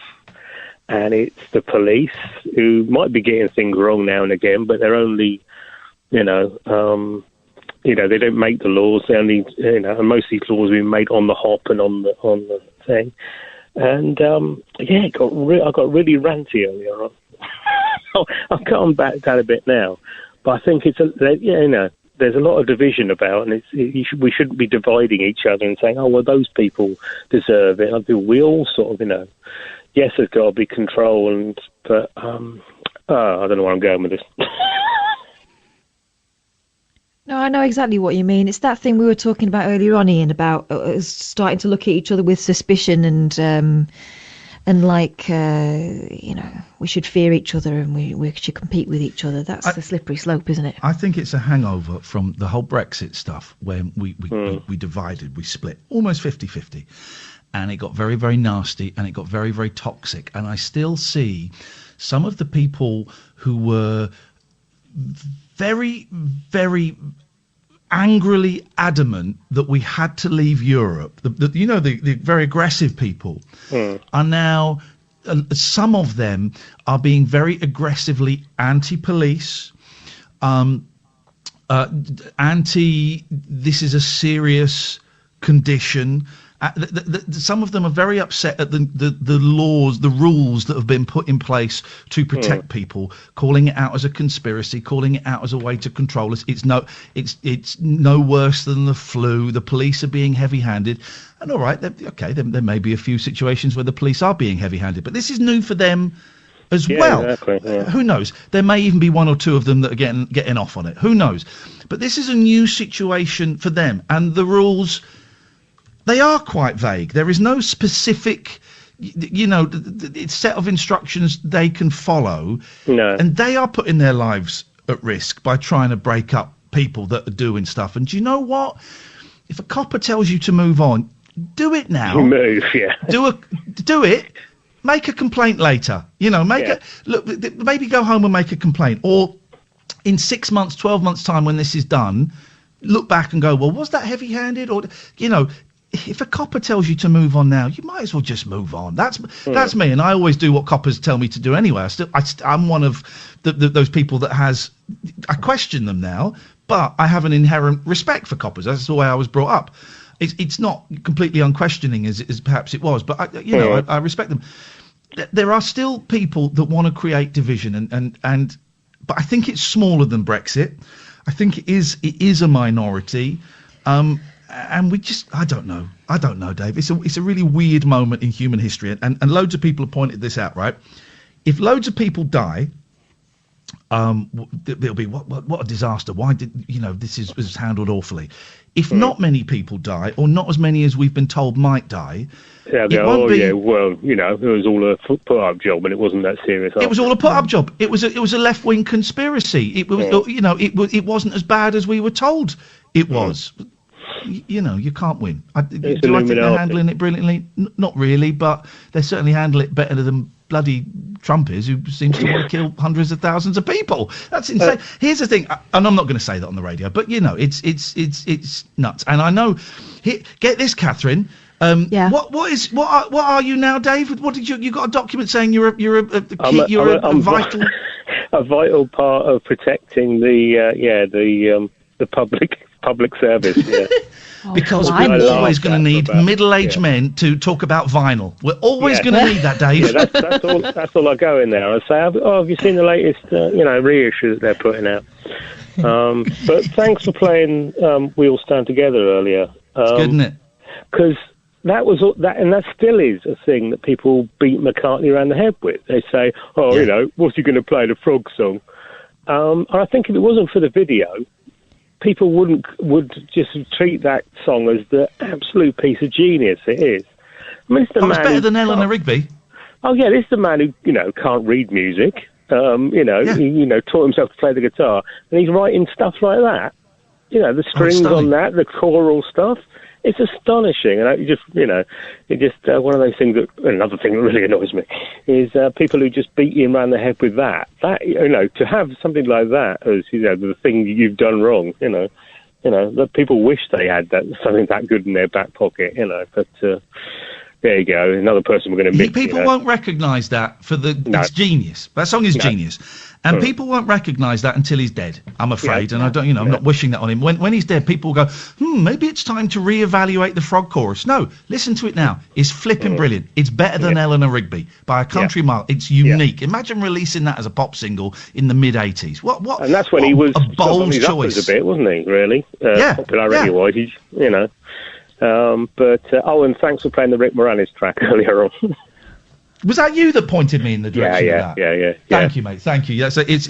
and it's the police who might be getting things wrong now and again, but they're only they don't make the laws. They only, and most of these laws have been made on the hop and on the thing. And I got really ranty earlier on. I've come back down a bit now, but I think it's there's a lot of division about, and we shouldn't be dividing each other and saying, "Oh, well, those people deserve it." I think we all sort of, yes, there's got to be control, but I don't know where I'm going with this. No, I know exactly what you mean. It's that thing we were talking about earlier on, Ian, about starting to look at each other with suspicion and we should fear each other and we should compete with each other. That's the slippery slope, isn't it? I think it's a hangover from the whole Brexit stuff when we divided, we split almost 50-50. And it got very, very nasty and it got very, very toxic. And I still see some of the people who were very, very angrily adamant that we had to leave Europe. The very aggressive people are now, some of them are being very aggressively anti-police, anti, this is a serious condition. Some of them are very upset at the laws, the rules that have been put in place to protect people, calling it out as a conspiracy, calling it out as a way to control us. It's no worse than the flu. The police are being heavy-handed, and all right, there may be a few situations where the police are being heavy-handed, but this is new for them as well. Exactly, yeah. Who knows? There may even be one or two of them that are getting off on it. Who knows? But this is a new situation for them, and the rules. They are quite vague. There is no specific, set of instructions they can follow. No. And they are putting their lives at risk by trying to break up people that are doing stuff. And do you know what? If a copper tells you to move on, do it now. Move, yeah. Do it. Make a complaint later. Maybe go home and make a complaint. Or in 6 months, 12 months' time when this is done, look back and go, well, was that heavy-handed? Or, if a copper tells you to move on now, you might as well just move on. That's me, and I always do what coppers tell me to do anyway. I'm one of those people that I question them now, but I have an inherent respect for coppers. That's the way I was brought up. It's not completely unquestioning as perhaps it was, but I respect them. There are still people that want to create division, but I think it's smaller than Brexit. I think it is a minority. And we just, I don't know, Dave. It's a really weird moment in human history, and loads of people have pointed this out, right? If loads of people die, it'll be what a disaster. Why did this was handled awfully? If not many people die, or not as many as we've been told might die, yeah, it was all a put-up job, and it wasn't that serious. It was all a put-up job. It was a left-wing conspiracy. It was, it wasn't as bad as we were told it was. You can't win. Do I think they're handling it brilliantly? Not really, but they certainly handle it better than bloody Trump is, who seems to want to kill hundreds of thousands of people. That's insane. Here's the thing, and I'm not going to say that on the radio, but it's nuts. And I know. Get this, Katherine. What are you now, Dave? What did you got a document saying you're a vital a vital part of protecting the public service. Yeah. Because we're always going to need middle-aged men to talk about vinyl. We're always going to need that, Dave. Yeah, that's all I go in there. I say, have you seen the latest, reissue that they're putting out? But thanks for playing We All Stand Together earlier. It's good, isn't it? Because that was that, and that still is a thing that people beat McCartney around the head with. They say, what's he going to play, the Frog song? And I think if it wasn't for the video, people would just treat that song as the absolute piece of genius it is. I mean, it's better than Eleanor Rigby. Oh yeah, this is the man who can't read music. He taught himself to play the guitar, and he's writing stuff like that. The strings on that, the choral stuff. It's astonishing, and it just one of those things that. Another thing that really annoys me is people who just beat you around the head with that. That to have something like that as the thing you've done wrong. That people wish they had something that good in their back pocket. But there you go. Another person we're going to meet. People won't recognise that for it's genius. That song is genius. And people won't recognise that until he's dead, I'm afraid. And I don't, I'm not wishing that on him. When he's dead, people will go, maybe it's time to reevaluate the Frog chorus. No, listen to it now. It's flipping brilliant. It's better than Eleanor Rigby by a country mile. It's unique. Imagine releasing that as a pop single in the mid-'80s. What? And that's when he was a bold choice. A bit, wasn't he? Really? Popularity-wise, and thanks for playing the Rick Moranis track earlier on. Was that you that pointed me in the direction of that? Yeah. Thank you, mate. Thank you. Yeah, so it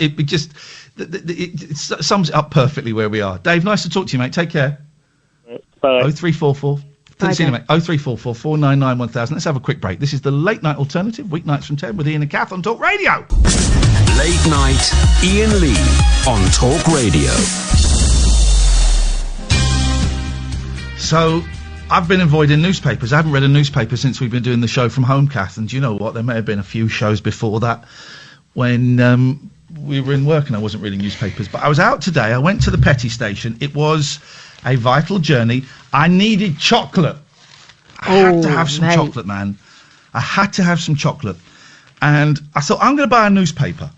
sums it up perfectly where we are. Dave, nice to talk to you, mate. Take care. Bye. 0344. See you, mate. 0344 499 1000. Let's have a quick break. This is the Late Night Alternative, weeknights from 10 with Iain and Kath on Talk Radio. Late Night, Iain Lee on Talk Radio. So, I've been avoiding newspapers. I haven't read a newspaper since we've been doing the show from home, Kath. And do you know what? There may have been a few shows before that when we were in work and I wasn't reading newspapers. But I was out today. I went to the petty station. It was a vital journey. I needed chocolate. I had to have some chocolate, man. I had to have some chocolate. And I thought, I'm going to buy a newspaper.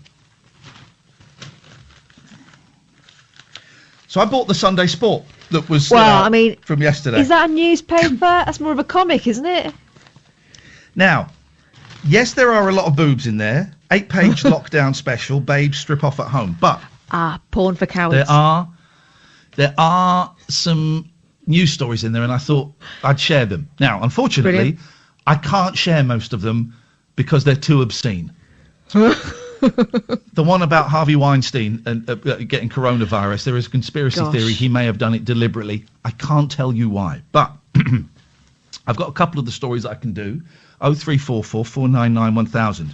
So I bought the Sunday Sport. That was from yesterday. Is that a newspaper? That's more of a comic, isn't it? Now, yes, there are a lot of boobs in there. 8-page lockdown special, babes strip off at home. But porn for cowards. There are some news stories in there, and I thought I'd share them. Now, unfortunately, I can't share most of them because they're too obscene. The one about Harvey Weinstein and getting coronavirus, there is a conspiracy theory he may have done it deliberately. I can't tell you why, but I've got a couple of the stories that I can do. 0344 499 1000.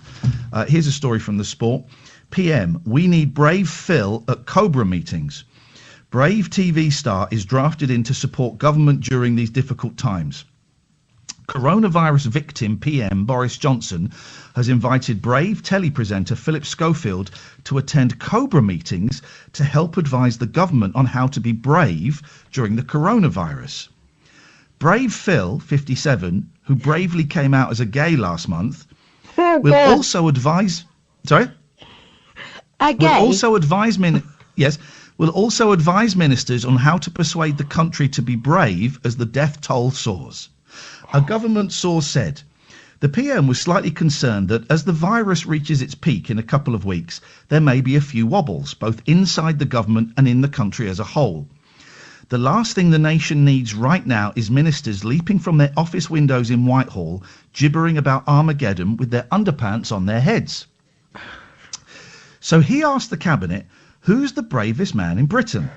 Here's a story from the Sport. PM, we need brave Phil at Cobra meetings. Brave TV star is drafted in to support government during these difficult times. Coronavirus victim PM Boris Johnson has invited brave telepresenter Philip Schofield to attend Cobra meetings to help advise the government on how to be brave during the coronavirus. Brave Phil, 57, who bravely came out as a gay last month, will also advise... Sorry? Will also advise ministers on how to persuade the country to be brave as the death toll soars. A government source said, the PM was slightly concerned that as the virus reaches its peak in a couple of weeks, there may be a few wobbles, both inside the government and in the country as a whole. The last thing the nation needs right now is ministers leaping from their office windows in Whitehall, gibbering about Armageddon with their underpants on their heads. So he asked the cabinet, who's the bravest man in Britain?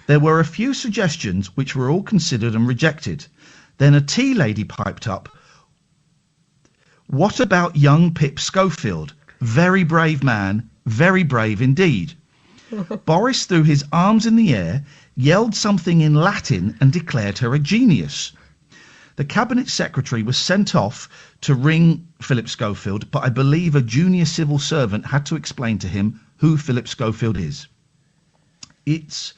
There were a few suggestions which were all considered and rejected. Then a tea lady piped up, what about young Pip Schofield? Very brave man, very brave indeed. Boris threw his arms in the air, yelled something in Latin and declared her a genius. The cabinet secretary was sent off to ring Philip Schofield, but I believe a junior civil servant had to explain to him who Philip Schofield is. It's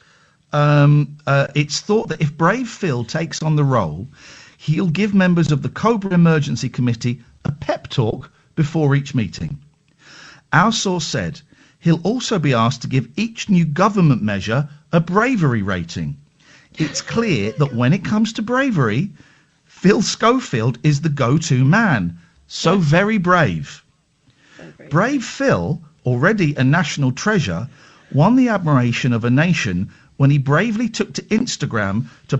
thought that if brave Phil takes on the role, he'll give members of the Cobra Emergency Committee a pep talk before each meeting. Our source said he'll also be asked to give each new government measure a bravery rating. It's clear that when it comes to bravery, Phil Schofield is the go-to man. So very brave. Brave Phil, already a national treasure, won the admiration of a nation when he bravely took to Instagram to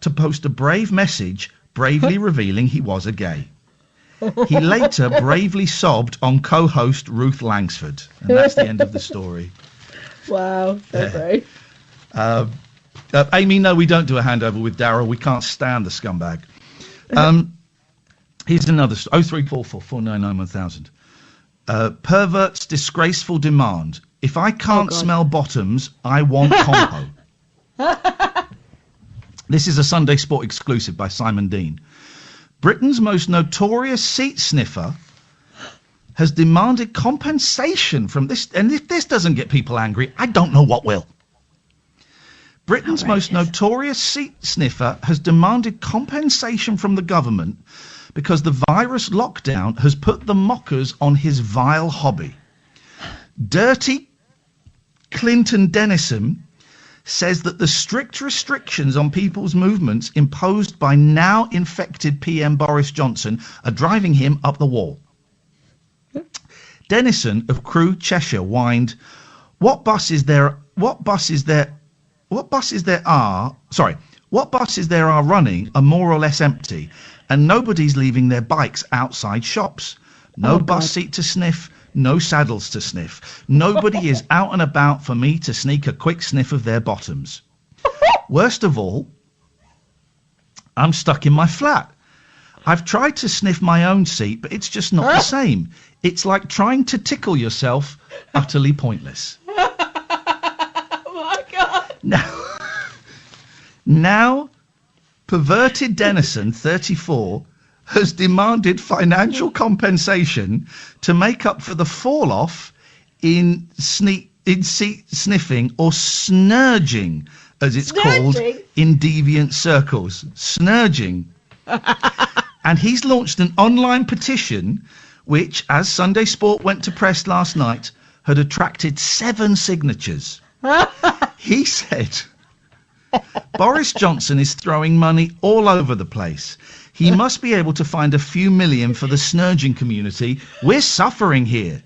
post a brave message, bravely revealing he was a gay. He later bravely sobbed on co-host Ruth Langsford. And that's the end of the story. Wow, so brave. Amy, no, we don't do a handover with Darryl. We can't stand the scumbag. Here's another story. 0344 499 1000. Pervert's disgraceful demand. If I can't smell bottoms, I want compo. This is a Sunday Sport exclusive by Simon Dean. Britain's most notorious seat sniffer has demanded compensation from this, and if this doesn't get people angry, I don't know what will. Britain's most notorious seat sniffer has demanded compensation from the government because the virus lockdown has put the mockers on his vile hobby. Dirty Clinton Dennison says that the strict restrictions on people's movements imposed by now infected PM Boris Johnson are driving him up the wall. Dennison of Crewe, Cheshire, whined, what buses there are running are more or less empty, and nobody's leaving their bikes outside shops. No bus seat to sniff, no saddles to sniff. Nobody is out and about for me to sneak a quick sniff of their bottoms. Worst of all, I'm stuck in my flat. I've tried to sniff my own seat, but it's just not the same. It's like trying to tickle yourself, utterly pointless. Oh my God. Now, perverted Dennison, 34, has demanded financial compensation to make up for the fall-off in seat sniffing, or snurging, as it's called in deviant circles. Snurging. And he's launched an online petition which, as Sunday Sport went to press last night, had attracted 7 signatures. He said, Boris Johnson is throwing money all over the place. He must be able to find a few million for the snurging community. We're suffering here.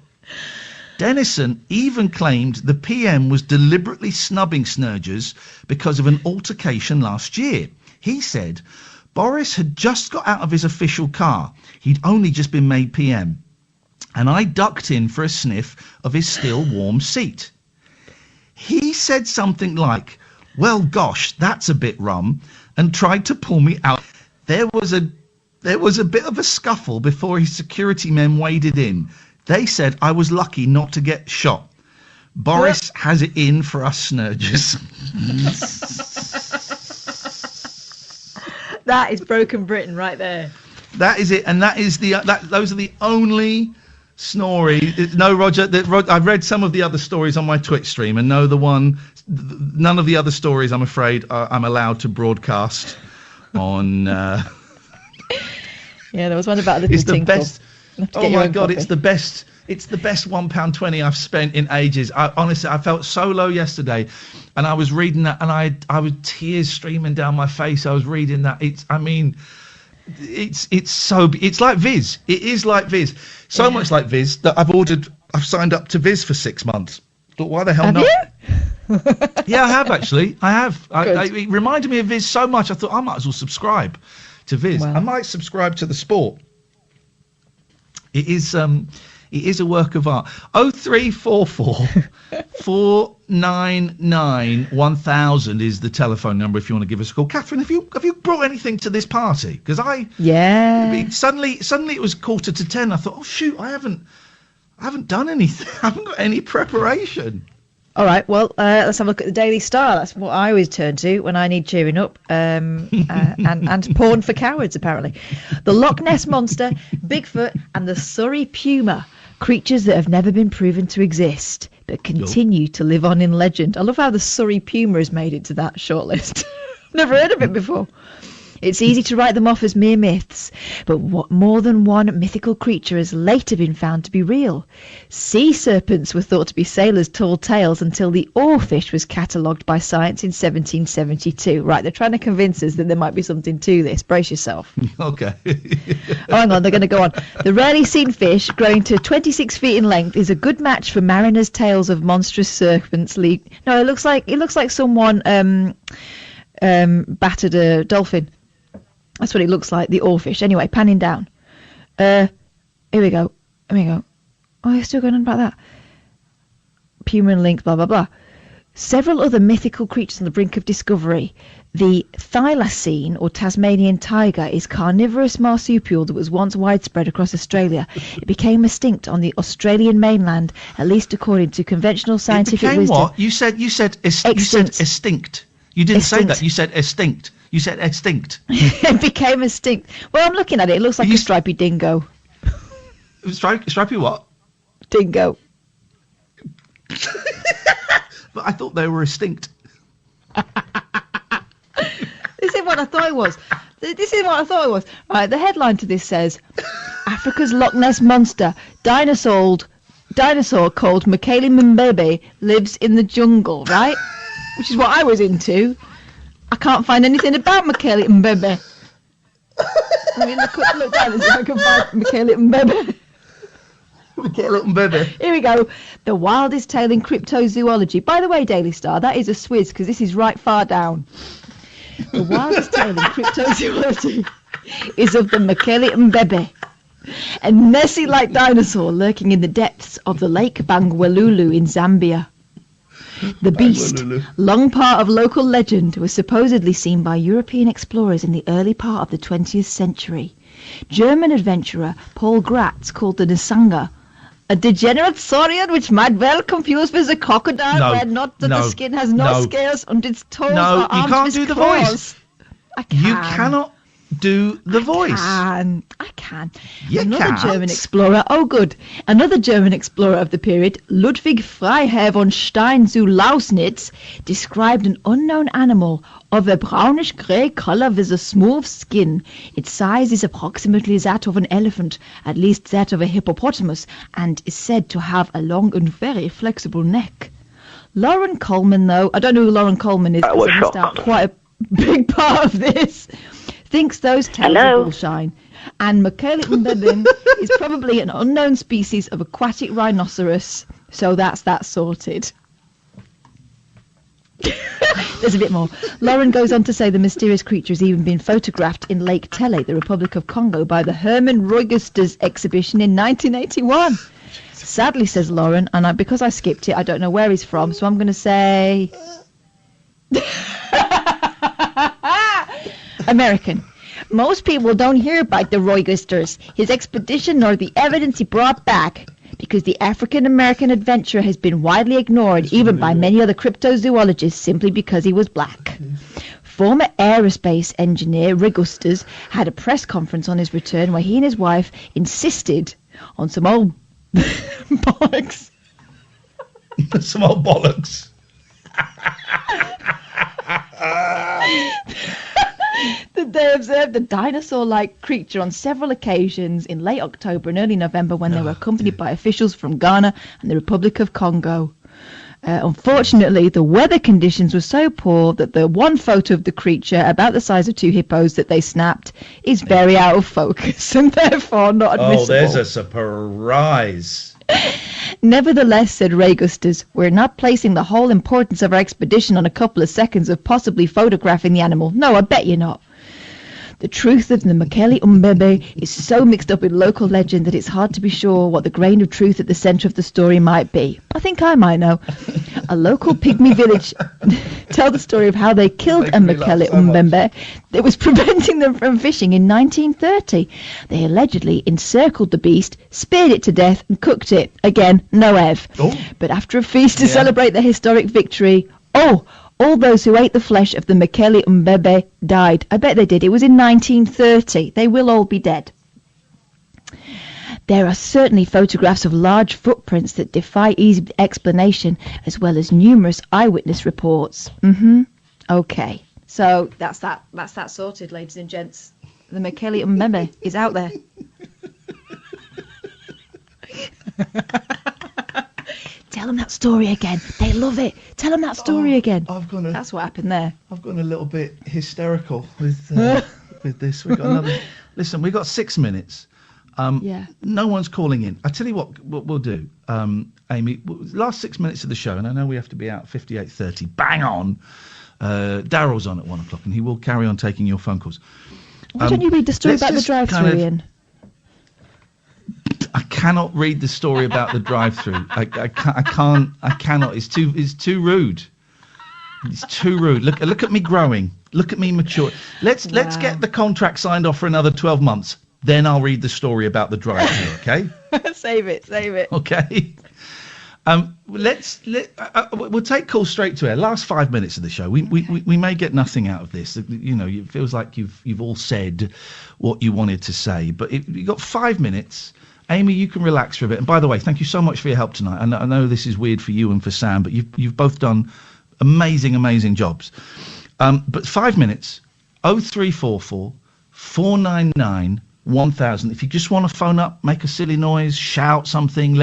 Dennison even claimed the PM was deliberately snubbing snurgers because of an altercation last year. He said Boris had just got out of his official car. He'd only just been made PM. And I ducked in for a sniff of his still warm seat. He said something like, well, gosh, that's a bit rum, and tried to pull me out. There was a bit of a scuffle before his security men waded in. They said I was lucky not to get shot. Boris has it in for us snurgers. That is broken Britain right there. That is it, and that is those are the only stories. No, Roger, I've read some of the other stories on my Twitch stream, and none of the other stories, I'm afraid, I'm allowed to broadcast on. Yeah, there was one about the. It's the best. Oh my God, it's the best. It's the best £1.20 I've spent in ages. Honestly, I felt so low yesterday, and I was reading that, and I was tears streaming down my face. I was reading that. It's like Viz. It is like Viz. So much like Viz that I've signed up to Viz for 6 months. Thought, why the hell not? Yeah, I have actually. I have. It reminded me of Viz so much. I thought I might as well subscribe to Viz. I might subscribe to the Sport. It is a work of art. 0344 499 1000 is the telephone number if you want to give us a call. Katherine, have you brought anything to this party? Because suddenly it was 9:45. I thought, oh shoot, I haven't done anything. I haven't got any preparation. All right, well, let's have a look at the Daily Star. That's what I always turn to when I need cheering up. And porn for cowards, apparently. The Loch Ness Monster, Bigfoot, and the Surrey Puma. Creatures that have never been proven to exist, but continue to live on in legend. I love how the Surrey Puma has made it to that shortlist. Never heard of it before. It's easy to write them off as mere myths, but more than one mythical creature has later been found to be real. Sea serpents were thought to be sailors' tall tales until the oarfish was catalogued by science in 1772. Right, they're trying to convince us that there might be something to this. Brace yourself. Okay. Oh, hang on, they're going to go on. The rarely seen fish, growing to 26 feet in length, is a good match for mariners' tales of monstrous serpents. No, it looks like someone battered a dolphin. That's what it looks like, the oarfish. Anyway, panning down. Here we go. Oh, you're still going on about that. Puma and lynx, blah, blah, blah. Several other mythical creatures on the brink of discovery. The thylacine, or Tasmanian tiger, is carnivorous marsupial that was once widespread across Australia. It became extinct on the Australian mainland, at least according to conventional scientific wisdom. What? You said extinct. You didn't say that. You said extinct. You said extinct. It became extinct. Well, I'm looking at it. It looks like a stripy dingo. Stripy what? Dingo. But I thought they were extinct. This is what I thought it was. Right, the headline to this says, Africa's Loch Ness Monster, dinosaur called Michele Mbebe, lives in the jungle, right? Which is what I was into. I can't find anything about Michele Mbebe. I mean, look down and see if I can find Michele Mbebe. Michele Mbebe. Here we go. The wildest tale in cryptozoology. By the way, Daily Star, that is a swizz because this is right far down. The wildest tale in cryptozoology is of the Michele Mbebe, a Nessie-like dinosaur lurking in the depths of the Lake Bangwelulo in Zambia. The beast, long part of local legend, was supposedly seen by European explorers in the early part of the 20th century. German adventurer Paul Gratz called the Nisanga a degenerate saurian which might well confuse with a crocodile, where not that the skin has no scales on its toes or arms. No, you can't do the voice. I can. You cannot do the voice. I can. Another German explorer of the period, Ludwig Freiherr von Stein zu Lausnitz, described an unknown animal of a brownish-grey colour with a smooth skin. Its size is approximately that of an elephant, at least that of a hippopotamus, and is said to have a long and very flexible neck. Lauren Coleman, though, I don't know who Lauren Coleman is, because I missed out quite a big part of this, thinks those tales are bullshine, and Michele Mbebe is probably an unknown species of aquatic rhinoceros, so that's that sorted. There's a bit more. Lauren goes on to say the mysterious creature has even been photographed in Lake Tele, the Republic of Congo, by the Herman Reugusters exhibition in 1981. Sadly, says Lauren, and because I skipped it, I don't know where he's from, so I'm going to say... American. Most people don't hear about the Reugusters, his expedition, nor the evidence he brought back, because the African-American adventurer has been widely ignored, even by many other cryptozoologists, simply because he was black. Former aerospace engineer Reugusters had a press conference on his return where he and his wife insisted on some old bollocks. Some old bollocks. That they observed the dinosaur-like creature on several occasions in late October and early November when they were accompanied by officials from Ghana and the Republic of Congo. Unfortunately, the weather conditions were so poor that the one photo of the creature, about the size of two hippos, that they snapped is very out of focus and therefore not admissible. Oh, there's a surprise. Nevertheless, said Ray Gustas, we're not placing the whole importance of our expedition on a couple of seconds of possibly photographing the animal. No, I bet you're not. The truth of the Mekele Umbebe is so mixed up with local legend that it's hard to be sure what the grain of truth at the centre of the story might be. I think I might know. A local pygmy village tell the story of how they killed a Mekele Umbebe that was preventing them from fishing in 1930. They allegedly encircled the beast, speared it to death and cooked it. Again, no Ev. But after a feast to celebrate the historic victory, all those who ate the flesh of the Mekele Umbebe died. I bet they did. It was in 1930. They will all be dead. There are certainly photographs of large footprints that defy easy explanation, as well as numerous eyewitness reports. Okay. So that's that sorted, ladies and gents. The Mekele Umbebe is out there. Tell them that story again. They love it. Tell them that story again. That's what happened there. I've gone a little bit hysterical with this. We got another. Listen, we got 6 minutes. No one's calling in. I tell you what we'll do, Amy. Last 6 minutes of the show, and I know we have to be out at 58:30. Bang on. Daryl's on at 1 o'clock, and he will carry on taking your phone calls. Why don't you read the story about the drive-through, Ian? I cannot read the story about the drive-through. I cannot. It's too rude. It's too rude. Look at me growing. Look at me mature. Let's get the contract signed off for another 12 months. Then I'll read the story about the drive-through. Okay? Save it. Okay. We'll take calls straight to air. Last 5 minutes of the show. We may get nothing out of this. You know, it feels like you've all said what you wanted to say. But you've got 5 minutes. Amy, you can relax for a bit. And by the way, thank you so much for your help tonight. I know this is weird for you and for Sam, but you've both done amazing jobs. But 5 minutes, 0344 499 1000. If you just want to phone up, make a silly noise, shout something,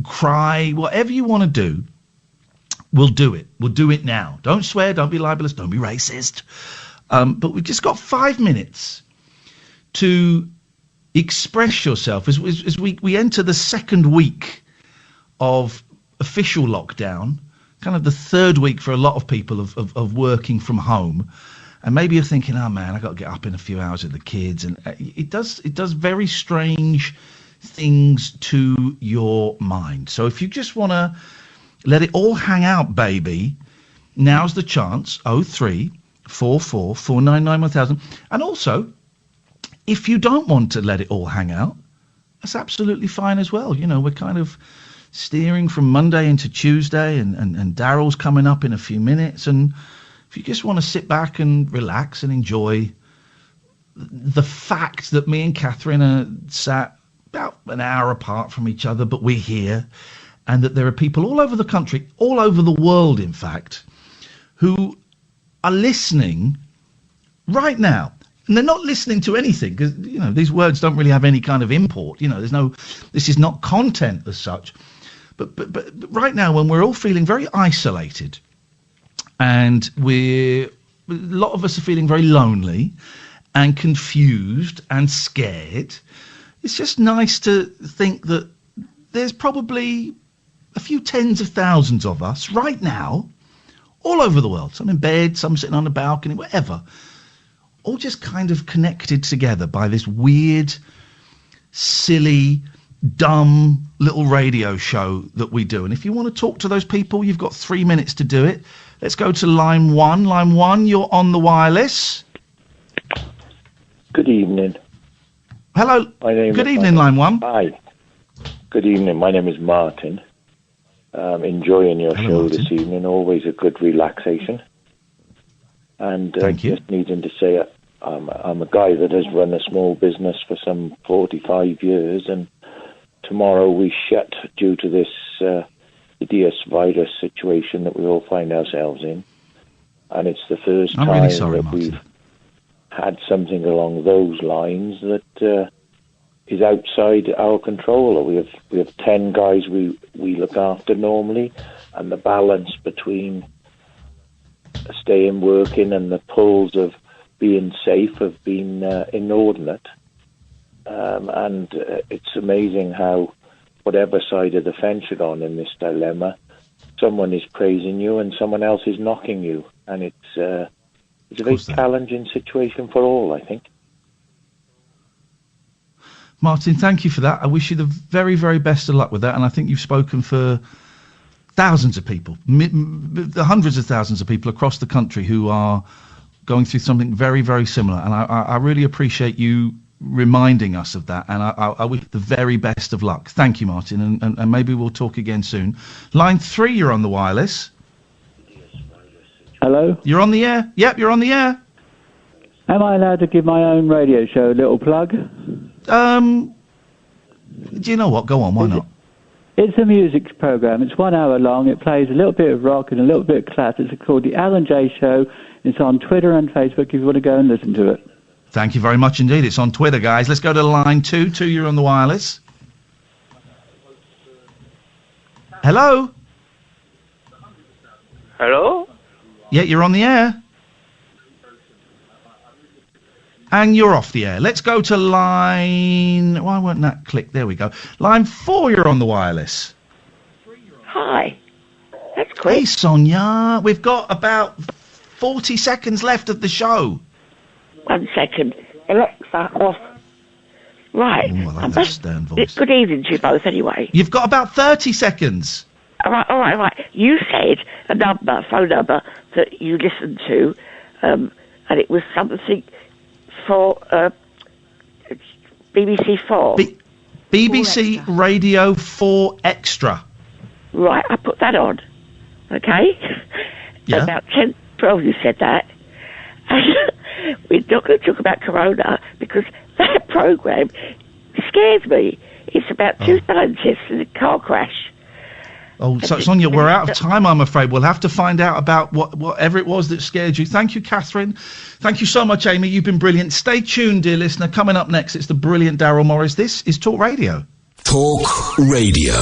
cry, whatever you want to do, we'll do it. We'll do it now. Don't swear, don't be libelous, don't be racist. But we've just got 5 minutes to express yourself as we enter the second week of official lockdown, kind of the third week for a lot of people of working from home. And maybe you're thinking, oh man, I got to get up in a few hours with the kids, and it does very strange things to your mind. So if you just want to let it all hang out, baby, now's the chance. 0344 499 1000. And also, if you don't want to let it all hang out, that's absolutely fine as well. You know, we're kind of steering from Monday into Tuesday, and Daryl's coming up in a few minutes. And if you just want to sit back and relax and enjoy the fact that me and Katherine are sat about an hour apart from each other, but we're here, and that there are people all over the country, all over the world, in fact, who are listening right now. And they're not listening to anything because, you know, these words don't really have any kind of import. You know, this is not content as such. But right now, when we're all feeling very isolated, and a lot of us are feeling very lonely and confused and scared, it's just nice to think that there's probably a few tens of thousands of us right now, all over the world. Some in bed, some sitting on a balcony, whatever. All just kind of connected together by this weird, silly, dumb little radio show that we do. And if you want to talk to those people, you've got 3 minutes to do it. Let's go to line one. Line one, you're on the wireless. Good evening. Hello. Good evening, line one. Hi. Good evening. My name is Martin. Enjoying your show this evening. Always a good relaxation. And thank you. Just needing to say, I'm a guy that has run a small business for some 45 years, and tomorrow we shut due to this hideous virus situation that we all find ourselves in. And it's the first time really sorry, that Martin. we've had something along those lines that is outside our control. We have 10 guys we look after normally, and the balance between staying working and the pulls of being safe have been inordinate. And it's amazing how whatever side of the fence you're on in this dilemma, someone is praising you and someone else is knocking you, and it's a very challenging situation for all, I think. Martin, thank you for that. I wish you the very, very best of luck with that, and I think you've spoken for thousands of people, the hundreds of thousands of people across the country who are going through something very, very similar, and I really appreciate you reminding us of that, and I wish the very best of luck. Thank you, Martin, and maybe we'll talk again soon. Line 3, you're on the wireless. Hello? You're on the air? Yep, you're on the air. Am I allowed to give my own radio show a little plug? Do you know what? Go on, why not? It's a music programme. It's 1 hour long. It plays a little bit of rock and a little bit of classics. It's called The Alan J Show. It's on Twitter and Facebook if you want to go and listen to it. Thank you very much indeed. It's on Twitter, guys. Let's go to line 2. 2, you're on the wireless. Hello? Hello? Yeah, you're on the air. And you're off the air. Let's go to line... Why won't that click? There we go. Line 4, you're on the wireless. Hi. That's quick. Hey, Sonia. We've got about 40 seconds left of the show. 1 second. Alexa, off. Right. Ooh, I like that stern voice. Good evening to you both, anyway. You've got about 30 seconds. All right. You said a phone number that you listened to, and it was something for BBC 4. BBC Radio 4 Extra. Right, I put that on. Okay? Yeah. About 10:12 you said that. And we're not going to talk about Corona because that programme scares me. It's about two scientists in a car crash. Oh, so Sonia, we're out of time, I'm afraid. We'll have to find out about whatever it was that scared you. Thank you, Katherine. Thank you so much, Amy. You've been brilliant. Stay tuned, dear listener. Coming up next, it's the brilliant Daryl Morris. This is Talk Radio. Talk Radio.